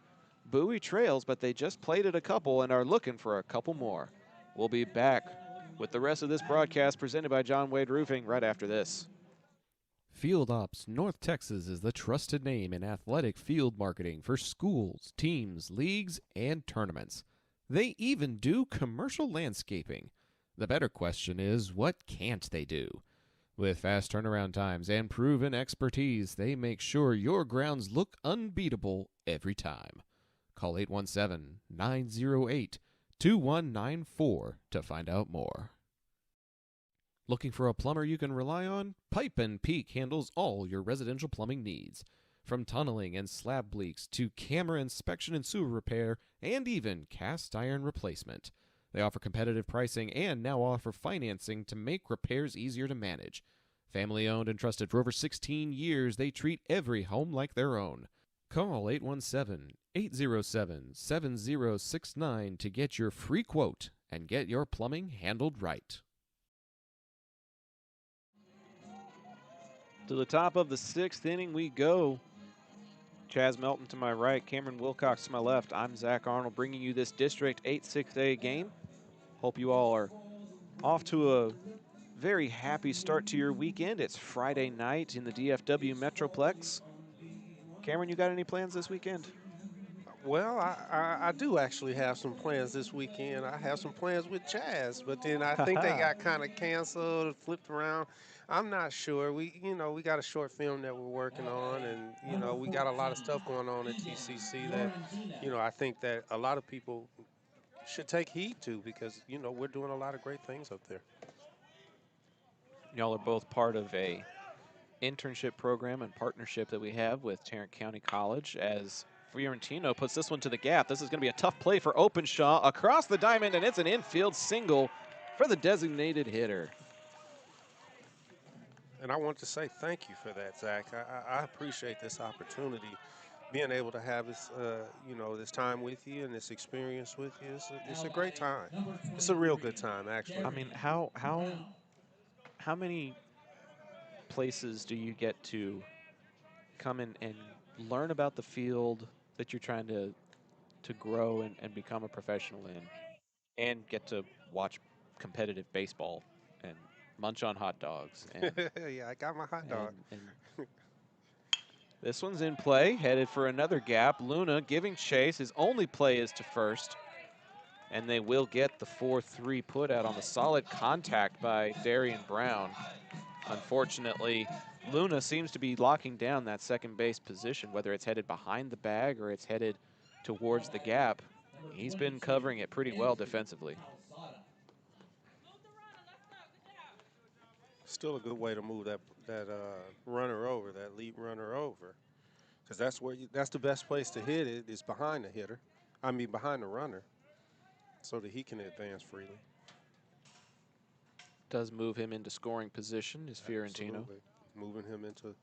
H: Bowie trails, but they just played it a couple and are looking for a couple more. We'll be back with the rest of this broadcast presented by John Wade Roofing right after this.
G: Field Ops North Texas is the trusted name in athletic field marketing for schools, teams, leagues, and tournaments. They even do commercial landscaping. The better question is, what can't they do? With fast turnaround times and proven expertise, they make sure your grounds look unbeatable every time. Call 817-908-2194 to find out more. Looking for a plumber you can rely on? Pipe and Peak handles all your residential plumbing needs. From tunneling and slab leaks to camera inspection and sewer repair, and even cast iron replacement. They offer competitive pricing and now offer financing to make repairs easier to manage. Family owned and trusted for over 16 years, they treat every home like their own. Call 817-807-7069 to get your free quote and get your plumbing handled right.
H: To the top of the 6th inning we go. Chaz Melton to my right, Cameron Wilcox to my left. I'm Zach Arnold bringing you this District 8-6A game. Hope you all are off to a very happy start to your weekend. It's Friday night in the DFW Metroplex. Cameron, you got any plans this weekend?
E: Well, I do actually have some plans this weekend. I have some plans with Chaz, but then I think they got kind of canceled, flipped around. I'm not sure. We got a short film that we're working on, and, we got a lot of stuff going on at TCC that, I think that a lot of people should take heed to because, we're doing a lot of great things up there.
H: Y'all are both part of a internship program and partnership that we have with Tarrant County College as Fiorentino puts this one to the gap. This is going to be a tough play for Openshaw across the diamond, and it's an infield single for the designated hitter.
E: And I want to say thank you for that, Zach. I appreciate this opportunity, being able to have this, this time with you and this experience with you. It's a great time. It's a real good time, actually.
H: I mean, how many places do you get to come in and learn about the field that you're trying to grow and become a professional in, and get to watch competitive baseball and munch on hot dogs? And,
E: yeah, I got my hot dog.
H: and this one's in play, headed for another gap. Luna giving chase. His only play is to first.
A: and they will get the 4-3 put out on the solid contact by Darian Brown. Unfortunately, Luna seems to be locking down that second base position, whether it's headed behind the bag or it's headed towards the gap. He's been covering it pretty well defensively.
E: Still a good way to move that runner over, that lead runner over, because that's the best place to hit it is behind the hitter. I mean behind the runner, so that he can advance freely.
A: Does move him into scoring position is Fiorentino.
E: Absolutely. Moving him into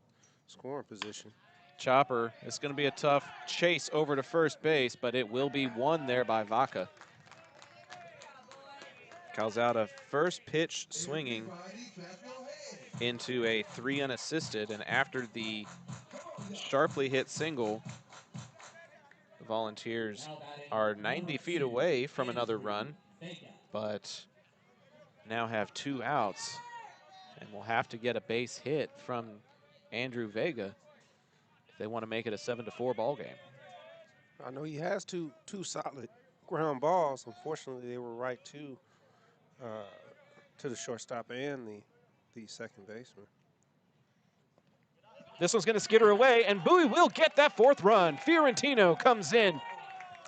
E: scoring position.
A: Chopper, it's going to be a tough chase over to first base, but it will be won there by Vaca. Calzada first pitch swinging into a 3 unassisted, and after the sharply hit single, the Volunteers are 90 feet away from another run, but now have 2 outs and will have to get a base hit from Andrew Vega if they want to make it a 7-4 ball game.
E: I know he has two solid ground balls. Unfortunately, they were right to the shortstop and the second baseman.
A: This one's going to skitter away, and Bowie will get that 4th run. Fiorentino comes in,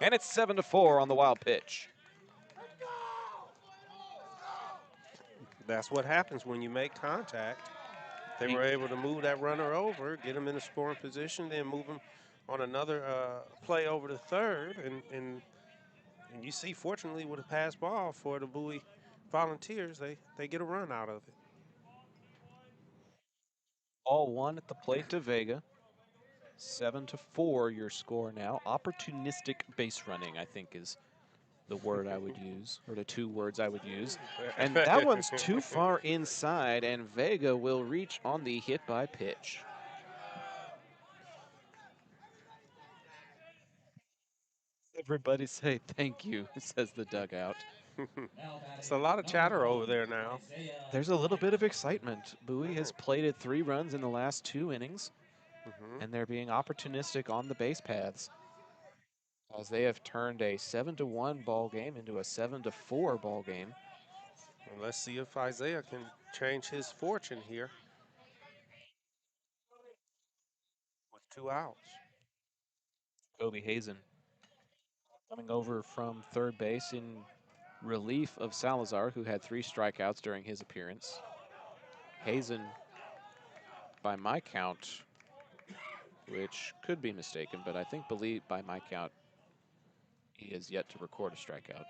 A: and it's 7-4 on the wild pitch.
E: That's what happens when you make contact. They were able to move that runner over, get him in a scoring position, then move him on another play over to third. And you see, fortunately, with a pass ball for the Bowie Volunteers, they get a run out of it.
A: All 1 at the plate to Vega. 7-4 your score now. Opportunistic base running, I think, is the word I would use, or the 2 words I would use. And that one's too far inside, and Vega will reach on the hit by pitch. Everybody say thank you, says the dugout.
E: It's a lot of chatter over there now.
A: There's a little bit of excitement. Bowie has plated 3 runs in the last 2 innings, and they're being opportunistic on the base paths, as they have turned a 7-1 ball game into a 7-4 ball game.
E: Well, let's see if Isaiah can change his fortune here with 2 outs.
A: Kobe Hazen coming over from third base in relief of Salazar, who had 3 strikeouts during his appearance. Hazen, by my count, which could be mistaken, but I believe by my count, he has yet to record a strikeout.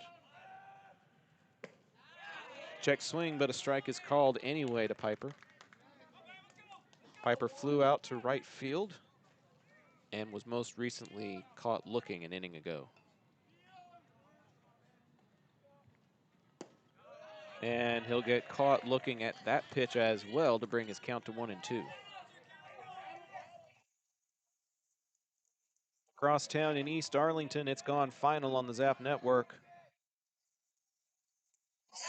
A: Check swing, but a strike is called anyway to Piper. Piper flew out to right field and was most recently caught looking an inning ago. And he'll get caught looking at that pitch as well to bring his count to 1-2. Across town in East Arlington, it's gone final on the Zap Network.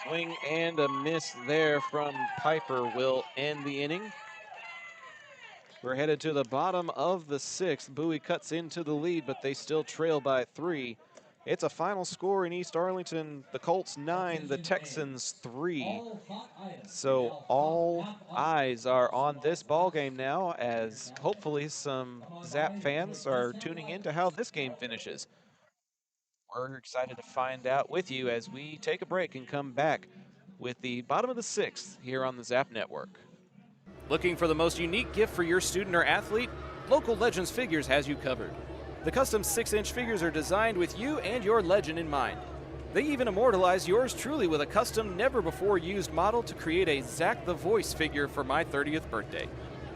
A: Swing and a miss there from Piper will end the inning. We're headed to the bottom of the 6th. Bowie cuts into the lead, but they still trail by 3. It's a final score in East Arlington. The Colts 9, the Texans 3. So all eyes are on this ball game now, as hopefully some Zap fans are tuning into how this game finishes. We're excited to find out with you as we take a break and come back with the bottom of the 6th here on the Zap Network.
H: Looking for the most unique gift for your student or athlete? Local Legends Figures has you covered. The custom 6-inch figures are designed with you and your legend in mind. They even immortalize yours truly with a custom, never-before-used model to create a Zach the Voice figure for my 30th birthday.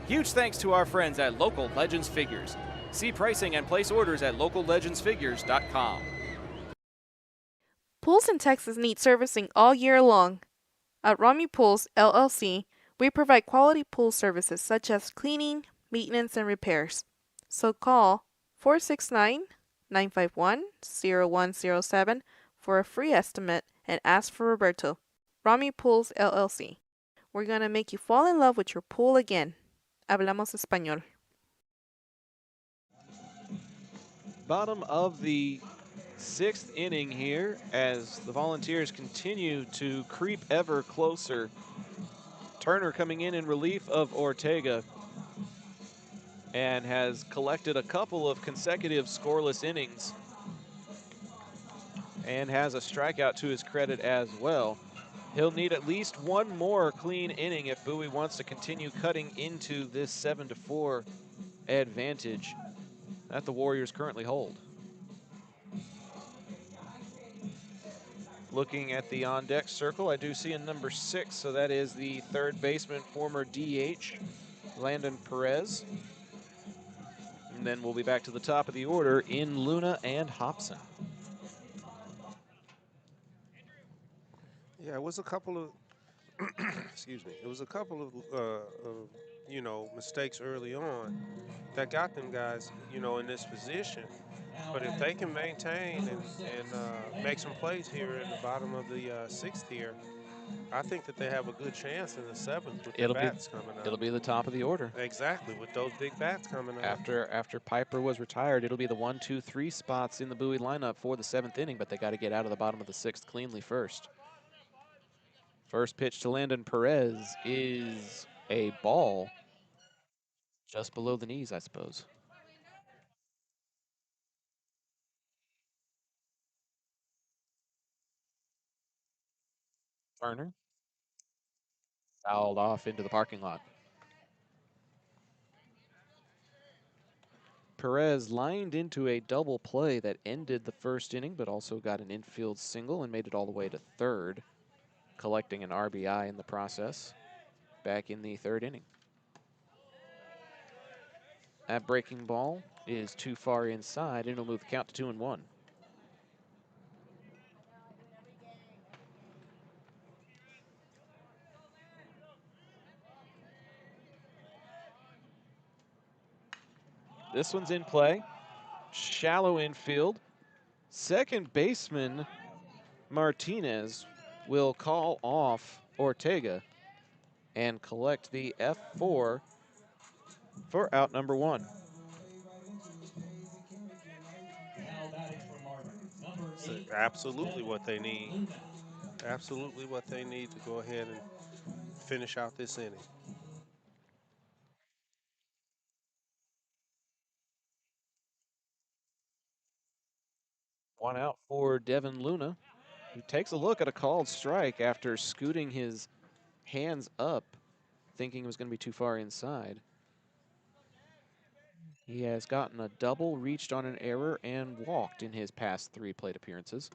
H: Huge thanks to our friends at Local Legends Figures. See pricing and place orders at locallegendsfigures.com.
K: Pools in Texas need servicing all year long. At Rami Pools, LLC, we provide quality pool services such as cleaning, maintenance, and repairs. So call 469-951-0107 for a free estimate and ask for Roberto. Rami Pools, LLC. We're going to make you fall in love with your pool again. Hablamos español.
A: Bottom of the 6th inning here as the Volunteers continue to creep ever closer. Turner coming in relief of Ortega and has collected a couple of consecutive scoreless innings and has a strikeout to his credit as well. He'll need at least one more clean inning if Bowie wants to continue cutting into this 7-4 advantage that the Warriors currently hold. Looking at the on-deck circle, I do see a number 6, so that is the third baseman, former DH, Landon Perez. And then we'll be back to the top of the order in Luna and Hobson.
E: Yeah, it was a couple of excuse me. It was a couple of mistakes early on that got them guys, in this position. But if they can maintain and make some plays here in the bottom of the 6th here, I think that they have a good chance in the 7th with the bats coming up.
A: It'll be the top of the order.
E: Exactly, with those big bats coming up.
A: After Piper was retired, it'll be the 1, 2, 3 spots in the Bowie lineup for the 7th inning, but they got to get out of the bottom of the 6th cleanly first. First pitch to Landon Perez is a ball just below the knees, I suppose. Turner fouled off into the parking lot. Perez lined into a double play that ended the first inning, but also got an infield single and made it all the way to third, collecting an RBI in the process back in the 3rd inning. That breaking ball is too far inside, and it'll move the count to 2-1. This one's in play. Shallow infield. Second baseman Martinez will call off Ortega and collect the F4 for out number 1.
E: So absolutely what they need. Absolutely what they need to go ahead and finish out this inning.
A: One out for Devin Luna, who takes a look at a called strike after scooting his hands up, thinking it was going to be too far inside. He has gotten a double, reached on an error, and walked in his past 3 plate appearances.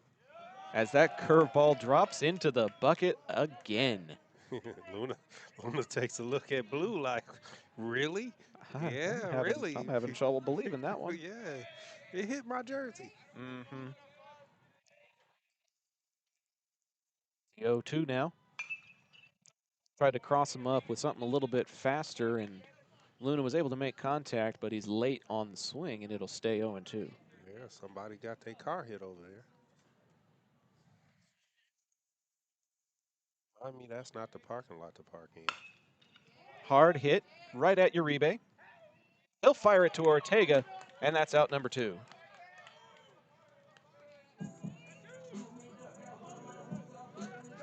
A: As that curveball drops into the bucket again.
E: Luna takes a look at Blue like, really? Really?
A: I'm having trouble believing that one.
E: Yeah, it hit my jersey.
A: Mm-hmm. The 0-2 now. Tried to cross him up with something a little bit faster, and Luna was able to make contact, but he's late on the swing, and it'll stay 0-2.
E: Yeah, somebody got their car hit over there. I mean, that's not the parking lot to park in.
A: Hard hit right at Uribe. He'll fire it to Ortega, and that's out number 2.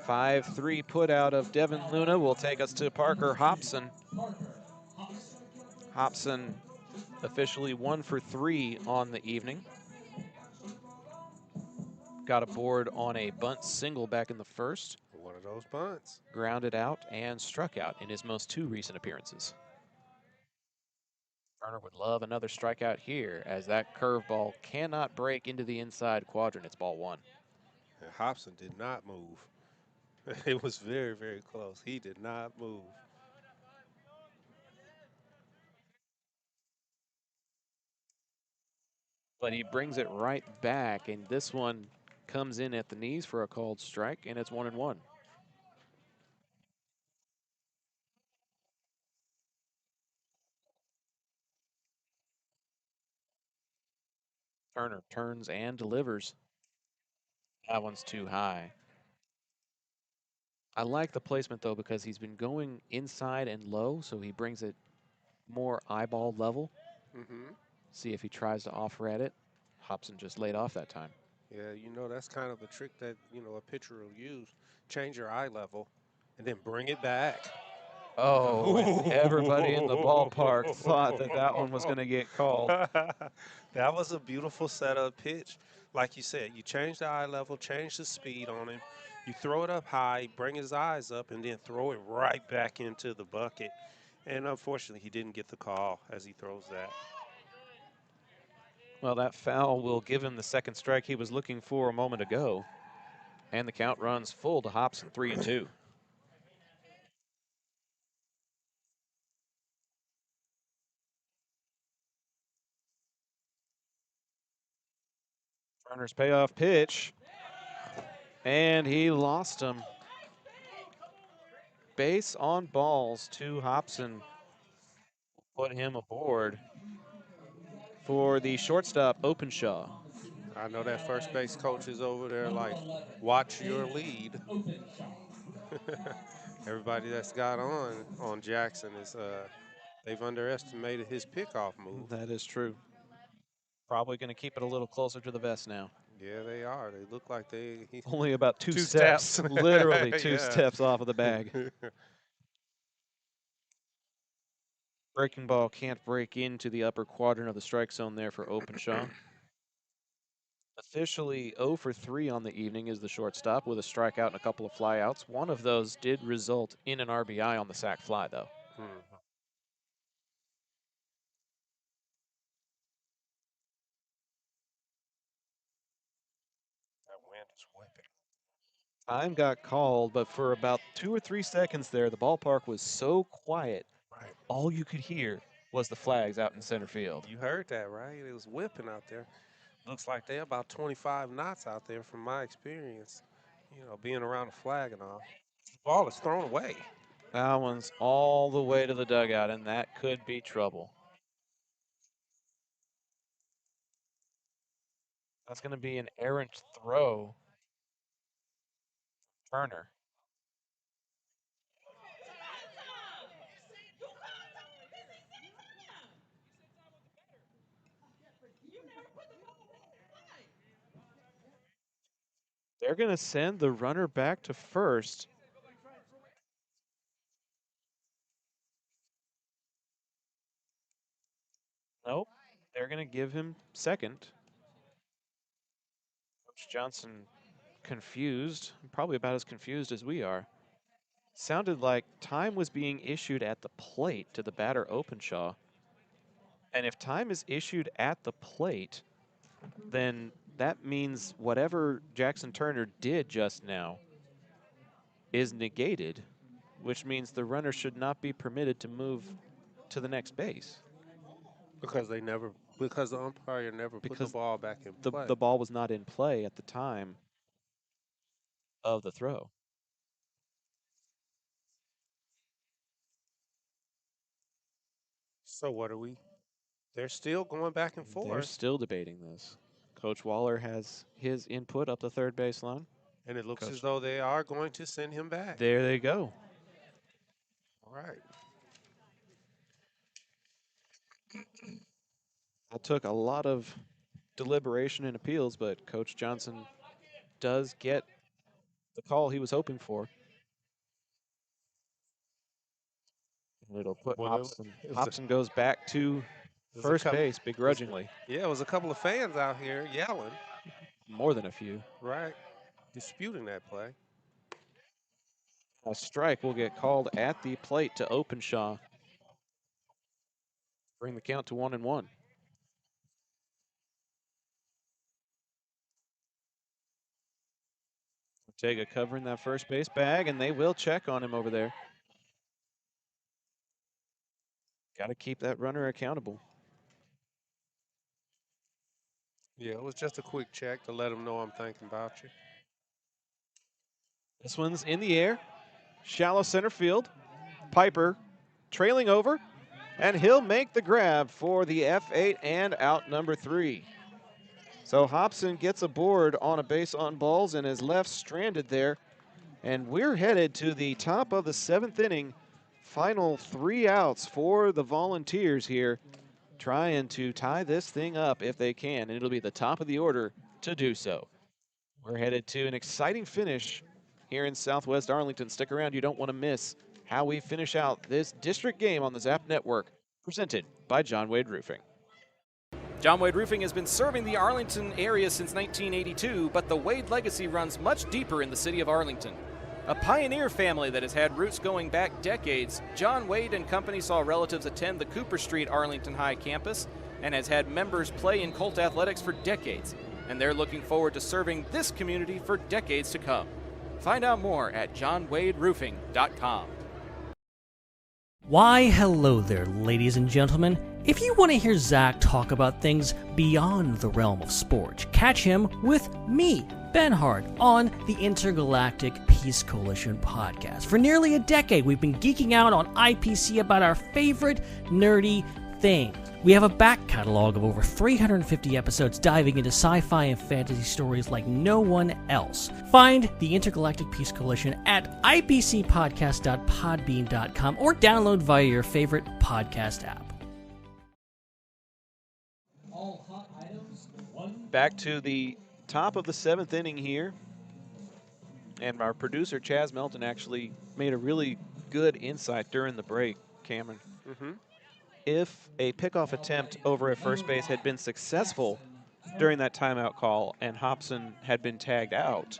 A: "5-3 put out of Devin Luna will take us to Parker Hobson. Hobson officially 1 for 3 on the evening. Got aboard on a bunt single back in the first.
E: One of those bunts.
A: Grounded out and struck out in his most 2 recent appearances. Turner would love another strikeout here, as that curveball cannot break into the inside quadrant. It's ball 1.
E: And Hobson did not move. It was very, very close. He did not move.
A: But he brings it right back, and this one comes in at the knees for a called strike, and it's 1-1. Turner turns and delivers. That one's too high. I like the placement, though, because he's been going inside and low, so he brings it more eyeball level.
E: Mm-hmm.
A: See if he tries to offer at it. Hobson just laid off that time.
E: Yeah, you know, that's kind of a trick that, you know, a pitcher will use. Change your eye level and then bring it back.
A: Oh, and everybody in the ballpark thought that that one was going to get called.
E: That was a beautiful setup pitch. Like you said, you change the eye level, change the speed on him. You throw it up high, bring his eyes up, and then throw it right back into the bucket. And unfortunately, he didn't get the call as he throws that.
A: Well, that foul will give him the second strike he was looking for a moment ago. And the count runs full to Hobson, 3-2. Turner's payoff pitch. And he lost him. Base on balls to Hobson. Put him aboard for the shortstop, Openshaw.
E: I know that first base coach is over there like, watch your lead. Everybody that's got on Jackson is they've underestimated his pickoff move.
A: That is true. Probably going to keep it a little closer to the vest now.
E: Yeah, they are. They look like they
A: only about two
E: steps.
A: steps. Literally two
E: Yeah.
A: steps off of the bag. Breaking ball can't break into the upper quadrant of the strike zone there for Openshaw. Officially 0 for 3 on the evening is the shortstop with a strikeout and a couple of flyouts. One of those did result in an RBI on the sac fly, though.
E: That wind is whipping.
A: Time got called, but for about 2 or 3 seconds there, the ballpark was so quiet,
E: Right.
A: all you could hear was the flags out in center field.
E: You heard that, right? It was whipping out there. Looks like they're about 25 knots out there from my experience, you know, being around the flag and all. The ball is thrown away.
A: That one's all the way to the dugout, and that could be trouble. That's going to be an errant throw. Turner. They're going to send the runner back to first. Nope. They're going to give him second. Coach Johnson confused, probably about as confused as we are. Sounded like time was being issued at the plate to the batter Openshaw. And if time is issued at the plate, then that means whatever Jackson Turner did just now is negated, which means the runner should not be permitted to move to the next base.
E: Because the umpire never put the ball back in play.
A: The ball was not in play at the time of the throw.
E: So what are we? They're still going back and forth.
A: They're still debating this. Coach Waller has his input up the third baseline.
E: And it looks as though they are going to send him back.
A: There they go.
E: All right.
A: That took a lot of deliberation and appeals, but Coach Johnson does get the call he was hoping for. And it'll put Hobson. Hobson goes back to first base begrudgingly.
E: Yeah, it was a couple of fans out here yelling.
A: More than a few.
E: Right. Disputing that play.
A: A strike will get called at the plate to Openshaw. Bring the count to 1-1. Ortega covering that first base bag, and they will check on him over there. Got to keep that runner accountable.
E: Yeah, it was just a quick check to let him know I'm thinking about you.
A: This one's in the air. Shallow center field. Piper trailing over, and he'll make the grab for the F8 and out number 3. So Hobson gets aboard on a base on balls and is left stranded there. And we're headed to the top of the 7th inning. Final 3 outs for the Volunteers here, trying to tie this thing up if they can, and it'll be the top of the order to do so. We're headed to an exciting finish here in Southwest Arlington. Stick around, you don't want to miss how we finish out this district game on the Zap Network, presented by John Wade Roofing.
H: John Wade Roofing has been serving the Arlington area since 1982, but the Wade legacy runs much deeper in the city of Arlington. A pioneer family that has had roots going back decades, John Wade and Company saw relatives attend the Cooper Street Arlington High campus and has had members play in Colt athletics for decades. And they're looking forward to serving this community for decades to come. Find out more at johnwaderoofing.com.
L: Why, hello there, ladies and gentlemen. If you want to hear Zach talk about things beyond the realm of sport, catch him with me, Ben Hart, on the Intergalactic Peace Coalition podcast. For nearly a decade, we've been geeking out on IPC about our favorite nerdy things. We have a back catalog of over 350 episodes diving into sci-fi and fantasy stories like no one else. Find the Intergalactic Peace Coalition at ipcpodcast.podbean.com or download via your favorite podcast app.
A: Back to the top of the 7th inning here. And our producer, Chaz Melton, actually made a really good insight during the break, Cameron. If a pickoff attempt over at first base had been successful during that timeout call and Hobson had been tagged out,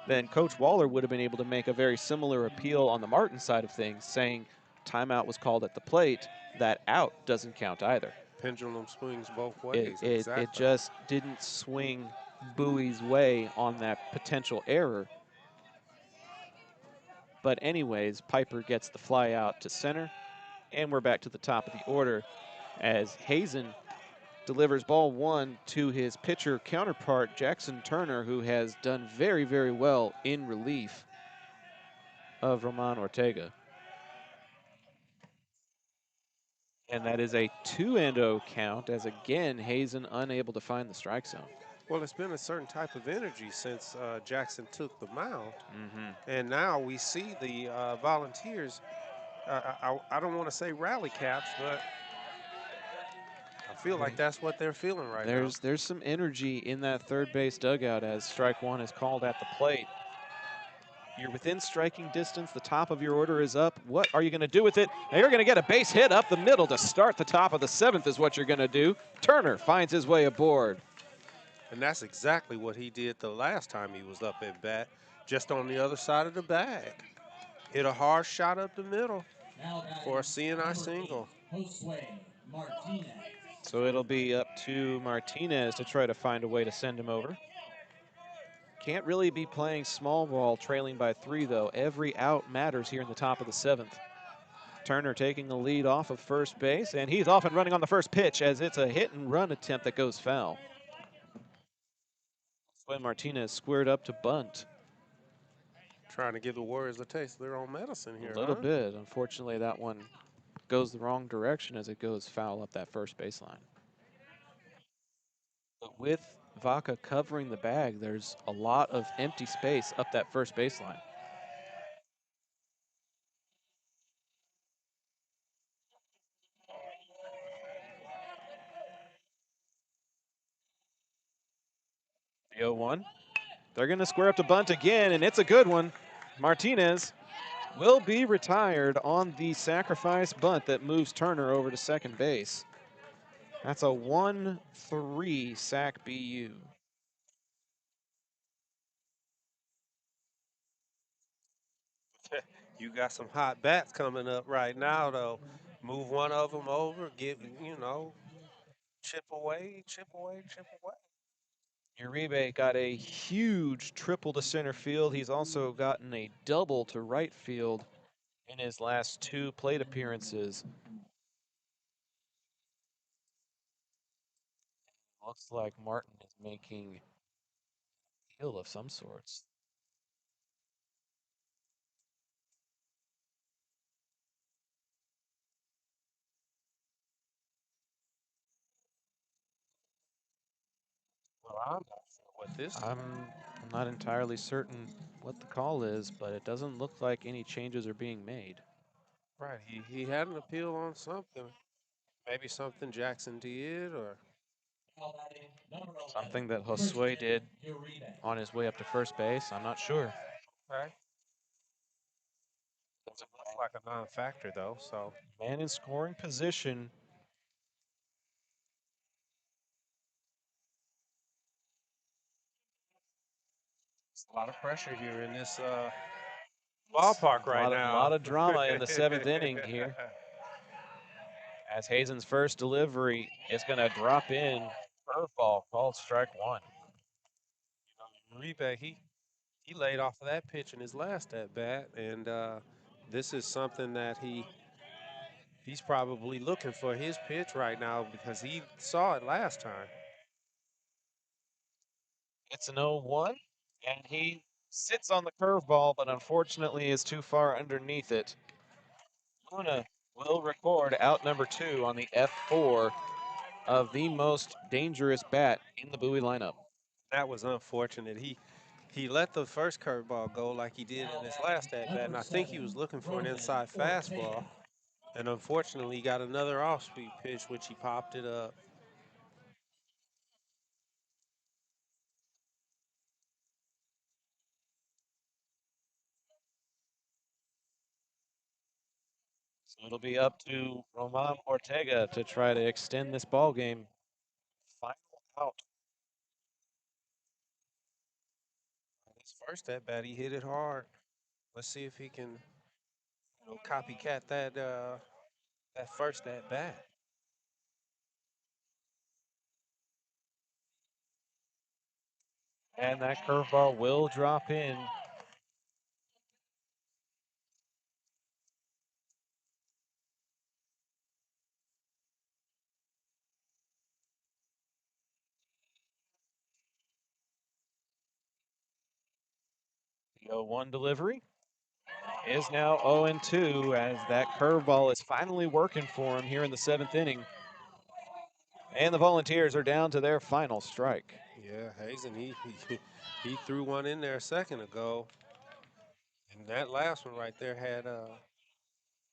A: then Coach Waller would have been able to make a very similar appeal on the Martin side of things, saying timeout was called at the plate, that out doesn't count either.
E: Pendulum swings both ways.
A: It just didn't swing Bowie's way on that potential error. But anyways, Piper gets the fly out to center, and we're back to the top of the order as Hazen delivers ball 1 to his pitcher counterpart, Jackson Turner, who has done very, very well in relief of Roman Ortega. And that is a 2-0 count, as again, Hazen unable to find the strike zone.
E: Well, it's been a certain type of energy since Jackson took the mound. And now we see the Volunteers, I don't want to say rally caps, but I feel like that's what they're feeling right now.
A: There's some energy in that third base dugout as strike 1 is called at the plate. You're within striking distance. The top of your order is up. What are you going to do with it? Now you're going to get a base hit up the middle to start the top of the 7th is what you're going to do. Turner finds his way aboard.
E: And that's exactly what he did the last time he was up at bat, just on the other side of the bag. Hit a hard shot up the middle for a CNI single.
A: So it'll be up to Martinez to try to find a way to send him over. Can't really be playing small ball trailing by 3, though. Every out matters here in the top of the 7th. Turner taking the lead off of first base, and he's off and running on the first pitch as it's a hit and run attempt that goes foul. When Martinez squared up to bunt.
E: Trying to give the Warriors a taste of their own medicine here.
A: A little bit. Unfortunately, that one goes the wrong direction as it goes foul up that first baseline. But with Vaca covering the bag, there's a lot of empty space up that first baseline. The 0-1. They're going to square up to bunt again, and it's a good one. Martinez will be retired on the sacrifice bunt that moves Turner over to second base. That's a 1-3 sac BU.
E: You got some hot bats coming up right now, though. Move one of them over, give, chip away, chip away, chip away.
A: Uribe got a huge triple to center field. He's also gotten a double to right field in his last 2 plate appearances. Looks like Martin is making a deal of some sorts.
E: Well, I'm not sure what this is.
A: I'm not entirely certain what the call is, but it doesn't look like any changes are being made.
E: Right, he had an appeal on something. Maybe something Jackson did, or
A: Something that Josue did on his way up to first base, I'm not sure.
E: Okay. Doesn't look like a non-factor though. So
A: Man in scoring position.
E: it's a lot of pressure here in this ballpark right
A: A
E: now.
A: lot of drama in the 7th inning here. As Hazen's first delivery is going to drop in. Curveball called strike 1.
E: Uribe, he laid off of that pitch in his last at bat, and this is something that he's probably looking for his pitch right now because he saw it last time.
A: It's an 0-1, and he sits on the curveball, but unfortunately is too far underneath it. Luna will record out number 2 on the F4 of the most dangerous bat in the Bowie lineup.
E: That was unfortunate. He let the first curveball go like he did in his last at bat, and I think he was looking for an inside fastball, and unfortunately he got another off-speed pitch, which he popped it up.
A: So it'll be up to Roman Ortega to try to extend this ball game. Final out.
E: His first at bat, he hit it hard. Let's see if he can, copycat that first at bat.
A: And that curveball will drop in. The 0-1 delivery is now 0-2 as that curveball is finally working for him here in the 7th inning. And the Volunteers are down to their final strike.
E: Yeah, Hazen, he threw one in there a second ago. And that last one right there had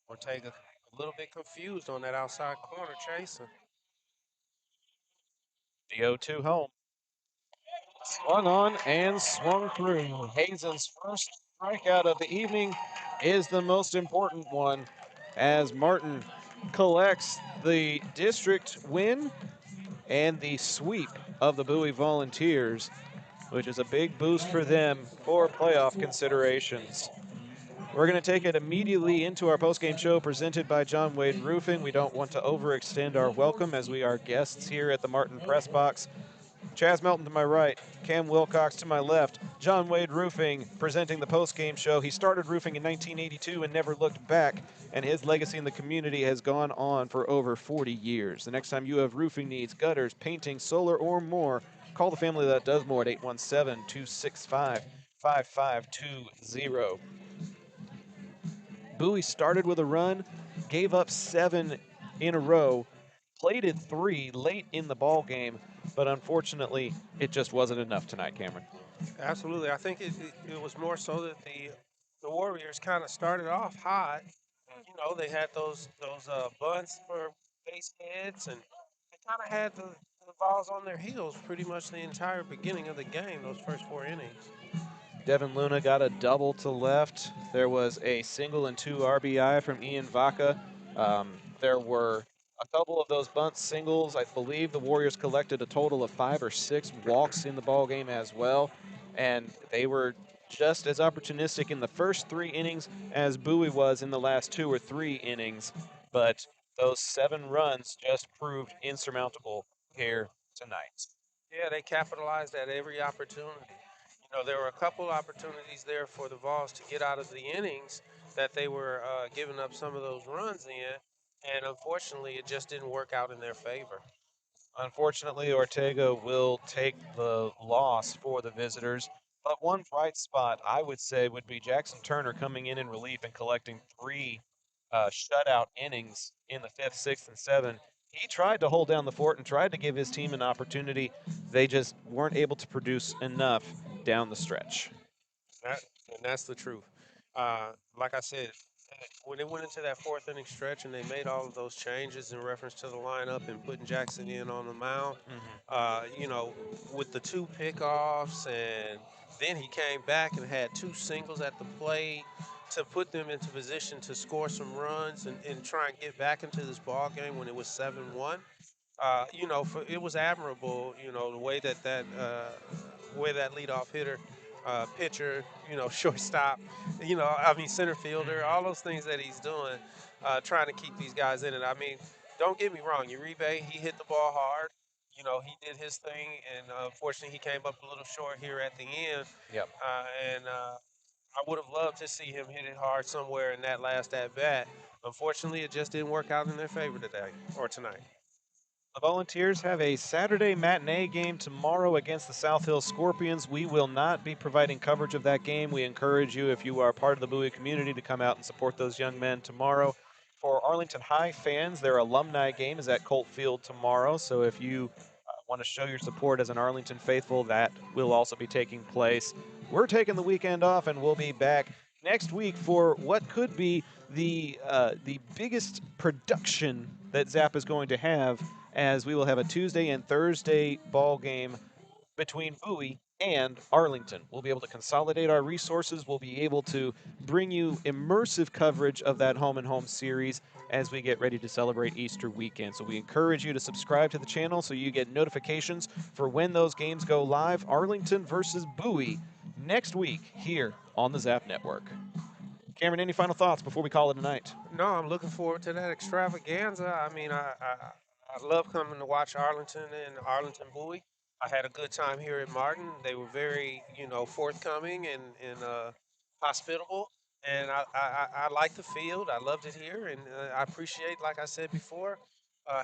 E: Ortega a little bit confused on that outside corner chasing.
A: The 0-2 home. Swung on and swung through. Hazen's first strikeout of the evening is the most important one as Martin collects the district win and the sweep of the Bowie Volunteers, which is a big boost for them for playoff considerations. We're going to take it immediately into our postgame show presented by John Wade Roofing. We don't want to overextend our welcome as we are guests here at the Martin Press Box. Chaz Melton to my right, Cam Wilcox to my left, John Wade Roofing presenting the postgame show. He started roofing in 1982 and never looked back, and his legacy in the community has gone on for over 40 years. The next time you have roofing needs, gutters, painting, solar, or more, call the family that does more at 817-265-5520. Bowie started with a run, gave up 7 in a row, plated 3 late in the ball game, but unfortunately, it just wasn't enough tonight, Cameron.
E: Absolutely. I think it was more so that the Warriors kind of started off hot. They had those bunts for base hits, and they kind of had the balls on their heels pretty much the entire beginning of the game, those first 4 innings.
A: Devin Luna got a double to left. There was a single and 2 RBI from Ian Vaca. There were a couple of those bunt singles. I believe the Warriors collected a total of 5 or 6 walks in the ball game as well, and they were just as opportunistic in the first 3 innings as Bowie was in the last 2 or 3 innings, but those 7 runs just proved insurmountable here tonight.
E: Yeah, they capitalized at every opportunity. There were a couple opportunities there for the Vols to get out of the innings that they were giving up some of those runs in, and unfortunately, it just didn't work out in their favor.
A: Unfortunately, Ortega will take the loss for the visitors. But one bright spot, I would say, would be Jackson Turner coming in relief and collecting 3 shutout innings in the 5th, 6th, and 7th. He tried to hold down the fort and tried to give his team an opportunity. They just weren't able to produce enough down the stretch.
E: And that's the truth. Like I said, when they went into that fourth inning stretch and they made all of those changes in reference to the lineup and putting Jackson in on the mound, you know, with the 2 pickoffs, and then he came back and had 2 singles at the plate to put them into position to score some runs and try and get back into this ball game when it was 7-1. You know, it was admirable, you know, the way that leadoff hitter, pitcher, you know, shortstop, you know, I mean, center fielder, all those things that he's doing, trying to keep these guys in it. I mean, don't get me wrong, Uribe, he hit the ball hard. You know, he did his thing, and unfortunately, he came up a little short here at the end.
A: Yep.
E: I would have loved to see him hit it hard somewhere in that last at bat. Unfortunately, it just didn't work out in their favor today or tonight.
A: The Volunteers have a Saturday matinee game tomorrow against the South Hill Scorpions. We will not be providing coverage of that game. We encourage you, if you are part of the Bowie community, to come out and support those young men tomorrow. For Arlington High fans, their alumni game is at Colt Field tomorrow. So if you want to show your support as an Arlington faithful, that will also be taking place. We're taking the weekend off, and we'll be back next week for what could be the biggest production that Zap is going to have, as we will have a Tuesday and Thursday ball game between Bowie and Arlington. We'll be able to consolidate our resources. We'll be able to bring you immersive coverage of that home-and-home series as we get ready to celebrate Easter weekend. So we encourage you to subscribe to the channel so you get notifications for when those games go live. Arlington versus Bowie next week here on the Zap Network. Cameron, any final thoughts before we call it a night?
E: No, I'm looking forward to that extravaganza. I mean, I love coming to watch Arlington and Arlington Bowie. I had a good time here at Martin. They were very, you know, forthcoming and hospitable. And I like the field. I loved it here. And I appreciate, like I said before,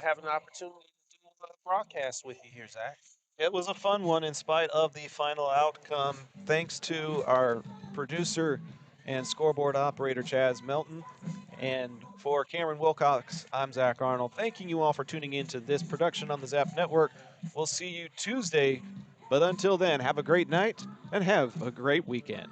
E: having the opportunity to do a broadcast with you here, Zach.
A: It was a fun one in spite of the final outcome. Thanks to our producer and scoreboard operator, Chaz Melton. And for Cameron Wilcox, I'm Zach Arnold. Thanking you all for tuning in to this production on the Zap Network. We'll see you Tuesday. But until then, have a great night and have a great weekend.